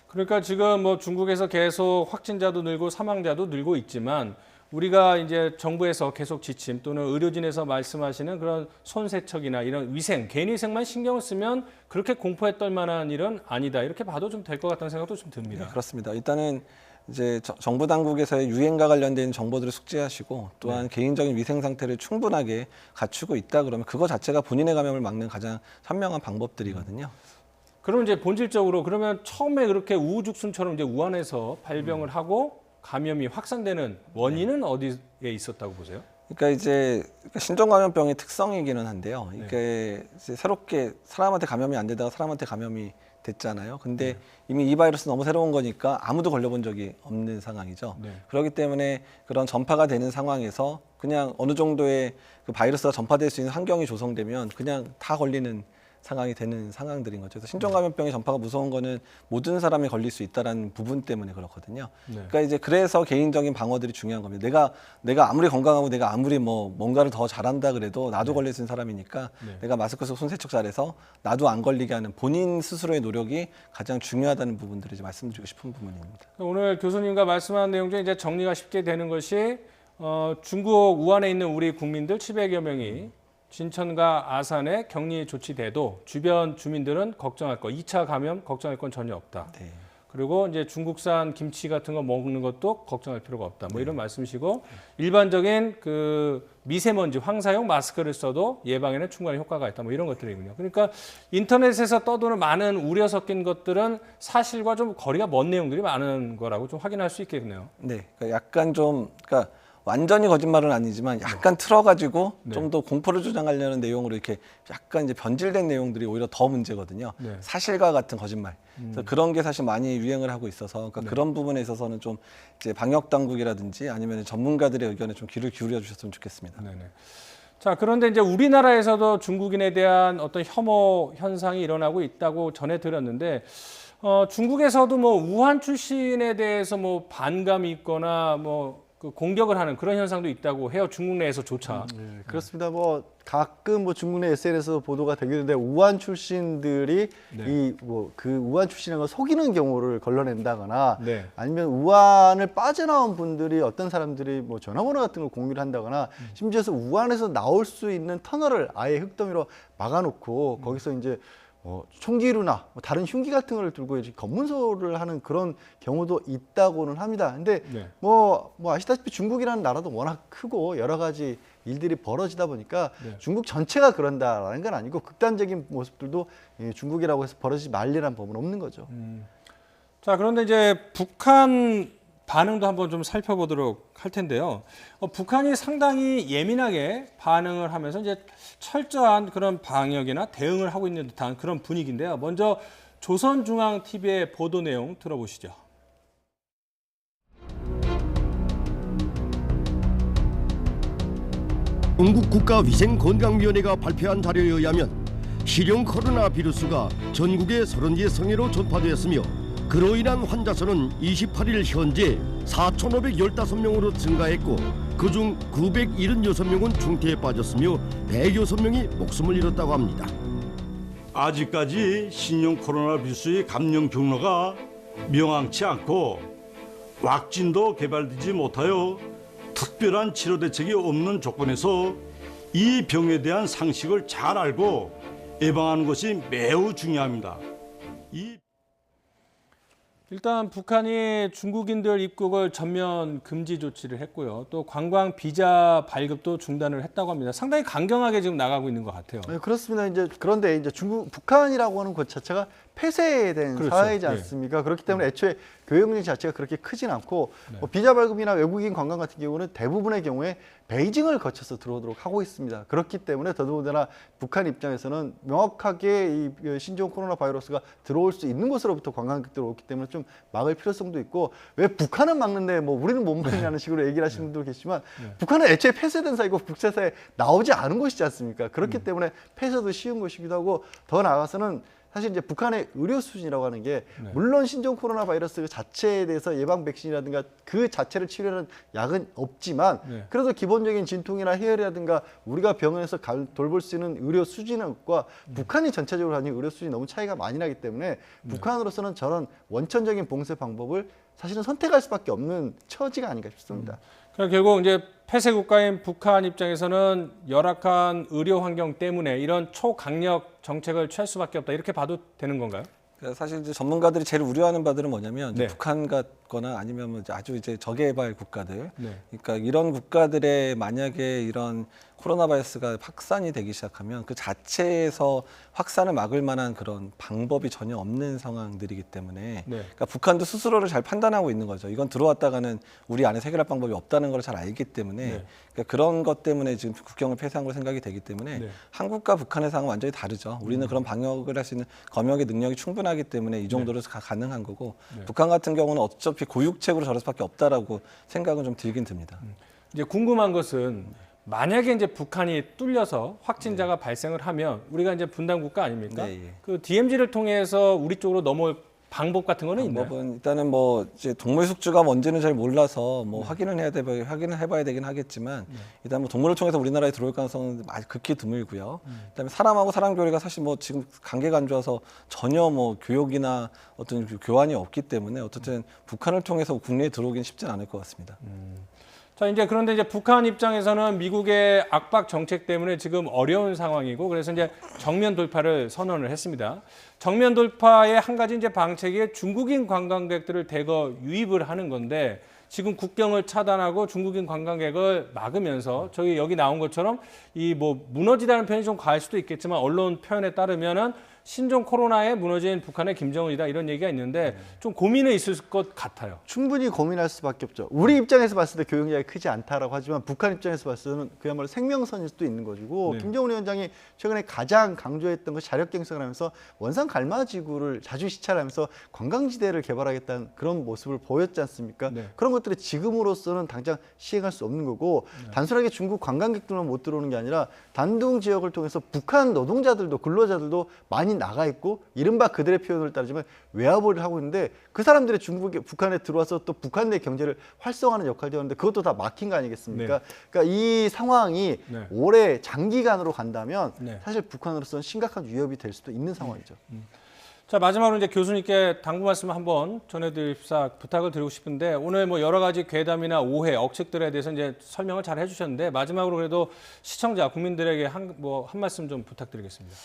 그러니까 지금 뭐 중국에서 계속 확진자도 늘고 사망자도 늘고 있지만 우리가 이제 정부에서 계속 지침 또는 의료진에서 말씀하시는 그런 손 세척이나 이런 위생, 개인 위생만 신경을 쓰면 그렇게 공포했던 만한 일은 아니다. 이렇게 봐도 좀 될 것 같다는 생각도 좀 듭니다. 네, 그렇습니다. 일단은 이제 정부 당국에서의 유행과 관련된 정보들을 숙지하시고 또한 개인적인 위생 상태를 충분하게 갖추고 있다 그러면 그거 자체가 본인의 감염을 막는 가장 현명한 방법들이거든요. 그럼 이제 본질적으로 그러면 처음에 그렇게 우후죽순처럼 이제 우한에서 발병을 하고 감염이 확산되는 원인은 어디에 있었다고 보세요? 그러니까 이제 신종감염병의 특성이기는 한데요. 이게 이제 새롭게 사람한테 감염이 안 되다가 사람한테 감염이 됐잖아요. 근데 이미 이 바이러스 너무 새로운 거니까 아무도 걸려본 적이 없는 상황이죠. 그렇기 때문에 그런 전파가 되는 상황에서 그냥 어느 정도의 그 바이러스가 전파될 수 있는 환경이 조성되면 그냥 다 걸리는 상황이 되는 상황들인 거죠. 그래서 신종감염병의 전파가 무서운 거는 모든 사람이 걸릴 수 있다는 부분 때문에 그렇거든요. 그러니까 이제 그래서 개인적인 방어들이 중요한 겁니다. 내가 아무리 건강하고 내가 아무리 뭐 뭔가를 더 잘한다 그래도 나도 걸릴 수 있는 사람이니까 내가 마스크 쓰고 손 세척 잘해서 나도 안 걸리게 하는 본인 스스로의 노력이 가장 중요하다는 부분들을 이제 말씀드리고 싶은 부분입니다. 오늘 교수님과 말씀한 내용 중에 이제 정리가 쉽게 되는 것이 중국 우한에 있는 우리 국민들 700여 명이 진천과 아산에 격리 조치돼도 주변 주민들은 걱정할 거, 2차 감염 걱정할 건 전혀 없다. 네. 그리고 이제 중국산 김치 같은 거 먹는 것도 걱정할 필요가 없다. 뭐 이런 말씀이시고 일반적인 그 미세먼지 황사용 마스크를 써도 예방에는 충분히 효과가 있다. 뭐 이런 것들이군요. 그러니까 인터넷에서 떠도는 많은 우려 섞인 것들은 사실과 좀 거리가 먼 내용들이 많은 거라고 좀 확인할 수 있겠네요. 네, 그러니까 약간 좀 완전히 거짓말은 아니지만 약간 틀어가지고 좀 더 공포를 조장하려는 내용으로 이렇게 약간 이제 변질된 내용들이 오히려 더 문제거든요. 사실과 같은 거짓말. 그래서 그런 게 사실 많이 유행을 하고 있어서 그러니까 그런 부분에 있어서는 좀 이제 방역 당국이라든지 아니면 전문가들의 의견에 좀 귀를 기울여 주셨으면 좋겠습니다. 네네. 자, 그런데 이제 우리나라에서도 중국인에 대한 어떤 혐오 현상이 일어나고 있다고 전해 들었는데 중국에서도 뭐 우한 출신에 대해서 뭐 반감이 있거나 뭐 그 공격을 하는 그런 현상도 있다고 해요. 중국 내에서조차. 네, 그렇습니다. 뭐 가끔 뭐 중국 내 SNS에서 보도가 되긴 하는데 우한 출신들이 그 우한 출신이라는 걸 속이는 경우를 걸러낸다거나 아니면 우한을 빠져나온 분들이 어떤 사람들이 뭐 전화번호 같은 걸 공유를 한다거나 심지어서 우한에서 나올 수 있는 터널을 아예 흑더미로 막아놓고 거기서 이제 총기류나 다른 흉기 같은 걸 들고 이제 검문소를 하는 그런 경우도 있다고는 합니다. 근데 뭐 아시다시피 중국이라는 나라도 워낙 크고 여러 가지 일들이 벌어지다 보니까 중국 전체가 그런다라는 건 아니고 극단적인 모습들도 중국이라고 해서 벌어지지 말리라는 법은 없는 거죠. 자, 그런데 이제 북한 반응도 한번 좀 살펴보도록 할 텐데요. 북한이 상당히 예민하게 반응을 하면서 이제 철저한 그런 방역이나 대응을 하고 있는 듯한 그런 분위기인데요. 먼저 조선중앙TV의 보도 내용 들어보시죠. 중국 국가위생건강위원회가 발표한 자료에 의하면 실용 코로나 비루스가 전국의 31개 성에로 전파되었으며 그로 인한 환자 수는 28일 현재 4,515명으로 증가했고 그중 976명은 중태에 빠졌으며 106명이 목숨을 잃었다고 합니다. 아직까지 신형 코로나 비루스의 감염 경로가 명확치 않고 왁진도 개발되지 못하여 특별한 치료 대책이 없는 조건에서 이 병에 대한 상식을 잘 알고 예방하는 것이 매우 중요합니다. 일단 북한이 중국인들 입국을 전면 금지 조치를 했고요. 또 관광 비자 발급도 중단을 했다고 합니다. 상당히 강경하게 지금 나가고 있는 것 같아요. 네, 그렇습니다. 그런데 이제 북한이라고 하는 것 자체가 폐쇄된 그렇죠. 사회이지 않습니까? 그렇기 때문에 애초에 교역 문제 자체가 그렇게 크진 않고 뭐 비자 발급이나 외국인 관광 같은 경우는 대부분의 경우에 베이징을 거쳐서 들어오도록 하고 있습니다. 그렇기 때문에 더더군다나 북한 입장에서는 명확하게 이 신종 코로나 바이러스가 들어올 수 있는 곳으로부터 관광객들이 오기 때문에 좀 막을 필요성도 있고, 왜 북한은 막는데 뭐 우리는 못 막냐는 식으로 얘기를 하시는 분도 계시지만 북한은 애초에 폐쇄된 사이고 국제사회에 나오지 않은 곳이지 않습니까? 그렇기 때문에 폐쇄도 쉬운 곳이기도 하고, 더 나아가서는 사실 이제 북한의 의료 수준이라고 하는 게 물론 신종 코로나 바이러스 자체에 대해서 예방 백신이라든가 그 자체를 치료하는 약은 없지만 그래도 기본적인 진통이나 해열이라든가 우리가 병원에서 돌볼 수 있는 의료 수준과 북한이 전체적으로 가진 의료 수준이 너무 차이가 많이 나기 때문에 북한으로서는 저런 원천적인 봉쇄 방법을 사실은 선택할 수밖에 없는 처지가 아닌가 싶습니다. 그러니까 결국 이제 폐쇄 국가인 북한 입장에서는 열악한 의료 환경 때문에 이런 초강력 정책을 취할 수밖에 없다, 이렇게 봐도 되는 건가요? 사실 이제 전문가들이 제일 우려하는 바들은 뭐냐면 이제 북한 같거나 아니면 뭐 아주 이제 저개발 국가들, 그러니까 이런 국가들의 만약에 이런 코로나 바이러스가 확산이 되기 시작하면 그 자체에서 확산을 막을 만한 그런 방법이 전혀 없는 상황들이기 때문에 그러니까 북한도 스스로를 잘 판단하고 있는 거죠. 이건 들어왔다가는 우리 안에 해결할 방법이 없다는 걸 잘 알기 때문에 그러니까 그런 것 때문에 지금 국경을 폐쇄한 걸로 생각이 되기 때문에 한국과 북한의 상황은 완전히 다르죠. 우리는 그런 방역을 할 수 있는 검역의 능력이 충분하기 때문에 이 정도로 가능한 거고 북한 같은 경우는 어차피 고육책으로 저럴 수밖에 없다라고 생각은 좀 들긴 듭니다. 이제 궁금한 것은 만약에 이제 북한이 뚫려서 확진자가 발생을 하면 우리가 이제 분단 국가 아닙니까? 그 DMZ를 통해서 우리 쪽으로 넘어올 방법 같은 거는 있나요? 일단은 뭐 이제 동물 숙주가 뭔지는 잘 몰라서 뭐 확인을 해봐야 되긴 하겠지만 일단 뭐 동물을 통해서 우리나라에 들어올 가능성은 아주 극히 드물고요. 그다음에 사람하고 사람 교류가 사실 뭐 지금 관계가 안 좋아서 전혀 뭐 교역이나 어떤 교환이 없기 때문에 어쨌든 북한을 통해서 국내에 들어오긴 쉽진 않을 것 같습니다. 자, 그런데 이제 북한 입장에서는 미국의 압박 정책 때문에 지금 어려운 상황이고, 그래서 이제 정면 돌파를 선언을 했습니다. 정면 돌파의 한 가지 이제 방책이 중국인 관광객들을 대거 유입을 하는 건데, 지금 국경을 차단하고 중국인 관광객을 막으면서 저희 여기 나온 것처럼 이 뭐 무너지다는 표현이 좀 과할 수도 있겠지만 언론 표현에 따르면은 신종 코로나에 무너진 북한의 김정은이다, 이런 얘기가 있는데 좀 고민은 있을 것 같아요. 충분히 고민할 수밖에 없죠. 우리 입장에서 봤을 때 교역량이 크지 않다라고 하지만 북한 입장에서 봤을 때는 그야말로 생명선일 수도 있는 것이고 김정은 위원장이 최근에 가장 강조했던 것 자력갱생을 하면서 원산 갈마지구를 자주 시찰하면서 관광지대를 개발하겠다는 그런 모습을 보였지 않습니까? 그런 것들이 지금으로서는 당장 시행할 수 없는 거고 단순하게 중국 관광객들만 못 들어오는 게 아니라 단둥 지역을 통해서 북한 노동자들도 근로자들도 많이 나가 있고 이른바 그들의 표현을 따르자면 외화벌이를 하고 있는데 그 사람들이 북한에 들어와서 또 북한 내 경제를 활성화하는 역할도 하는데 그것도 다 막힌 거 아니겠습니까? 그러니까 이 상황이 올해 장기간으로 간다면 사실 북한으로서는 심각한 위협이 될 수도 있는 상황이죠. 자, 마지막으로 이제 교수님께 당부 말씀 한번 전해드립사 부탁을 드리고 싶은데, 오늘 뭐 여러 가지 괴담이나 오해, 억측들에 대해서 이제 설명을 잘 해주셨는데 마지막으로 그래도 시청자, 국민들에게 한 말씀 좀 부탁드리겠습니다.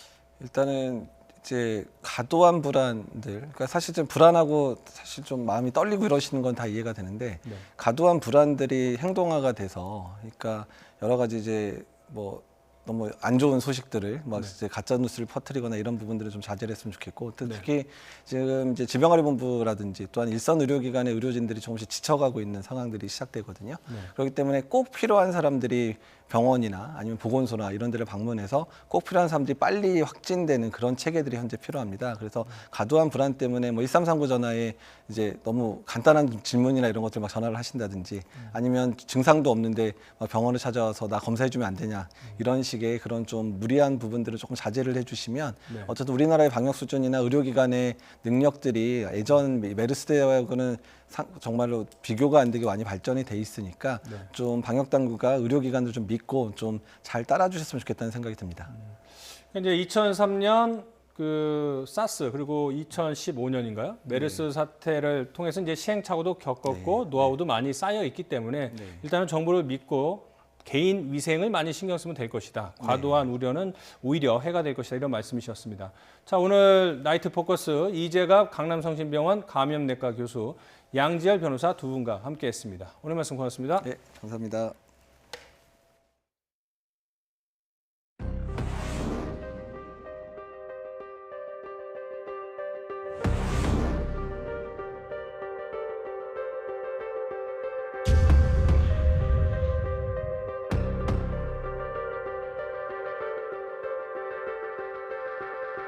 일단은 이제 과도한 불안들, 그러니까 사실 좀 불안하고 사실 좀 마음이 떨리고 이러시는 건 다 이해가 되는데 과도한 불안들이 행동화가 돼서, 그러니까 여러 가지 이제 뭐 너무 안 좋은 소식들을 막 이제 가짜 뉴스를 퍼뜨리거나 이런 부분들을 좀 자제를 했으면 좋겠고, 특히 지금 이제 질병관리본부라든지 또한 일선 의료기관의 의료진들이 조금씩 지쳐가고 있는 상황들이 시작되거든요. 그렇기 때문에 꼭 필요한 사람들이 병원이나 아니면 보건소나 이런 데를 방문해서 꼭 필요한 사람들이 빨리 확진되는 그런 체계들이 현재 필요합니다. 그래서 과도한 불안 때문에 뭐 1339 전화에 이제 너무 간단한 질문이나 이런 것들 막 전화를 하신다든지 아니면 증상도 없는데 막 병원을 찾아와서 나 검사해주면 안 되냐 이런 식의 그런 좀 무리한 부분들을 조금 자제를 해주시면 어쨌든 우리나라의 방역 수준이나 의료기관의 능력들이 예전 메르스 때하고는 정말로 비교가 안 되게 많이 발전이 돼 있으니까 좀 방역 당국과 의료기관들 좀 믿고 좀 잘 따라주셨으면 좋겠다는 생각이 듭니다. 이제 2003년 그 사스 그리고 2015년인가요? 메르스 사태를 통해서 이제 시행착오도 겪었고 노하우도 많이 쌓여 있기 때문에 일단은 정부를 믿고 개인 위생을 많이 신경 쓰면 될 것이다. 과도한 우려는 오히려 해가 될 것이다. 이런 말씀이셨습니다. 자, 오늘 나이트 포커스 이재갑 강남성심병원 감염내과 교수, 양지열 변호사 두 분과 함께했습니다. 오늘 말씀 고맙습니다. 네, 감사합니다.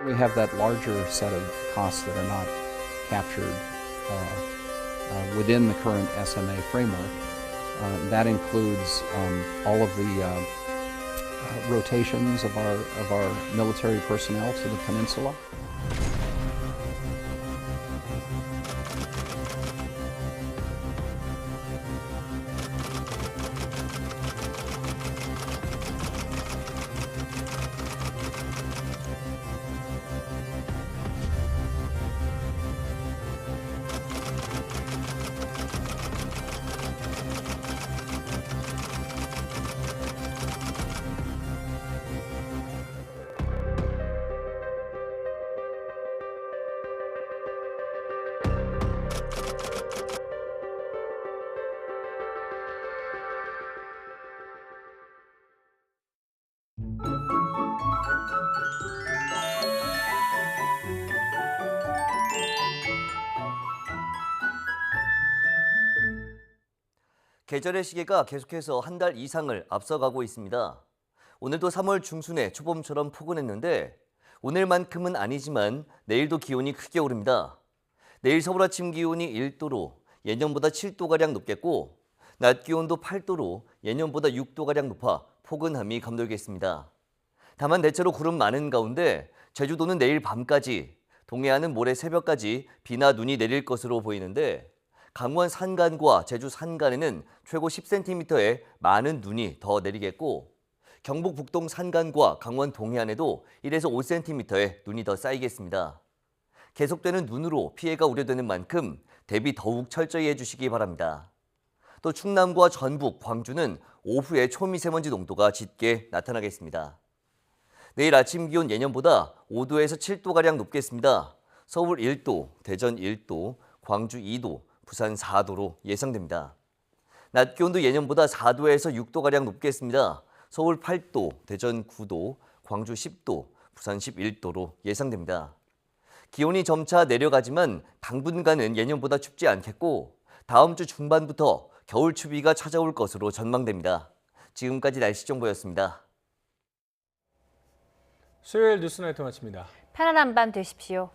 We have that larger set of costs that are not captured within the current SMA framework. That includes all of the rotations of our military personnel to the peninsula. 계절의 시계가 계속해서 한 달 이상을 앞서가고 있습니다. 오늘도 3월 중순에 초봄처럼 포근했는데 오늘만큼은 아니지만 내일도 기온이 크게 오릅니다. 내일 서울 아침 기온이 1도로 예년보다 7도가량 높겠고 낮 기온도 8도로 예년보다 6도가량 높아 포근함이 감돌겠습니다. 다만 대체로 구름 많은 가운데 제주도는 내일 밤까지, 동해안은 모레 새벽까지 비나 눈이 내릴 것으로 보이는데 강원 산간과 제주 산간에는 최고 10cm의 많은 눈이 더 내리겠고 경북 북동 산간과 강원 동해안에도 1에서 5cm의 눈이 더 쌓이겠습니다. 계속되는 눈으로 피해가 우려되는 만큼 대비 더욱 철저히 해주시기 바랍니다. 또 충남과 전북, 광주는 오후에 초미세먼지 농도가 짙게 나타나겠습니다. 내일 아침 기온 예년보다 5도에서 7도가량 높겠습니다. 서울 1도, 대전 1도, 광주 2도, 부산 4도로 예상됩니다. 낮 기온도 예년보다 4도에서 6도가량 높겠습니다. 서울 8도, 대전 9도, 광주 10도, 부산 11도로 예상됩니다. 기온이 점차 내려가지만 당분간은 예년보다 춥지 않겠고 다음 주 중반부터 겨울 추위가 찾아올 것으로 전망됩니다. 지금까지 날씨 정보였습니다. 수요일 뉴스나이트 마칩니다. 편안한 밤 되십시오.